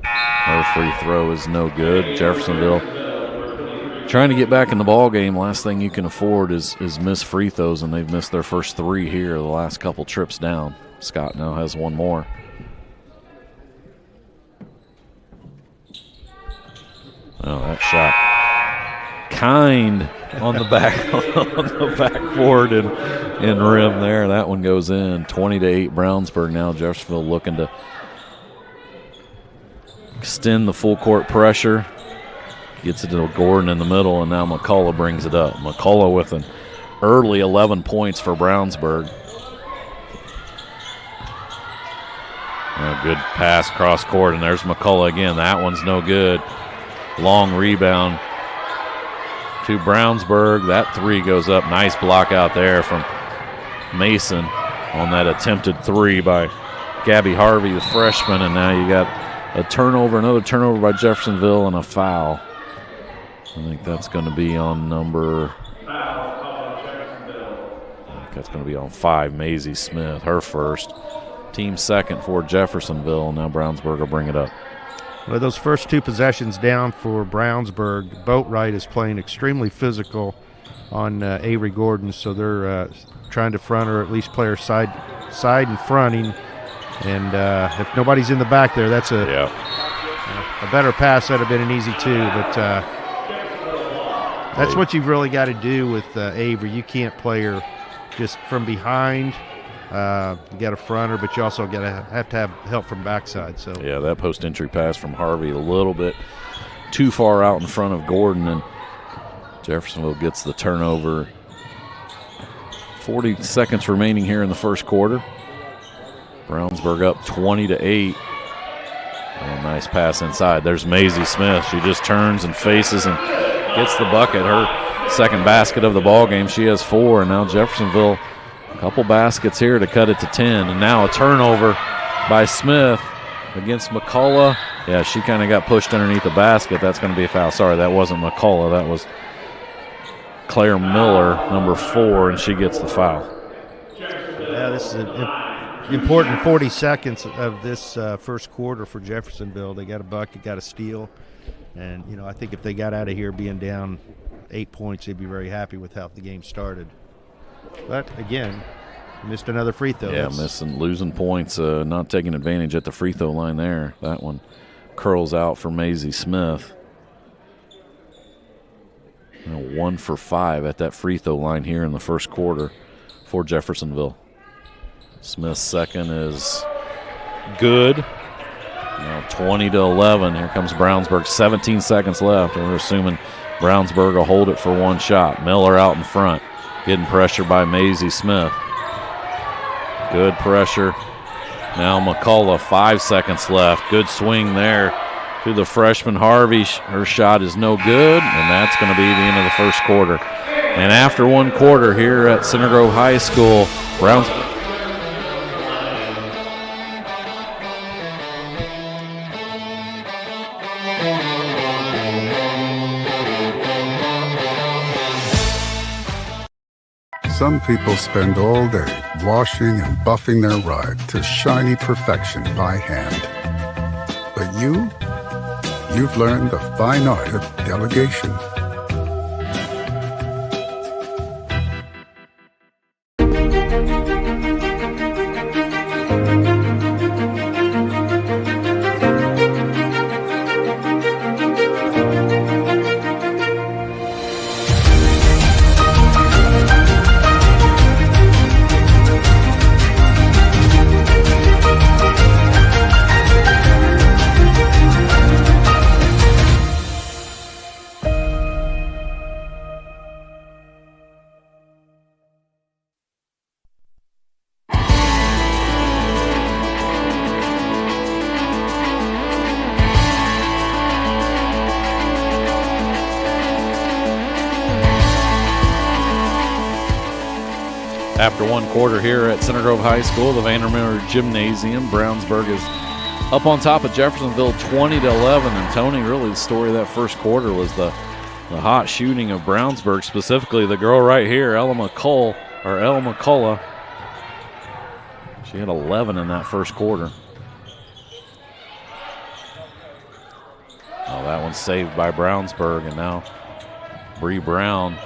Her free throw is no good. Jeffersonville trying to get back in the ball game. Last thing you can afford is miss free throws, and they've missed their first three here the last couple trips down. Scott now has one more. Oh, that shot kind on the backboard and rim there. That one goes in. 20-8 Brownsburg now. Jeffersonville looking to extend the full court pressure. Gets it to Gordon in the middle, and now McCullough brings it up. McCullough with an early 11 points for Brownsburg. A good pass cross court, and there's McCullough again. That one's no good. Long rebound to Brownsburg. That three goes up. Nice block out there from Mason on that attempted three by Gabby Harvey, the freshman. And now you got a turnover, another turnover by Jeffersonville, and a foul. I think that's going to be on number. I think that's going to be on 5. Maisie Smith, her first. Team second for Jeffersonville. Now Brownsburg will bring it up. Well, those first two possessions down for Brownsburg, Boatwright is playing extremely physical on Avery Gordon, so they're trying to front her, at least play her side and fronting. And if nobody's in the back there, that's a a better pass, that would have been an easy 2, but that's what you've really got to do with Avery. You can't play her just from behind. You got to front her, but you also got to have help from backside. So yeah, that post entry pass from Harvey a little bit too far out in front of Gordon, and Jeffersonville gets the turnover. 40 seconds remaining here in the first quarter. Brownsburg up 20-8. Oh, nice pass inside. There's Maisie Smith. She just turns and faces and gets the bucket. Her second basket of the ball game. She has 4, and now Jeffersonville a couple baskets here to cut it to 10. And now a turnover by Smith against McCullough. Yeah, she kind of got pushed underneath the basket. That's going to be a foul. Sorry, that wasn't McCullough. That was Claire Miller, number 4, and she gets the foul. Yeah, this is an important 40 seconds of this first quarter for Jeffersonville. They got a bucket, got a steal, and I think if they got out of here being down 8 points, they'd be very happy with how the game started. But again, missed another free throw. Yeah, losing points, not taking advantage at the free throw line there. That one curls out for Maisie Smith. 1 for 5 at that free throw line here in the first quarter for Jeffersonville. Smith's second is good. Now 20-11. Here comes Brownsburg. 17 seconds left. We're assuming Brownsburg will hold it for one shot. Miller out in front, getting pressure by Maisie Smith. Good pressure. Now McCullough, 5 seconds left. Good swing there to the freshman Harvey. Her shot is no good, and that's going to be the end of the first quarter. And after one quarter here at Center Grove High School, Brownsburg. Some people spend all day washing and buffing their ride to shiny perfection by hand. But you've learned the fine art of delegation. After one quarter here at Center Grove High School, the Vandermeer Gymnasium, Brownsburg is up on top of Jeffersonville 20-11. And Tourney, really the story of that first quarter was the hot shooting of Brownsburg, specifically the girl right here, Ella McCullough. She had 11 in that first quarter. Oh, that one's saved by Brownsburg, and now Bree Brown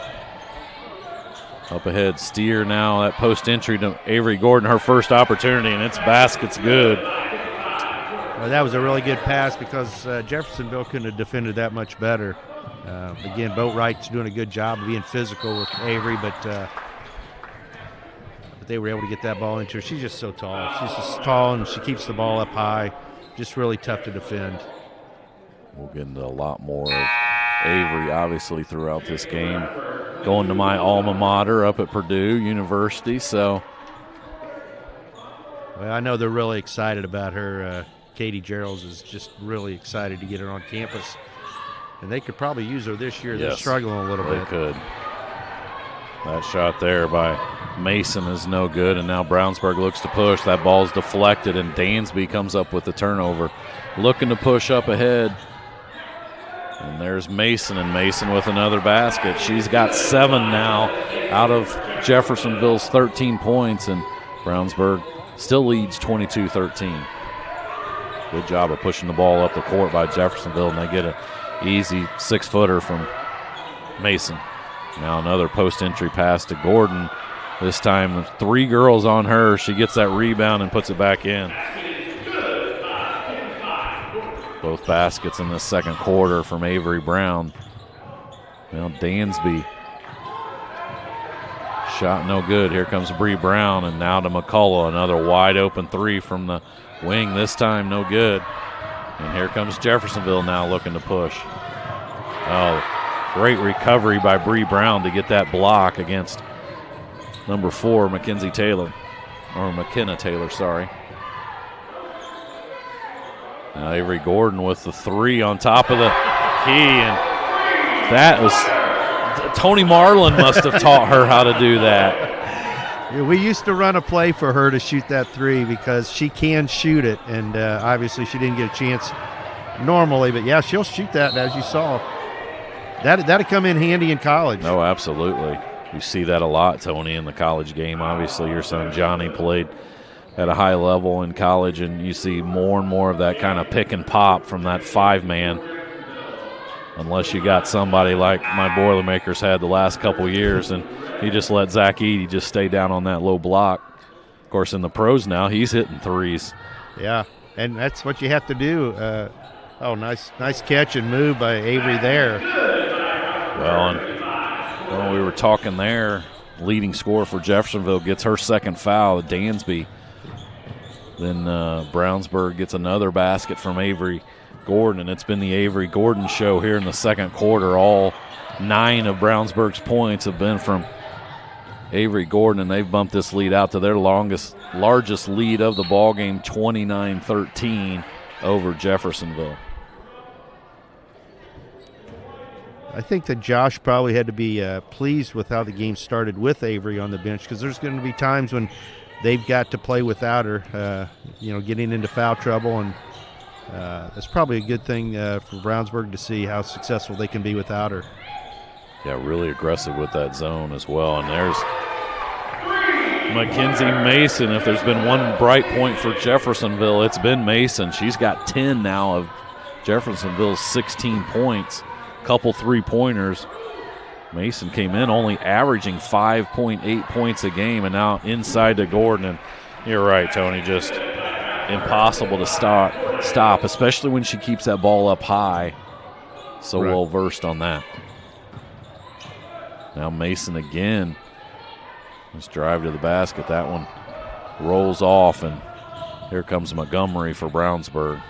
up ahead. Steer now, that post entry to Avery Gordon, her first opportunity, and it's basket's good. Well, that was a really good pass because Jeffersonville couldn't have defended that much better. Again, Boatwright's doing a good job of being physical with Avery, but they were able to get that ball into her. She's just so tall. She's just tall, and she keeps the ball up high. Just really tough to defend. We'll get into a lot more of Avery, obviously, throughout this game. Going to my alma mater up at Purdue University, so. Well, I know they're really excited about her. Katie Geralds is just really excited to get her on campus. And they could probably use her this year. Yes, they're struggling a little bit. They could. That shot there by Mason is no good, and now Brownsburg looks to push. That ball's deflected, and Dansby comes up with the turnover. Looking to push up ahead. And there's Mason, and Mason with another basket. She's got 7 now out of Jeffersonville's 13 points, and Brownsburg still leads 22-13. Good job of pushing the ball up the court by Jeffersonville, and they get an easy 6-footer from Mason. Now another post-entry pass to Gordon. This time 3 girls on her. She gets that rebound and puts it back in. Both baskets in the second quarter from Avery Brown. Well, Dansby. Shot no good. Here comes Bree Brown, and now to McCullough. Another wide open three from the wing. This time no good. And here comes Jeffersonville now looking to push. Oh, great recovery by Bree Brown to get that block against number 4, Mackenzie Taylor. Or McKenna Taylor, sorry. Now Avery Gordon with the three on top of the key, and that was Tony Marlin must have taught her how to do that. Yeah, we used to run a play for her to shoot that three because she can shoot it, and obviously she didn't get a chance normally, but yeah, she'll shoot that, as you saw. That'd come in handy in college. No, absolutely. You see that a lot, Tony, in the college game. Obviously, your son Johnny played at a high level in college, and you see more and more of that kind of pick and pop from that 5-man. Unless you got somebody like my Boilermakers had the last couple years, and he just let Zach Eady just stay down on that low block. Of course, in the pros now, he's hitting threes. Yeah, and that's what you have to do. Nice catch and move by Avery there. Well, and when we were talking there, leading scorer for Jeffersonville gets her second foul, Dansby. Then Brownsburg gets another basket from Avery Gordon, and it's been the Avery Gordon show here in the second quarter. All 9 of Brownsburg's points have been from Avery Gordon, and they've bumped this lead out to their largest lead of the ball game, 29-13 over Jeffersonville. I think that Josh probably had to be pleased with how the game started with Avery on the bench, because there's going to be times when they've got to play without her, getting into foul trouble, and that's probably a good thing for Brownsburg to see how successful they can be without her. Yeah, really aggressive with that zone as well. And there's Mackenzie Mason. If there's been one bright point for Jeffersonville, it's been Mason. She's got 10 now of Jeffersonville's 16 points, couple three-pointers. Mason came in only averaging 5.8 points a game, and now inside to Gordon. And you're right, Tony, just impossible to stop, especially when she keeps that ball up high. So well versed on that. Now Mason again. Let's drive to the basket. That one rolls off, and here comes Montgomery for Brownsburg.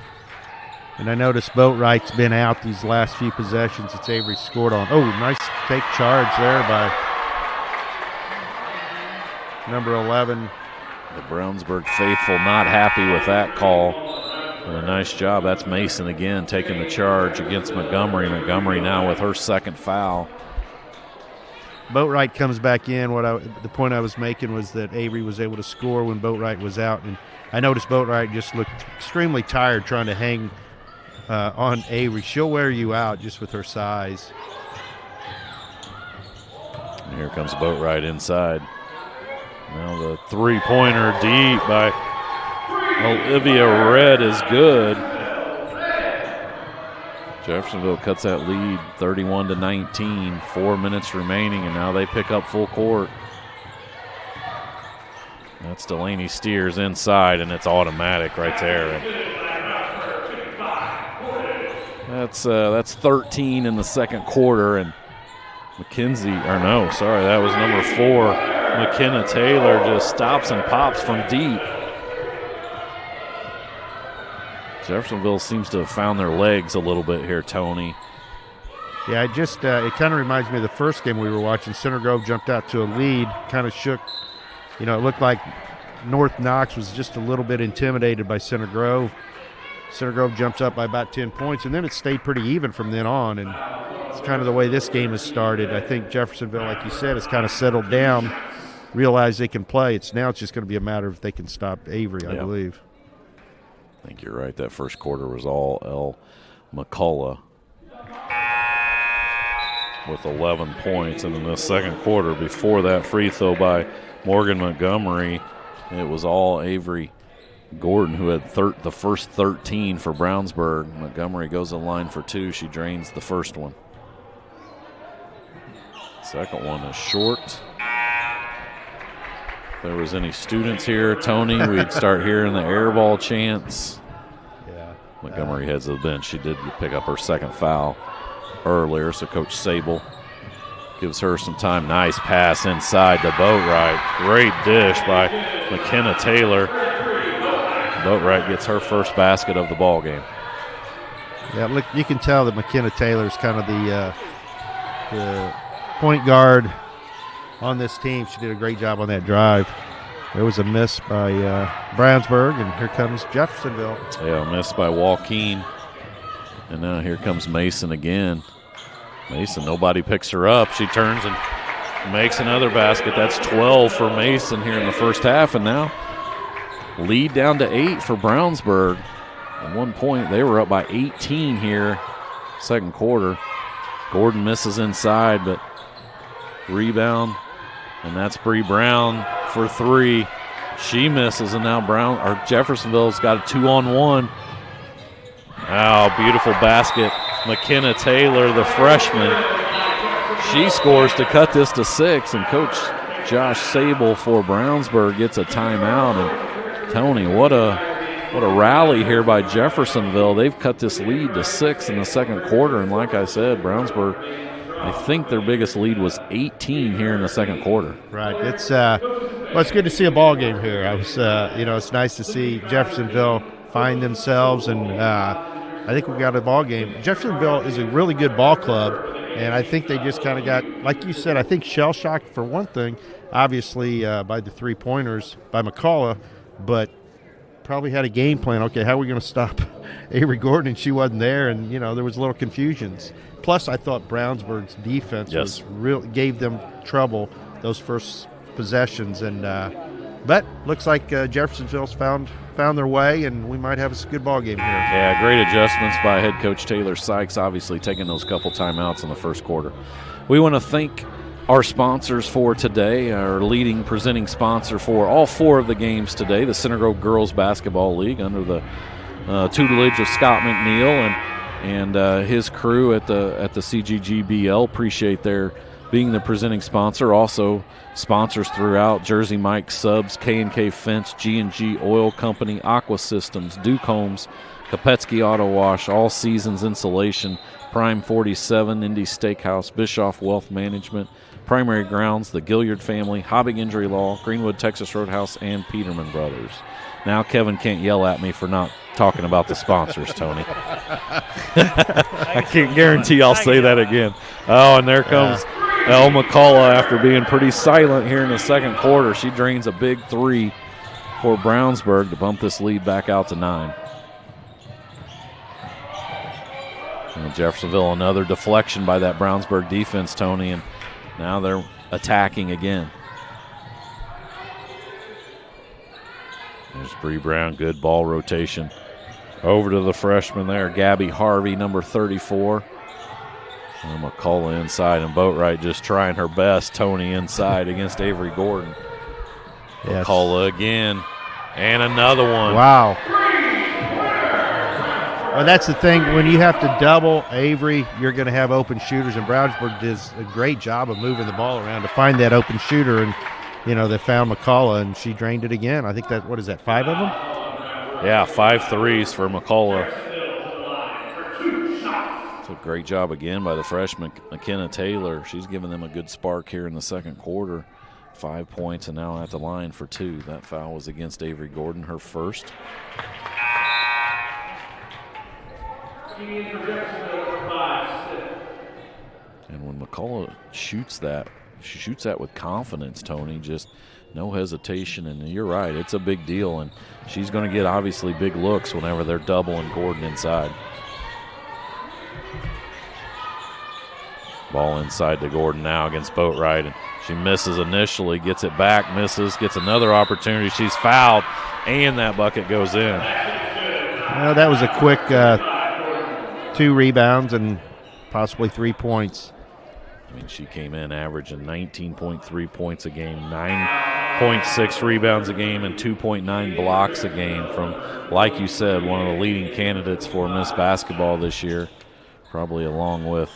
And I noticed Boatwright's been out these last few possessions. It's Avery scored on. Oh, nice take charge there by number 11. The Brownsburg faithful not happy with that call. And a nice job. That's Mason again taking the charge against Montgomery. Montgomery now with her second foul. Boatwright comes back in. The point I was making was that Avery was able to score when Boatwright was out. And I noticed Boatwright just looked extremely tired trying to hang on Avery. She'll wear you out just with her size. And here comes Boatwright inside. Now the three-pointer deep by Olivia Red is good. Jeffersonville cuts that lead 31-19, 4 minutes remaining, and now they pick up full court. That's Delaney Steers inside, and it's automatic right there. That's 13 in the second quarter, and that was number 4. McKenna Taylor just stops and pops from deep. Jeffersonville seems to have found their legs a little bit here, Tony. Yeah, it kind of reminds me of the first game we were watching. Center Grove jumped out to a lead, kind of shook. It looked like North Knox was just a little bit intimidated by Center Grove. Center Grove jumps up by about 10 points, and then it stayed pretty even from then on, and it's kind of the way this game has started. I think Jeffersonville, like you said, has kind of settled down, realized they can play. Now it's just going to be a matter of if they can stop Avery, I believe. I think you're right. That first quarter was all L. McCullough with 11 points. And in the second quarter, before that free throw by Morgan Montgomery, it was all Avery Gordon who had the first 13 for Brownsburg. Montgomery goes to the line for 2. She drains the first one. Second one is short. If there was any students here, Tony, we'd start hearing the air ball chants. Yeah. Montgomery heads to the bench. She did pick up her second foul earlier, so Coach Sable gives her some time. Nice pass inside to Boatwright. Great dish by McKenna Taylor. Boatwright gets her first basket of the ball game. Yeah, look, you can tell that McKenna Taylor's kind of the point guard on this team. She did a great job on that drive. There was a miss by Brownsburg, and here comes Jeffersonville. Yeah, a miss by Joaquin. And now here comes Mason again. Mason, nobody picks her up. She turns and makes another basket. That's 12 for Mason here in the first half, and now lead down to 8 for Brownsburg. At one point, they were up by 18 here, second quarter. Gordon misses inside, but rebound, and that's Bree Brown for 3. She misses, and now Jeffersonville's got a 2-on-1. Oh, beautiful basket. McKenna Taylor, the freshman, she scores to cut this to 6, and Coach Josh Sable for Brownsburg gets a timeout. And Tony, what a rally here by Jeffersonville. They've cut this lead to 6 in the second quarter, and like I said, Brownsburg, I think their biggest lead was 18 here in the second quarter. Right. It's good to see a ball game here. It's nice to see Jeffersonville find themselves, and I think we've got a ball game. Jeffersonville is a really good ball club, and I think they just kind of got, like you said, I think shell-shocked for one thing, obviously by the three-pointers by McCullough, but probably had a game plan. Okay, how are we going to stop Avery Gordon? And she wasn't there, and, there was a little confusions. Plus, I thought Brownsburg's defense gave them trouble those first possessions, and but looks like Jeffersonville's found their way, and we might have a good ball game here. Yeah, great adjustments by head coach Taylor Sykes, obviously taking those couple timeouts in the first quarter. We want to thank our sponsors for today, our leading presenting sponsor for all 4 of the games today, the Center Grove Girls Basketball League, under the tutelage of Scott McNeil and his crew at the CGGBL. Appreciate their being the presenting sponsor. Also sponsors throughout: Jersey Mike Subs, K&K Fence, G&G Oil Company, Aqua Systems, Duke Homes, Kopetsky Auto Wash, All Seasons Insulation, Prime 47, Indy Steakhouse, Bischoff Wealth Management, Primary Grounds, the Gilliard Family, Hobbing Injury Law, Greenwood Texas Roadhouse, and Peterman Brothers. Now Kevin can't yell at me for not talking about the sponsors, Tony. I can't guarantee I'll say that again. Oh, and there comes Elle McCullough after being pretty silent here in the second quarter. She drains a big 3 for Brownsburg to bump this lead back out to 9. And Jeffersonville, another deflection by that Brownsburg defense, Tony, and now they're attacking again. There's Bree Brown, good ball rotation. Over to the freshman there, Gabby Harvey, number 34. And McCullough inside, and Boatwright just trying her best. Tony inside against Avery Gordon. Yes. McCullough again, and another one. Wow. Well, that's the thing. When you have to double Avery, you're going to have open shooters, and Brownsburg does a great job of moving the ball around to find that open shooter, and they found McCullough, and she drained it again. I think that, 5 of them? Yeah, 5 threes for McCullough. It's a great job again by the freshman, McKenna Taylor. She's given them a good spark here in the second quarter. 5 points, and now at the line for 2. That foul was against Avery Gordon, her first. And when McCullough shoots that, she shoots that with confidence, Tony, just no hesitation. And you're right, it's a big deal, and she's going to get obviously big looks whenever they're doubling Gordon inside. Ball inside to Gordon now against Boatwright, and she misses initially, gets it back, misses, gets another opportunity. She's fouled, and that bucket goes in. Well, that was a quick 2 rebounds and possibly 3 points. I mean, she came in averaging 19.3 points a game, 9.6 rebounds a game, and 2.9 blocks a game from, like you said, one of the leading candidates for Miss Basketball this year, probably along with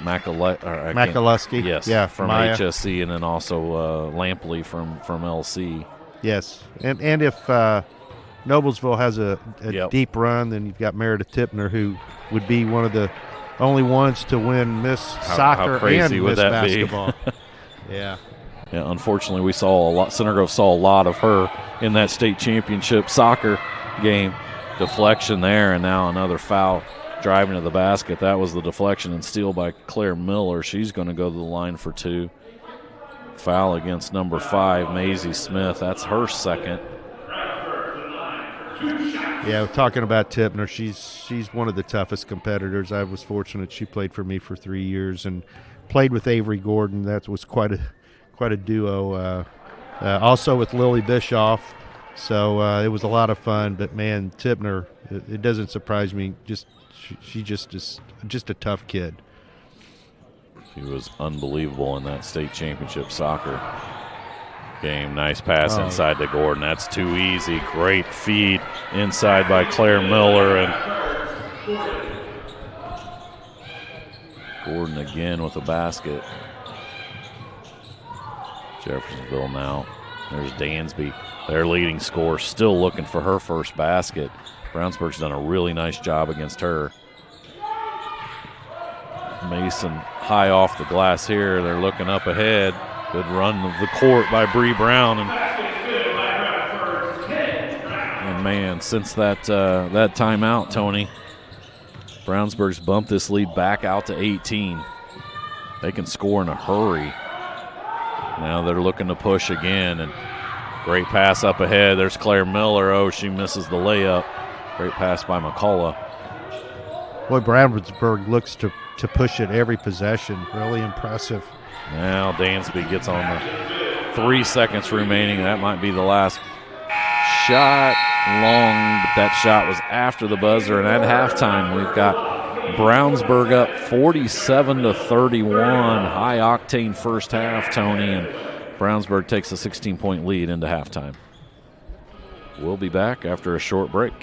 McAlusky. Yes, yeah, from Maya. HSC, and then also Lampley from LC. Yes, and if Noblesville has a deep run. Then you've got Meredith Tipner, who would be one of the only ones to win Miss Soccer and Miss Basketball. Yeah. Yeah, unfortunately, we saw a lot. Center Grove saw a lot of her in that state championship soccer game. Deflection there, and now another foul driving to the basket. That was the deflection and steal by Claire Miller. She's going to go to the line for 2. Foul against number 5, Maisie Smith. That's her second. Yeah, we're talking about Tipner. She's one of the toughest competitors. I was fortunate she played for me for 3 years and played with Avery Gordon. That was quite a duo. Also with Lily Bischoff. So it was a lot of fun. But man, Tipner, it doesn't surprise me. She just is just a tough kid. She was unbelievable in that state championship soccer game. Nice pass inside to Gordon. That's too easy. Great feed inside by Claire Miller, and Gordon again with a basket. Jeffersonville now. There's Dansby, their leading scorer, still looking for her first basket. Brownsburg's done a really nice job against her. Mason high off the glass here. They're looking up ahead. Good run of the court by Bree Brown. And man, since that timeout, Tony, Brownsburg's bumped this lead back out to 18. They can score in a hurry. Now they're looking to push again, and great pass up ahead. There's Claire Miller. Oh, she misses the layup. Great pass by McCullough. Boy, Brownsburg looks to push it every possession. Really impressive. Now Dansby gets on the 3 seconds remaining. That might be the last shot. Long, but that shot was after the buzzer. And at halftime, we've got Brownsburg up 47-31. High octane first half, Tony, and Brownsburg takes a 16-point lead into halftime. We'll be back after a short break.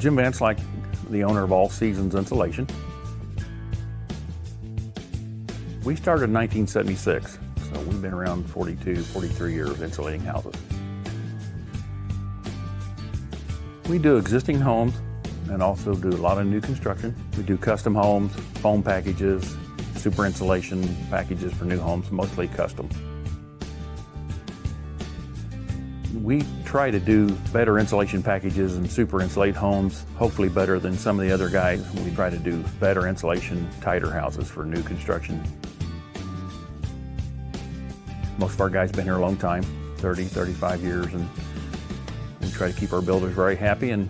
Jim Vance, like the owner of All Seasons Insulation. We started in 1976, so we've been around 42, 43 years insulating houses. We do existing homes and also do a lot of new construction. We do custom homes, foam packages, super insulation packages for new homes, mostly custom. We try to do better insulation packages and super insulate homes, hopefully better than some of the other guys. We try to do better insulation, tighter houses for new construction. Most of our guys been here a long time, 30, 35 years, and we try to keep our builders very happy and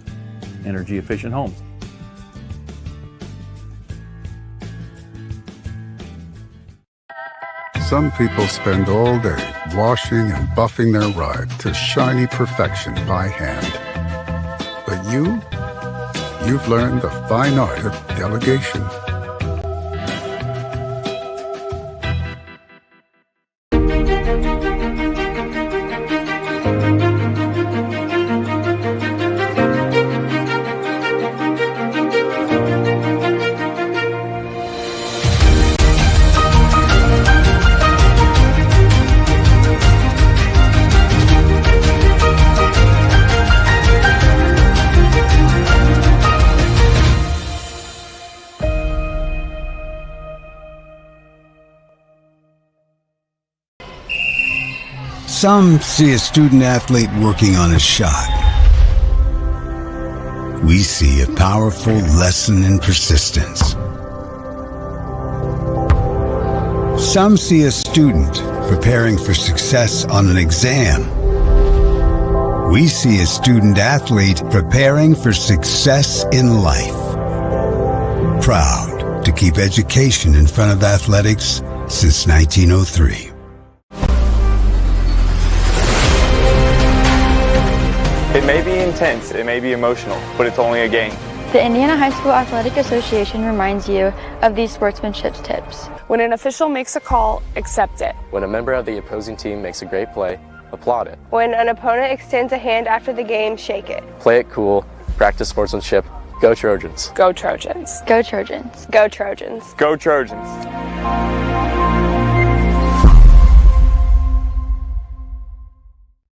energy efficient homes. Some people spend all day washing and buffing their ride to shiny perfection by hand. But you've learned the fine art of delegation. Some see a student athlete working on a shot. we see a powerful lesson in persistence. Some see a student preparing for success on an exam. We see a student athlete preparing for success in life. Proud to keep education in front of athletics since 1903. It may be intense, it may be emotional, but it's only a game. The Indiana High School Athletic Association reminds you of these sportsmanship tips. When an official makes a call, accept it. When a member of the opposing team makes a great play, applaud it. When an opponent extends a hand after the game, shake it. Play it cool, practice sportsmanship. Go Trojans. Go Trojans. Go Trojans. Go Trojans. Go Trojans.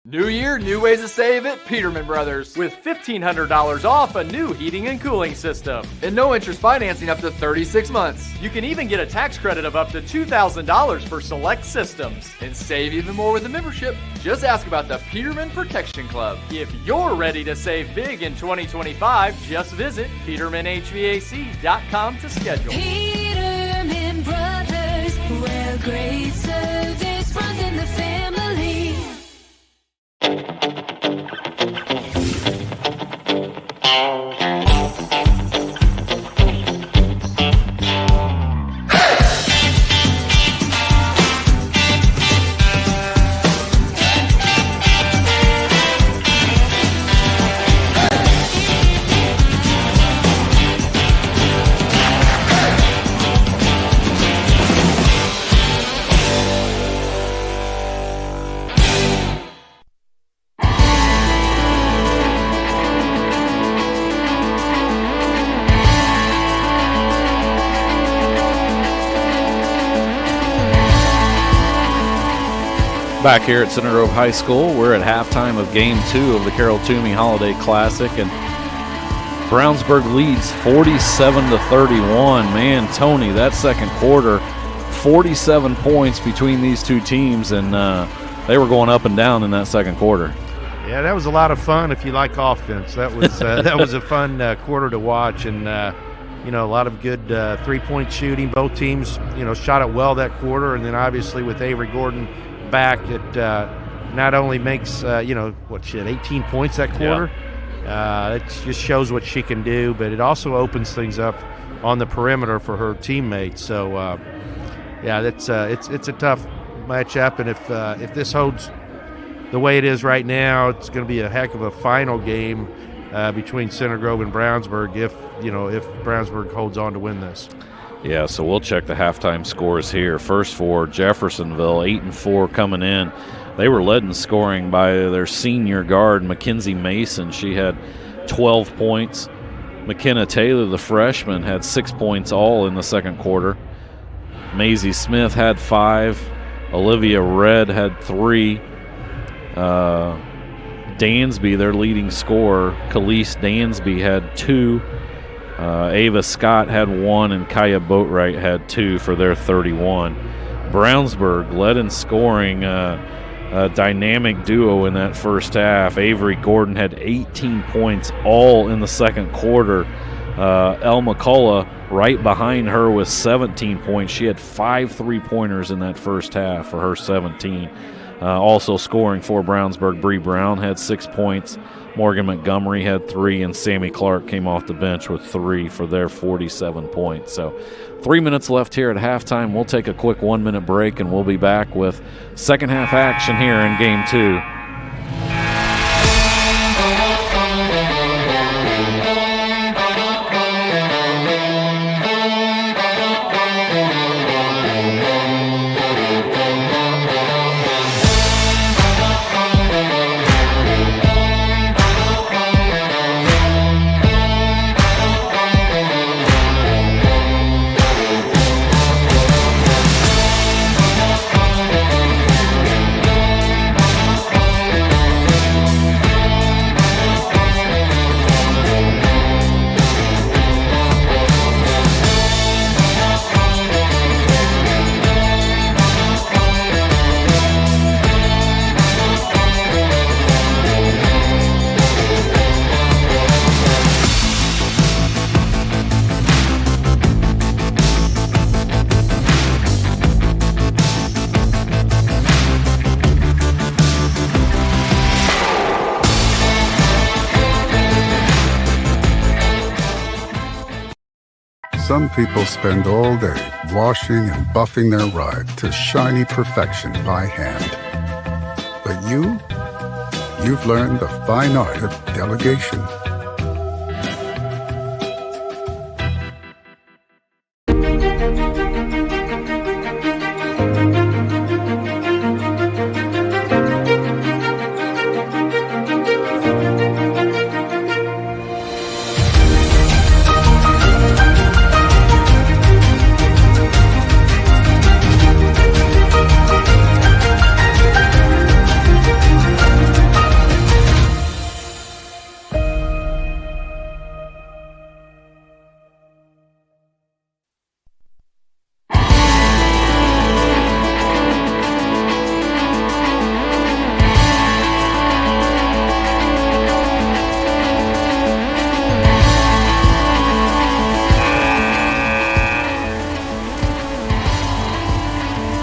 New year, new ways to save at Peterman Brothers with $1,500 off a new heating and cooling system and no interest financing up to 36 months. You can even get a tax credit of up to $2,000 for select systems and save even more with a membership. Just ask about the Peterman Protection Club. If you're ready to save big in 2025, just visit PetermanHVAC.com to schedule. Peterman Brothers, where great service runs in the family. Back here at Center Grove High School, we're at halftime of Game 2 of the Carroll Tumey Holiday Classic, and Brownsburg leads 47-31. Man, Tourney, that second quarter, 47 points between these two teams, and they were going up and down in that second quarter. Yeah, that was a lot of fun if you like offense. That was that was a fun quarter to watch, and you know, a lot of good three-point shooting. Both teams, you know, shot it well that quarter, and then obviously with Avery Gordon back, it not only makes 18 points that quarter. Yeah. It just shows what she can do, but it also opens things up on the perimeter for her teammates. So it's a tough matchup, and if this holds the way it is right now, it's going to be a heck of a final game between Center Grove and Brownsburg if Brownsburg holds on to win this. Yeah, so we'll check the halftime scores here. First for Jeffersonville, 8-4 coming in. They were led in scoring by their senior guard, Mackenzie Mason. She had 12 points. McKenna Taylor, the freshman, had 6 points all in the second quarter. Maisie Smith had 5. Olivia Red had 3. Dansby, their leading scorer, Khalees Dansby, had 2. Ava Scott had 1, and Kaya Boatwright had 2 for their 31. Brownsburg led in scoring, a dynamic duo in that first half. Avery Gordon had 18 points all in the second quarter. Elle McCullough right behind her with 17 points. She had 5 3-pointers in that first half for her 17. Also scoring for Brownsburg, Bree Brown had 6 points. Morgan Montgomery had 3, and Sammy Clark came off the bench with 3 for their 47 points. So 3 minutes left here at halftime. We'll take a quick 1-minute break, and we'll be back with second half action here in Game 2. Some people spend all day washing and buffing their ride to shiny perfection by hand. But you've learned the fine art of delegation.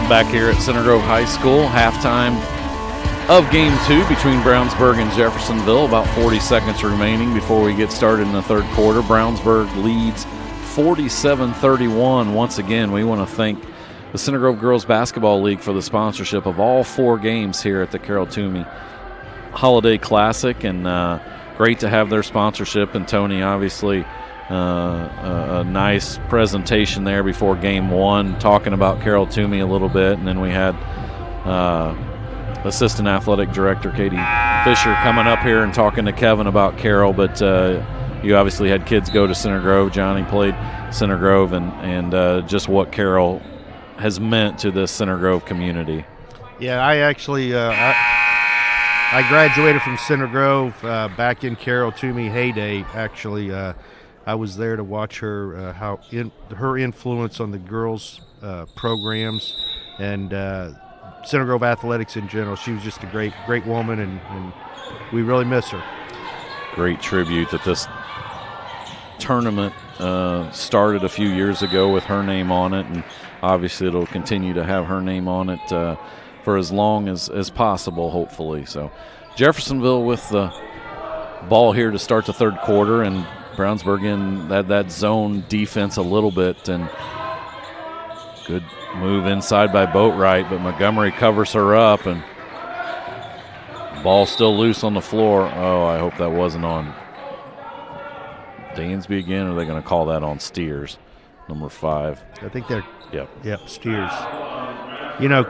Back here at Center Grove High School, halftime of Game 2 between Brownsburg and Jeffersonville. About 40 seconds remaining before we get started in the third quarter. Brownsburg leads 47-31. Once again, we want to thank the Center Grove Girls Basketball League for the sponsorship of all 4 games here at the Carol Tumey Holiday Classic, and great to have their sponsorship. And Tourney, obviously, a nice presentation there before Game 1, talking about Carol Tumey a little bit, and then we had Assistant Athletic Director Katie Fisher coming up here and talking to Kevin about Carol. But you obviously had kids go to Center Grove. Johnny played Center Grove, and just what Carol has meant to this Center Grove community. Yeah, I actually I graduated from Center Grove back in Carol Tumey heyday. Actually, I was there to watch her her influence on the girls' programs and Center Grove athletics in general. She was just a great woman, and we really miss her. Great tribute that this tournament started a few years ago with her name on it, and obviously it'll continue to have her name on it for as long as possible, hopefully. So Jeffersonville with the ball here to start the third quarter, and Brownsburg in that zone defense a little bit, and good move inside by Boatwright, but Montgomery covers her up, and ball still loose on the floor. Oh, I hope that wasn't on Dansby again, or are they going to call that on Steers, number 5? I think they're Yep, Steers. You know,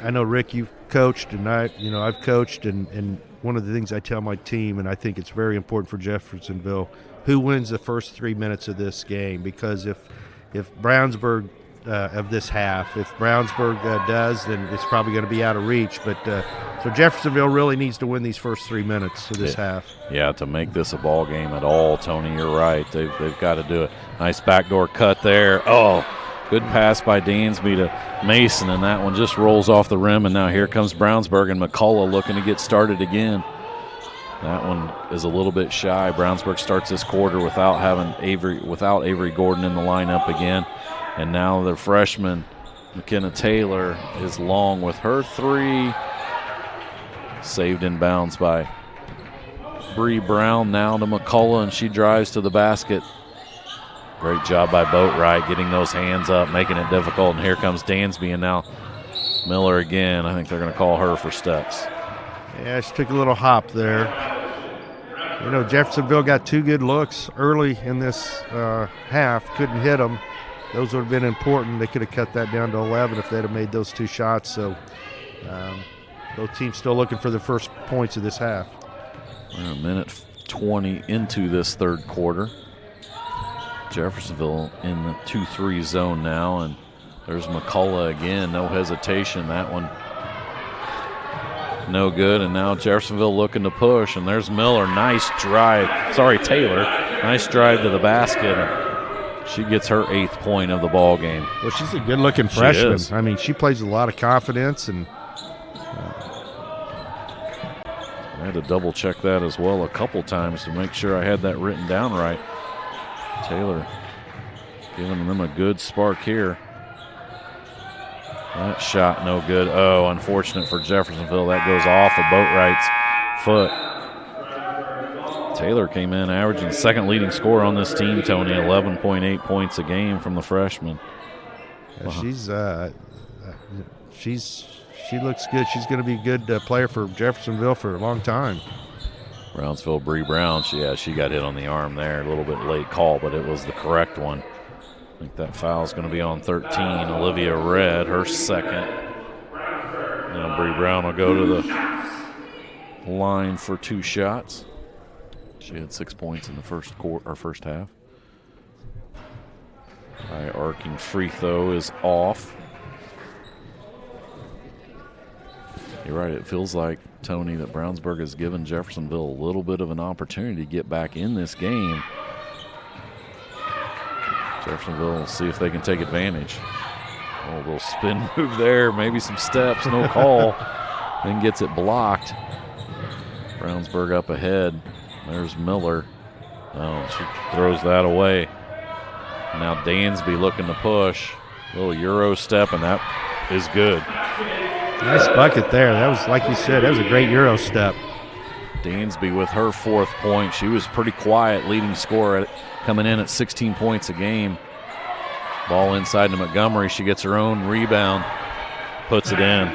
I know, Rick, you've coached, and I've coached, and one of the things I tell my team, and I think it's very important for Jeffersonville, who wins the first 3 minutes of this game, because if Brownsburg of this half, if Brownsburg does, then it's probably going to be out of reach. But so Jeffersonville really needs to win these first 3 minutes of this half. Yeah, to make this a ball game at all, Tony, you're right. They've got to do it. Nice backdoor cut there. Oh, good pass by Dansby to Mason, and that one just rolls off the rim. And now here comes Brownsburg, and McCullough looking to get started again. That one is a little bit shy. Brownsburg starts this quarter without Avery Gordon in the lineup again. And now the freshman, McKenna Taylor, is long with her 3. Saved in bounds by Bree Brown. Now to McCullough, and she drives to the basket. Great job by Boatwright getting those hands up, making it difficult. And here comes Dansby, and now Miller again. I think they're going to call her for steps. Yeah, she took a little hop there. You know, Jeffersonville got 2 good looks early in this half, couldn't hit them. Those would have been important. They could have cut that down to 11 if they'd have made those 2 shots. So both teams still looking for the first points of this half. We're a minute 20 into this third quarter. Jeffersonville in the 2-3 zone now, and there's McCullough again, no hesitation. That one no good, and now Jeffersonville looking to push, and there's Miller. Nice drive. Sorry, Taylor. Nice drive to the basket. And she gets her 8th point of the ball game. Well, she's a good-looking freshman. I mean, she plays with a lot of confidence, and I had to double-check that as well a couple times to make sure I had that written down right. Taylor giving them a good spark here. That shot no good. Oh, unfortunate for Jeffersonville. That goes off of Boatwright's foot. Taylor came in averaging second leading scorer on this team, Tony, 11.8 points a game from the freshman. She looks good. She's going to be a good player for Jeffersonville for a long time. Brownsville, Bree Brown, she got hit on the arm there. A little bit late call, but it was the correct one. I think that foul is going to be on 13. Olivia Red, her second. Now Bree Brown will go to the line for 2 shots. She had 6 points in the first half. High arcing free throw is off. You're right, it feels like, Tony, that Brownsburg has given Jeffersonville a little bit of an opportunity to get back in this game. Jeffersonville will see if they can take advantage. Oh, a little spin move there, maybe some steps, no call. Then gets it blocked. Brownsburg up ahead. There's Miller. Oh, she throws that away. Now Dansby looking to push. A little Euro step, and that is good. Nice bucket there. That was, like you said, that was a great Euro step. Dansby with her 4th point. She was pretty quiet, leading scorer, coming in at 16 points a game. Ball inside to Montgomery. She gets her own rebound, puts it in.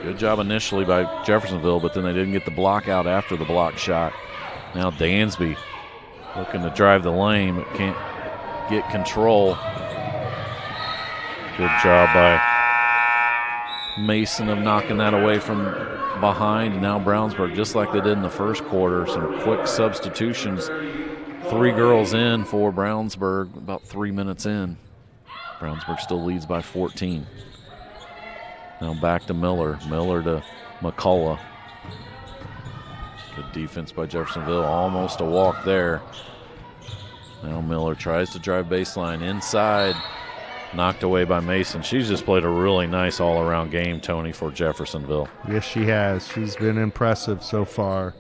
Good job initially by Jeffersonville, but then they didn't get the block out after the block shot. Now Dansby looking to drive the lane, but can't get control. Good job by Mason of knocking that away from behind. Now Brownsburg, just like they did in the first quarter, some quick substitutions. 3 girls in for Brownsburg, about 3 minutes in. Brownsburg still leads by 14. Now back to Miller. Miller to McCullough. Good defense by Jeffersonville. Almost a walk there. Now Miller tries to drive baseline inside. Knocked away by Mason. She's just played a really nice all-around game, Tony, for Jeffersonville. Yes, she has. She's been impressive so far.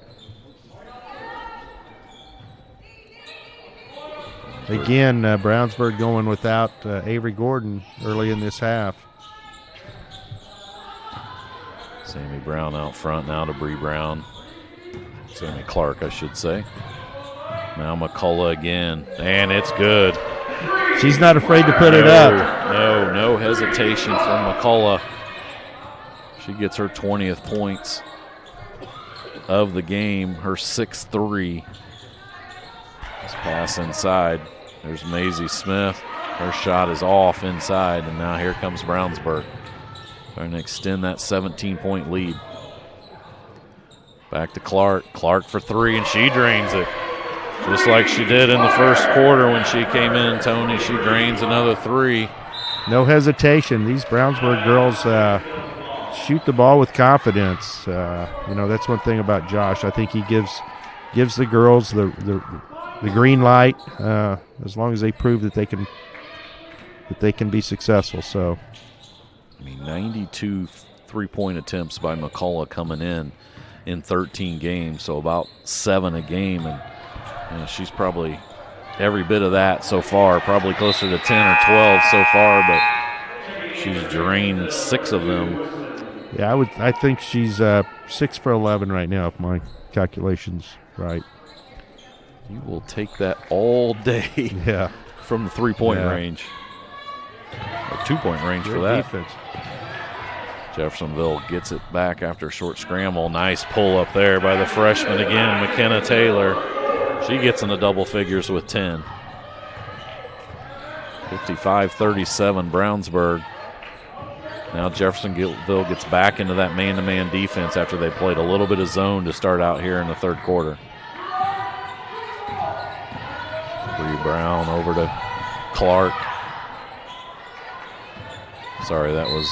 Again, Brownsburg going without Avery Gordon early in this half. Sammy Brown out front now to Bree Brown. Sammy Clark, I should say. Now McCullough again, and it's good. She's not afraid to put it up. No hesitation from McCullough. She gets her 20th points of the game, her 6th 3. This pass inside. There's Maisie Smith. Her shot is off inside, and now here comes Brownsburg, trying to extend that 17-point lead. Back to Clark. Clark for 3, and she drains it. Just like she did in the first quarter when she came in, Tony, she drains another 3. No hesitation. These Brownsburg girls shoot the ball with confidence. That's one thing about Josh. I think he gives the girls the green light as long as they prove that they can be successful. So, 92 3-point attempts by McCullough coming in 13 games, so about 7 a game, and she's probably every bit of that so far, probably closer to 10 or 12 so far, but she's drained 6 of them. Yeah, I think she's 6 for 11 right now, if my calculations right. You will take that all day. Yeah. From the 3-point range. Or 2-point range for that. Defense. Jeffersonville gets it back after a short scramble. Nice pull up there by the freshman again, McKenna Taylor. She gets in the double figures with 10. 55-37 Brownsburg. Now Jeffersonville gets back into that man-to-man defense after they played a little bit of zone to start out here in the third quarter. Bree Brown over to Clark. Sorry, that was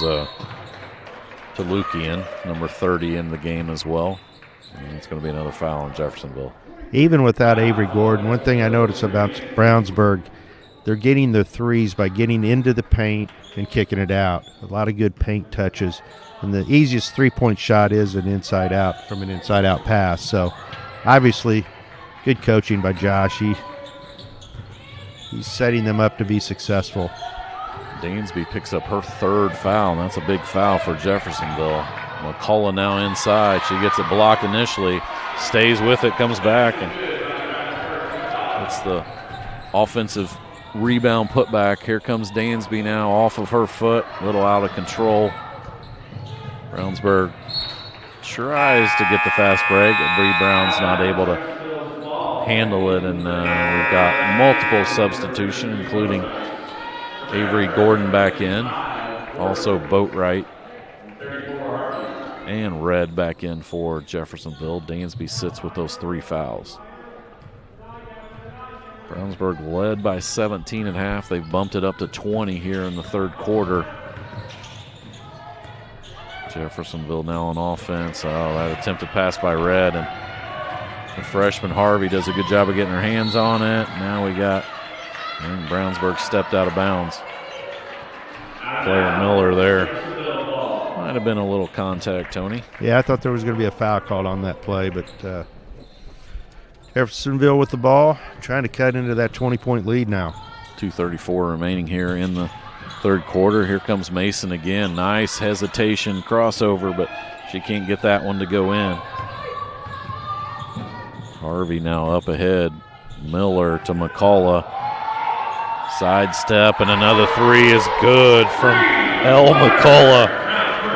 Tolukian, number 30 in the game as well. And it's going to be another foul on Jeffersonville. Even without Avery Gordon, one thing I noticed about Brownsburg, they're getting the threes by getting into the paint and kicking it out. A lot of good paint touches. And the easiest 3-point shot is an inside-out from an inside-out pass. So, obviously, good coaching by Josh. He's setting them up to be successful. Dansby picks up her 3rd foul, and that's a big foul for Jeffersonville. McCullough now inside. She gets it blocked initially. stays with it, comes back, and it's the offensive rebound putback. Here comes Dansby now off of her foot, a little out of control. Brownsburg tries to get the fast break, but Bree Brown's not able to handle it, and we've got multiple substitution, including Avery Gordon back in, also Boatwright and Red back in for Jeffersonville. Dansby sits with those 3 fouls. Brownsburg led by 17 at half. They've bumped it up to 20 here in the third quarter. Jeffersonville now on offense. Oh, that attempted pass by Red, and the freshman Harvey does a good job of getting her hands on it. Now we got, and Brownsburg stepped out of bounds. Player Miller there. Might have been a little contact, Tony. Yeah, I thought there was going to be a foul called on that play, but Jeffersonville with the ball, trying to cut into that 20-point lead now. 2:34 remaining here in the third quarter. Here comes Mason again. Nice hesitation crossover, but she can't get that one to go in. Harvey now up ahead. Miller to McCullough. Sidestep, and another 3 is good from El McCullough.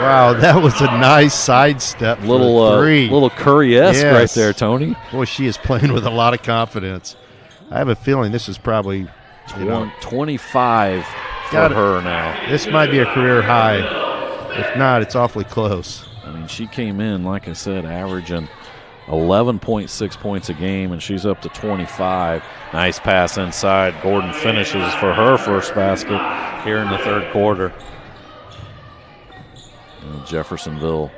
Wow, that was a nice sidestep for little 3. Little Curry-esque right there, Tony. Boy, she is playing with a lot of confidence. I have a feeling this is probably 25 for her now. This might be a career high. If not, it's awfully close. I mean, she came in, like I said, averaging 11.6 points a game, and she's up to 25. Nice pass inside. Gordon finishes for her first basket here in the third quarter. And Jeffersonville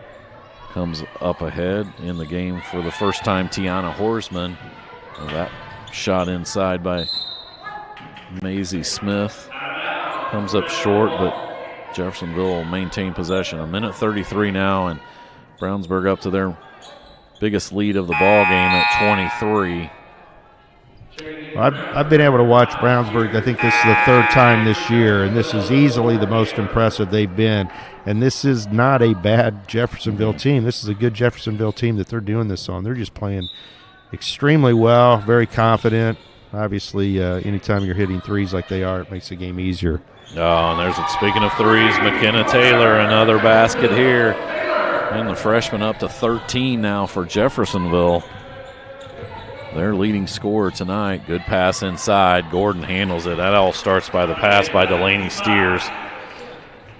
comes up ahead in the game for the first time. Tiana Horsman. Well, that shot inside by Maisie Smith comes up short, but Jeffersonville will maintain possession. 1:33 now, and Brownsburg up to their biggest lead of the ball game at 23. I've been able to watch Brownsburg. I think this is the 3rd time this year, and this is easily the most impressive they've been. And this is not a bad Jeffersonville team. This is a good Jeffersonville team that they're doing this on. They're just playing extremely well, very confident. Obviously, anytime you're hitting 3s like they are, it makes the game easier. Oh, and speaking of 3s, McKenna Taylor, another basket here. And the freshman up to 13 now for Jeffersonville. Their leading scorer tonight. Good pass inside. Gordon handles it. That all starts by the pass by Delaney Steers.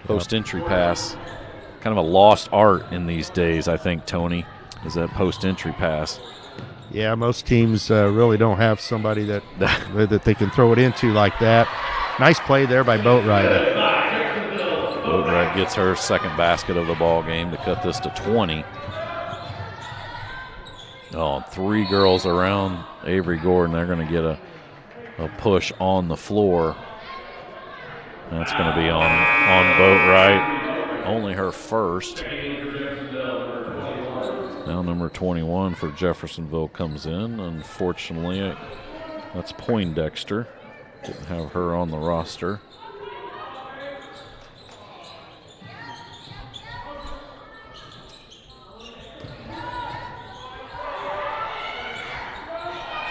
Post-entry pass. Kind of a lost art in these days, I think, Tony, is that post-entry pass. Yeah, most teams really don't have somebody that they can throw it into like that. Nice play there by Boatwright. Boatwright gets her second basket of the ball game to cut this to 20. Oh, 3 girls around Avery Gordon. They're going to get a push on the floor. That's going to be on Boatwright. Only her first. Now number 21 for Jeffersonville comes in. Unfortunately, that's Poindexter. Didn't have her on the roster.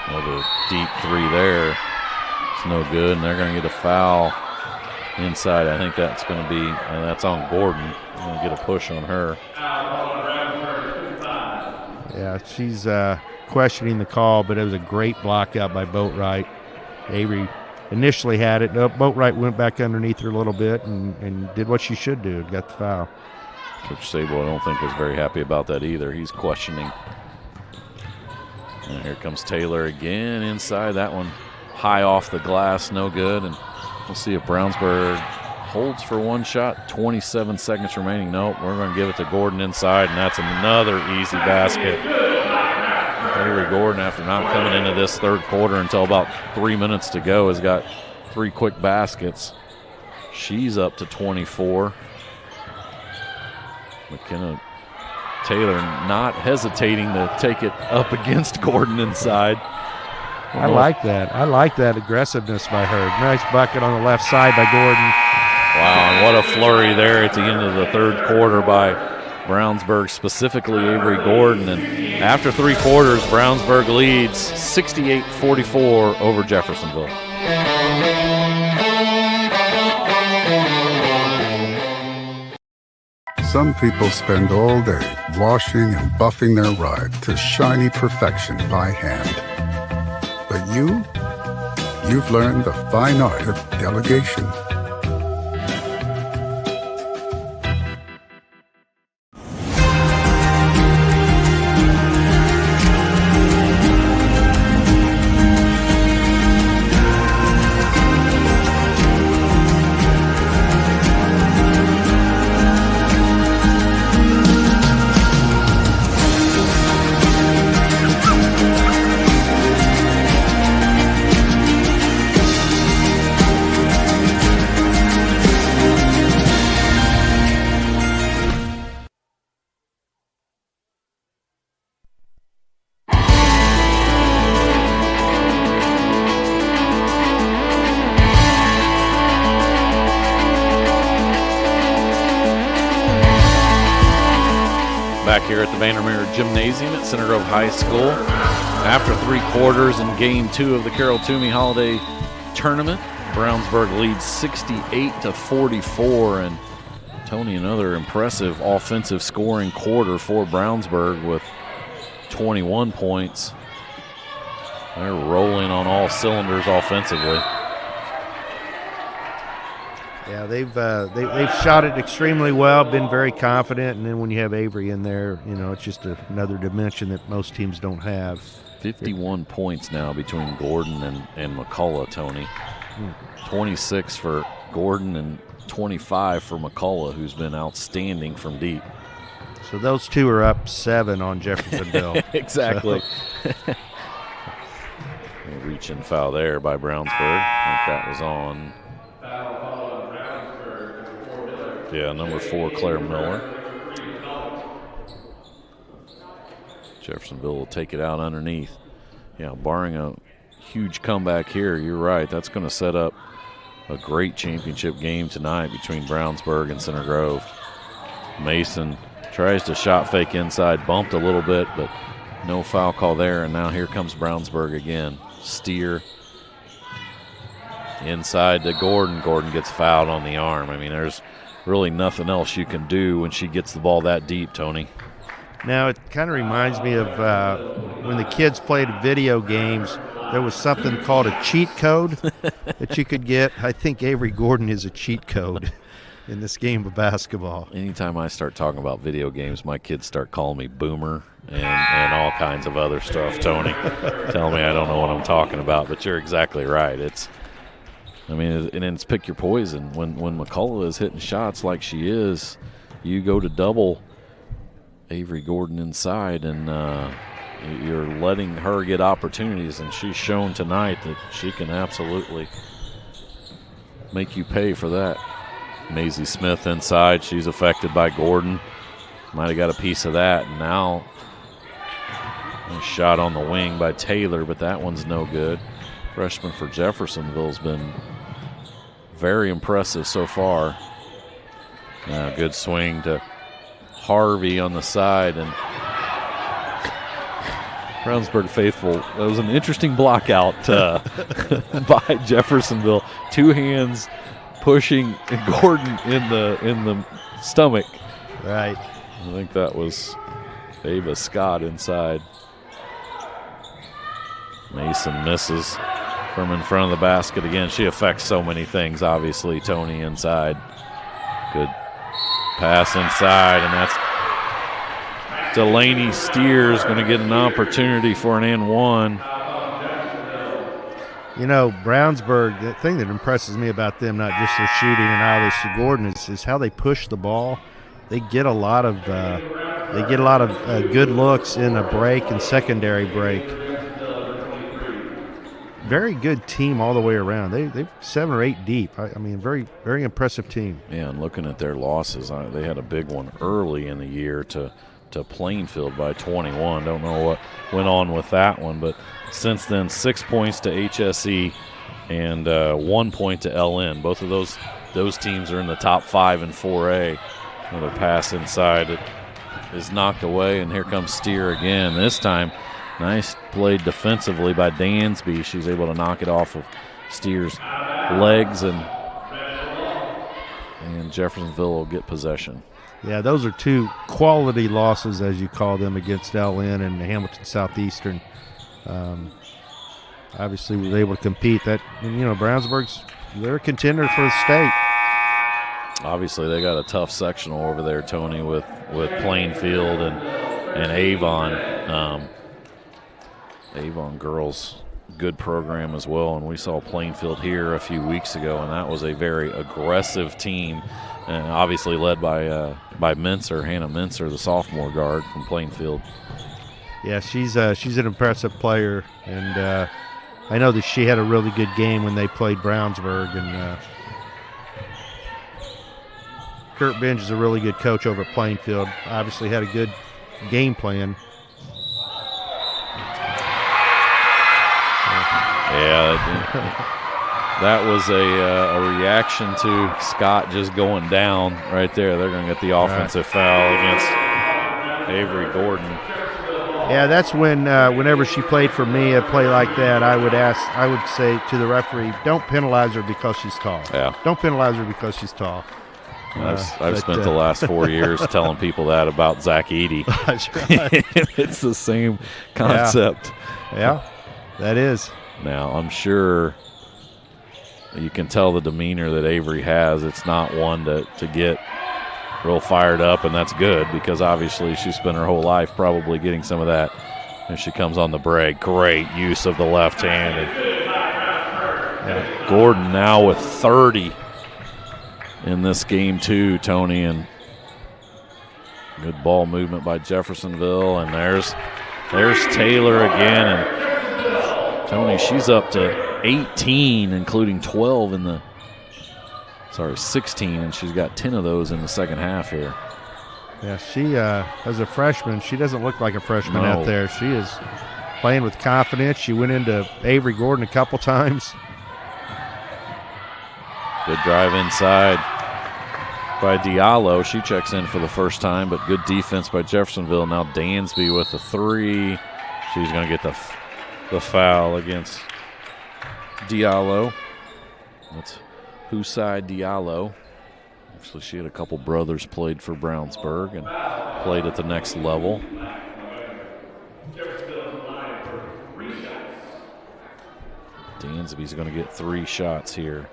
Another deep 3 there. It's no good, and they're going to get a foul inside. I think that's going to be, that's on Gordon. They're going to get a push on her. Yeah, she's questioning the call, but it was a great block out by Boatwright. Avery initially had it. No, Boatwright went back underneath her a little bit and did what she should do, got the foul. Coach Sable, I don't think, was very happy about that either. He's questioning. And here comes Taylor again inside. That one high off the glass, no good. And we'll see if Brownsburg holds for one shot. 27 seconds remaining. Nope, we're going to give it to Gordon inside, and that's another easy basket. Avery Gordon, after not coming into this third quarter until about 3 minutes to go, has got 3 quick baskets. She's up to 24. McKenna Taylor not hesitating to take it up against Gordon inside. I like that. I like that aggressiveness by her. Nice bucket on the left side by Gordon. Wow, and what a flurry there at the end of the third quarter by Brownsburg, specifically Avery Gordon. And After 3 quarters, Brownsburg leads 68-44 over Jeffersonville. Some people spend all day washing and buffing their ride to shiny perfection by hand. But you've learned the fine art of delegation. Back here at the Vandermeer Gymnasium at Center Grove High School. After 3 quarters in Game 2 of the Carol Tumey Holiday Tournament, Brownsburg leads 68-44, and Tourney, another impressive offensive scoring quarter for Brownsburg with 21 points. They're rolling on all cylinders offensively. Yeah, they've shot it extremely well, been very confident, and then when you have Avery in there, it's just another dimension that most teams don't have. 51 points now between Gordon and McCullough, Tony. 26 for Gordon and 25 for McCullough, who's been outstanding from deep. So those two are up 7 on Jeffersonville. Exactly. So. Reach and foul there by Brownsburg. I think that was on. Yeah, number 4, Claire Miller. Jeffersonville will take it out underneath. Yeah, barring a huge comeback here, you're right. That's going to set up a great championship game tonight between Brownsburg and Center Grove. Mason tries to shot fake inside, bumped a little bit, but no foul call there. And now here comes Brownsburg again. Steer inside to Gordon. Gordon gets fouled on the arm. I mean, there's really nothing else you can do when she gets the ball that deep, Tony. Now, it kind of reminds me of when the kids played video games, there was something called a cheat code that you could get. I think Avery Gordon is a cheat code in this game of basketball. Anytime I start talking about video games, my kids start calling me boomer and all kinds of other stuff, Tony. Tell me I don't know what I'm talking about, but you're exactly right. It's pick your poison. When McCullough is hitting shots like she is, you go to double Avery Gordon inside, and you're letting her get opportunities, and she's shown tonight that she can absolutely make you pay for that. Maisie Smith inside. She's affected by Gordon. Might have got a piece of that. And now a shot on the wing by Taylor, but that one's no good. Freshman for Jeffersonville's been very impressive so far. Good swing to Harvey on the side, and Brownsburg faithful. That was an interesting block out by Jeffersonville. 2 hands pushing Gordon in the stomach. Right. I think that was Ava Scott inside. Mason misses from in front of the basket again. She affects so many things, obviously. Tourney inside. Good pass inside, and that's Delaney Steers going to get an opportunity for an and one. Brownsburg, the thing that impresses me about them, not just their shooting and obviously Gordon, is how they push the ball. They get a lot of good looks in a break and secondary break. Very good team all the way around. They've 7 or 8 deep. I mean, very, very impressive team. Yeah, and looking at their losses, they had a big one early in the year to Plainfield by 21. Don't know what went on with that one, but since then, 6 points to HSE and 1 point to LN. Both of those teams are in the top 5 in 4A. Another pass inside. is knocked away, and here comes Steer again. This time, nice play defensively by Dansby. She's able to knock it off of Steer's legs, and Jeffersonville will get possession. Yeah, those are two quality losses, as you call them, against LN and Hamilton Southeastern. Obviously, we were able to compete. Brownsburg's, they're a contender for the state. Obviously, they got a tough sectional over there, Tony, with Plainfield and Avon. Avon girls, good program as well, and we saw Plainfield here a few weeks ago, and that was a very aggressive team, and obviously led by Mincer, Hannah Mincer, the sophomore guard from Plainfield. Yeah, she's an impressive player, and I know that she had a really good game when they played Brownsburg, and Kurt Benj is a really good coach over at Plainfield. Obviously had a good game plan. Yeah, that was a reaction to Scott just going down right there. They're going to get the offensive foul against Avery Gordon. Yeah, that's when whenever she played for me, a play like that, I would say to the referee, don't penalize her because she's tall. Yeah. Don't penalize her because she's tall. I've spent the last 4 years telling people that about Zach Eady. That's right. It's the same concept. Yeah, that is. Now, I'm sure you can tell the demeanor that Avery has. It's not one to get real fired up, and that's good because obviously she spent her whole life probably getting some of that. And she comes on the break. Great use of the left-handed. Gordon now with 30 in this game too, Tony, and good ball movement by Jeffersonville, and there's Taylor again, and Tony, she's up to 18, including 12 16, and she's got 10 of those in the second half here. Yeah, she as a freshman, she doesn't look like a freshman out there. She is playing with confidence. She went into Avery Gordon a couple times. Good drive inside by Diallo. She checks in for the first time, but good defense by Jeffersonville. Now Dansby with the three. She's going to get the foul against Diallo. That's Husai Diallo. Actually, she had a couple brothers played for Brownsburg and played at the next level. Dansby's going to get 3 shots here.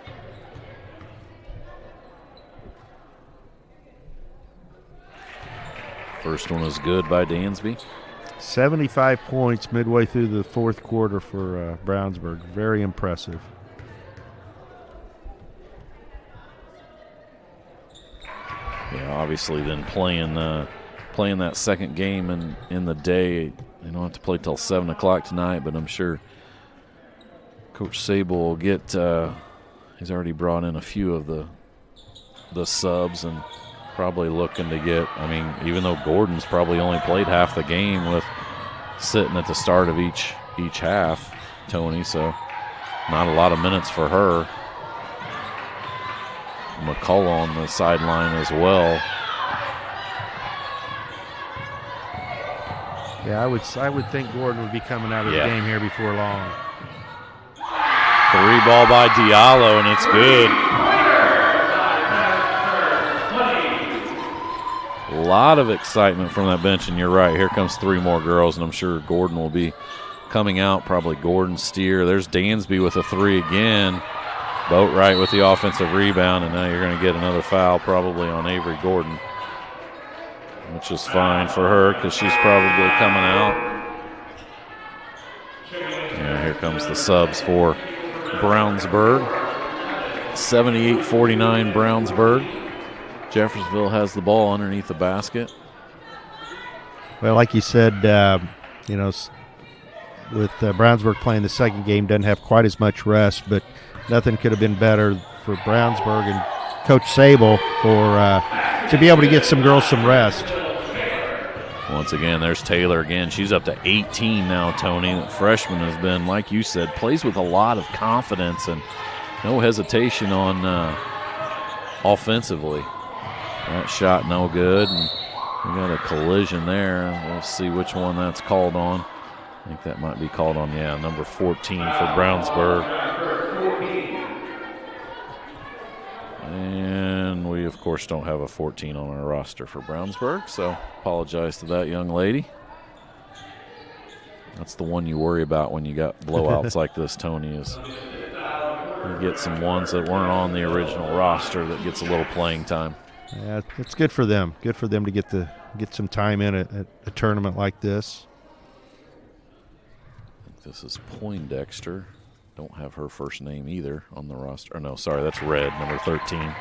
First one is good by Dansby. 75 points midway through the fourth quarter for Brownsburg. Very impressive. Yeah, obviously then playing that second game in the day. They don't have to play till 7 o'clock tonight, but I'm sure Coach Sable will get he's already brought in a few of the subs and probably looking to get, even though Gordon's probably only played half the game with sitting at the start of each half, Tony, so not a lot of minutes for her. McCullough on the sideline as well. Yeah, I would think Gordon would be coming out of the game here before long. 3 ball by Diallo, and it's good. A lot of excitement from that bench, and you're right. Here comes 3 more girls, and I'm sure Gordon will be coming out. Probably Gordon, Steer. There's Dansby with a 3 again. Boatwright with the offensive rebound, and now you're going to get another foul probably on Avery Gordon, which is fine for her because she's probably coming out. And here comes the subs for Brownsburg. 78-49 Brownsburg. Jeffersonville has the ball underneath the basket. Well, like you said, with Brownsburg playing the second game, doesn't have quite as much rest, but nothing could have been better for Brownsburg and Coach Sable to be able to get some girls some rest. Once again, there's Taylor again. She's up to 18 now, Tony. The freshman has been, like you said, plays with a lot of confidence and no hesitation on offensively. That shot no good. And We got a collision there. We'll see which one that's called on. I think that might be called on, yeah, number 14 for Brownsburg. And we, of course, don't have a 14 on our roster for Brownsburg, so apologize to that young lady. That's the one you worry about when you got blowouts like this, Tony, is you get some ones that weren't on the original roster that gets a little playing time. Yeah, it's good for them. Good for them to get some time in at a tournament like this. I think this is Poindexter. Don't have her first name either on the roster. Oh, no, sorry, that's Red, number 13.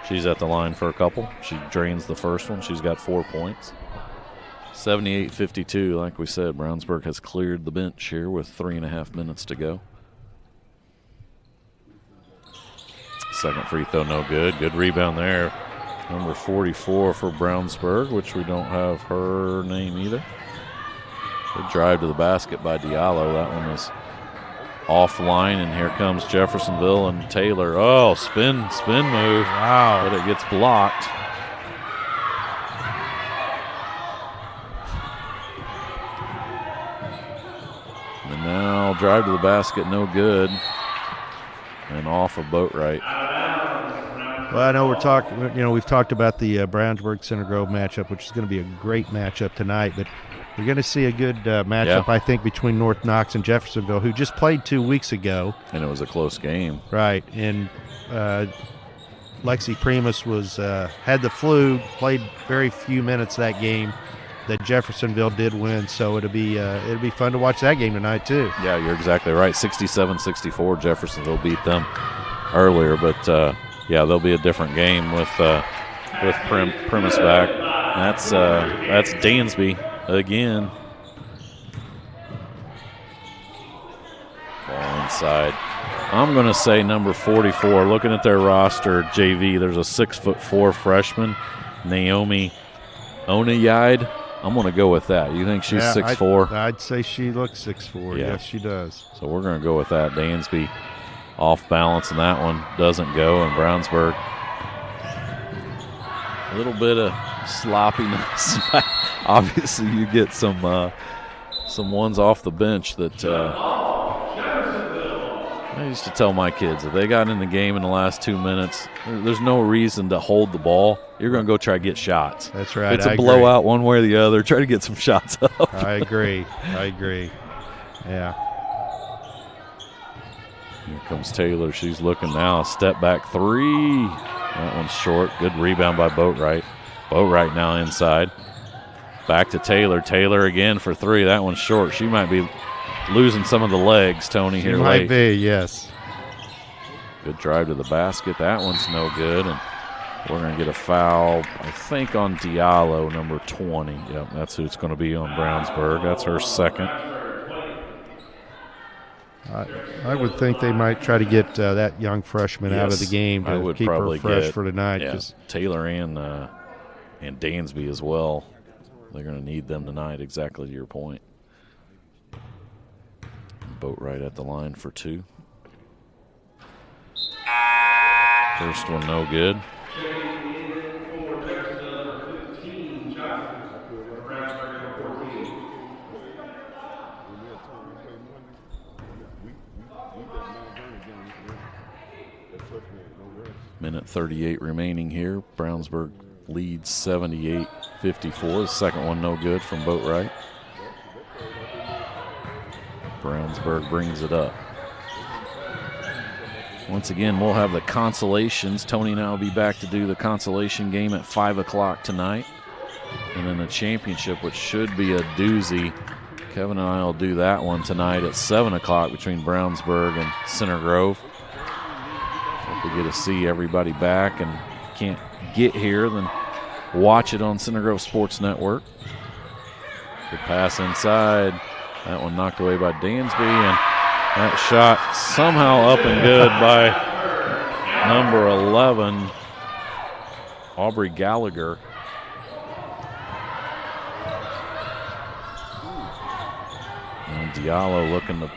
She's at the line for a couple. She drains the first one. She's got 4 points. 78-52, like we said, Brownsburg has cleared the bench here with 3.5 minutes to go. Second free throw, no good. Good rebound there. Number 44 for Brownsburg, which we don't have her name either. Good drive to the basket by Diallo. That one is offline, and here comes Jeffersonville and Taylor. Oh, spin move. Wow. But it gets blocked. And now drive to the basket, no good. And off of Boatwright. Well, I know we've talked about the Brownsburg-Center Grove matchup, which is going to be a great matchup tonight, but we're going to see a good matchup, I think, between North Knox and Jeffersonville, who just played 2 weeks ago. And it was a close game. Right, and Lexi Primus had the flu, played very few minutes that game that Jeffersonville did win, so it'll be fun to watch that game tonight too. Yeah, you're exactly right. 67-64, Jeffersonville beat them earlier, but yeah, there'll be a different game with Primus back. That's Dansby again. Ball inside. I'm going to say number 44. Looking at their roster, JV, there's a 6'4" freshman, Naomi Onayide. I'm going to go with that. You think she's 6'4"? I'd say she looks 6'4". Yeah. Yes, she does. So we're going to go with that. Dansby off balance, and that one doesn't go. And Brownsburg, a little bit of sloppiness. Obviously, you get some ones off the bench that I used to tell my kids, if they got in the game in the last 2 minutes, there's no reason to hold the ball. You're going to go try to get shots. That's right. It's a blowout one way or the other. Try to get some shots up. I agree. Yeah. Here comes Taylor. She's looking now. Step back three. That one's short. Good rebound by Boatwright. Boatwright now inside. Back to Taylor. Taylor again for three. That one's short. She might be losing some of the legs, Tony, here late. Might be, yes. Good drive to the basket. That one's no good. And we're going to get a foul, I think, on Diallo, number 20. Yep, that's who it's going to be on Brownsburg. That's her second. I would think they might try to get that young freshman out of the game to keep her fresh for tonight. Yeah, Taylor and Dansby as well. They're going to need them tonight, exactly to your point. Boatwright at the line for two. First one no good. Minute 38 remaining here. Brownsburg leads 78-54. The second one no good from Boatwright. Brownsburg brings it up. Once again, we'll have the consolations. Tony and I will be back to do the consolation game at 5 o'clock tonight. And then the championship, which should be a doozy. Kevin and I will do that one tonight at 7 o'clock between Brownsburg and Center Grove. Hope we get to see everybody back, and if you can't get here, then watch it on Center Grove Sports Network. Good pass inside. That one knocked away by Dansby, and that shot somehow up and good by number 11, Aubrey Gallagher. And Diallo looking to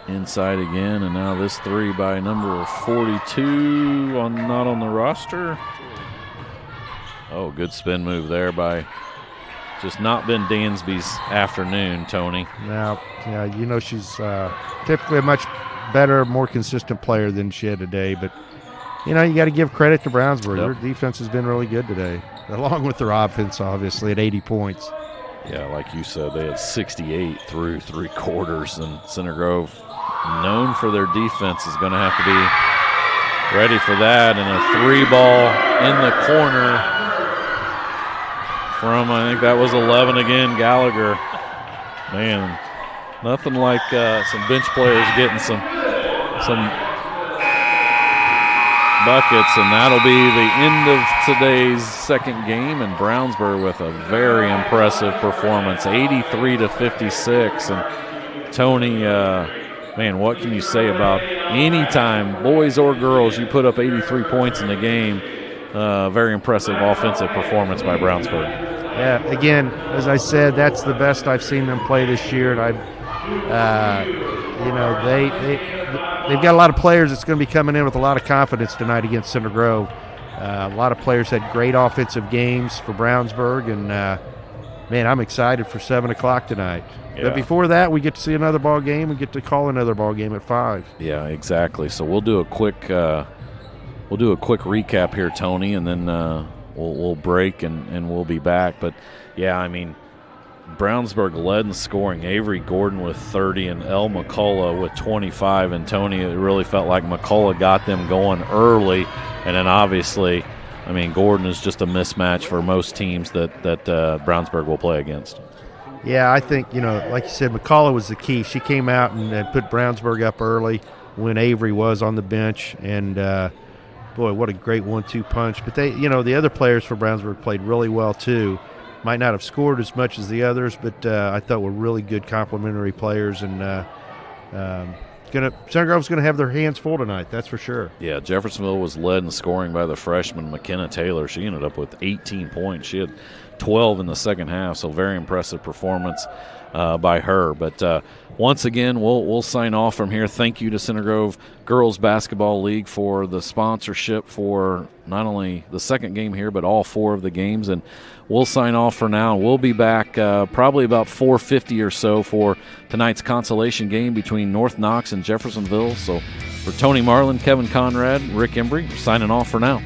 inside again, and now this three by number 42 not on the roster. Oh, good spin move there by just not been Dansby's afternoon, Tony. Now, yeah, you know she's typically a much better, more consistent player than she had today. But, you know, you got to give credit to Brownsburg. Yep. Their defense has been really good today, along with their offense, obviously, at 80 points. Yeah, like you said, they had 68 through 3 quarters, and Center Grove, known for their defense, is going to have to be ready for that. And a 3-ball in the corner from, I think that was 11 again, Gallagher. Man, nothing like some bench players getting some buckets, and that'll be the end of today's second game. And Brownsburg with a very impressive performance, 83-56. And Tony, man, what can you say about any time, boys or girls, you put up 83 points in the game? Very impressive offensive performance by Brownsburg. Yeah, again, as I said, that's the best I've seen them play this year, and you know, they've got a lot of players that's going to be coming in with a lot of confidence tonight against Center Grove. A lot of players had great offensive games for Brownsburg, and man, I'm excited for 7 o'clock tonight. Yeah. But before that, we get to see another ball game. We get to call another ball game at 5. Yeah, exactly. So we'll do a quick recap here, Tony, and then we'll break and we'll be back. But yeah, I mean, Brownsburg led in scoring. Avery Gordon with 30 and Elle McCullough with 25. And Tony, it really felt like McCullough got them going early. And then obviously, I mean, Gordon is just a mismatch for most teams that Brownsburg will play against. Yeah, I think, you know, like you said, McCullough was the key. She came out and put Brownsburg up early when Avery was on the bench. And, boy, what a great 1-2 punch. But they, you know, the other players for Brownsburg played really well too. Might not have scored as much as the others, but I thought were really good complementary players. And Center Grove's going to have their hands full tonight, that's for sure. Yeah, Jeffersonville was led in scoring by the freshman McKenna Taylor. She ended up with 18 points. She had 12 in the second half, so very impressive performance by her. But once again, we'll sign off from here. Thank you to Center Grove Girls Basketball League for the sponsorship for not only the second game here, but all 4 of the games. And we'll sign off for now. We'll be back probably about 4:50 or so for tonight's consolation game between North Knox and Jeffersonville. So for Tony Marlin, Kevin Conrad, Rick Embry, signing off for now.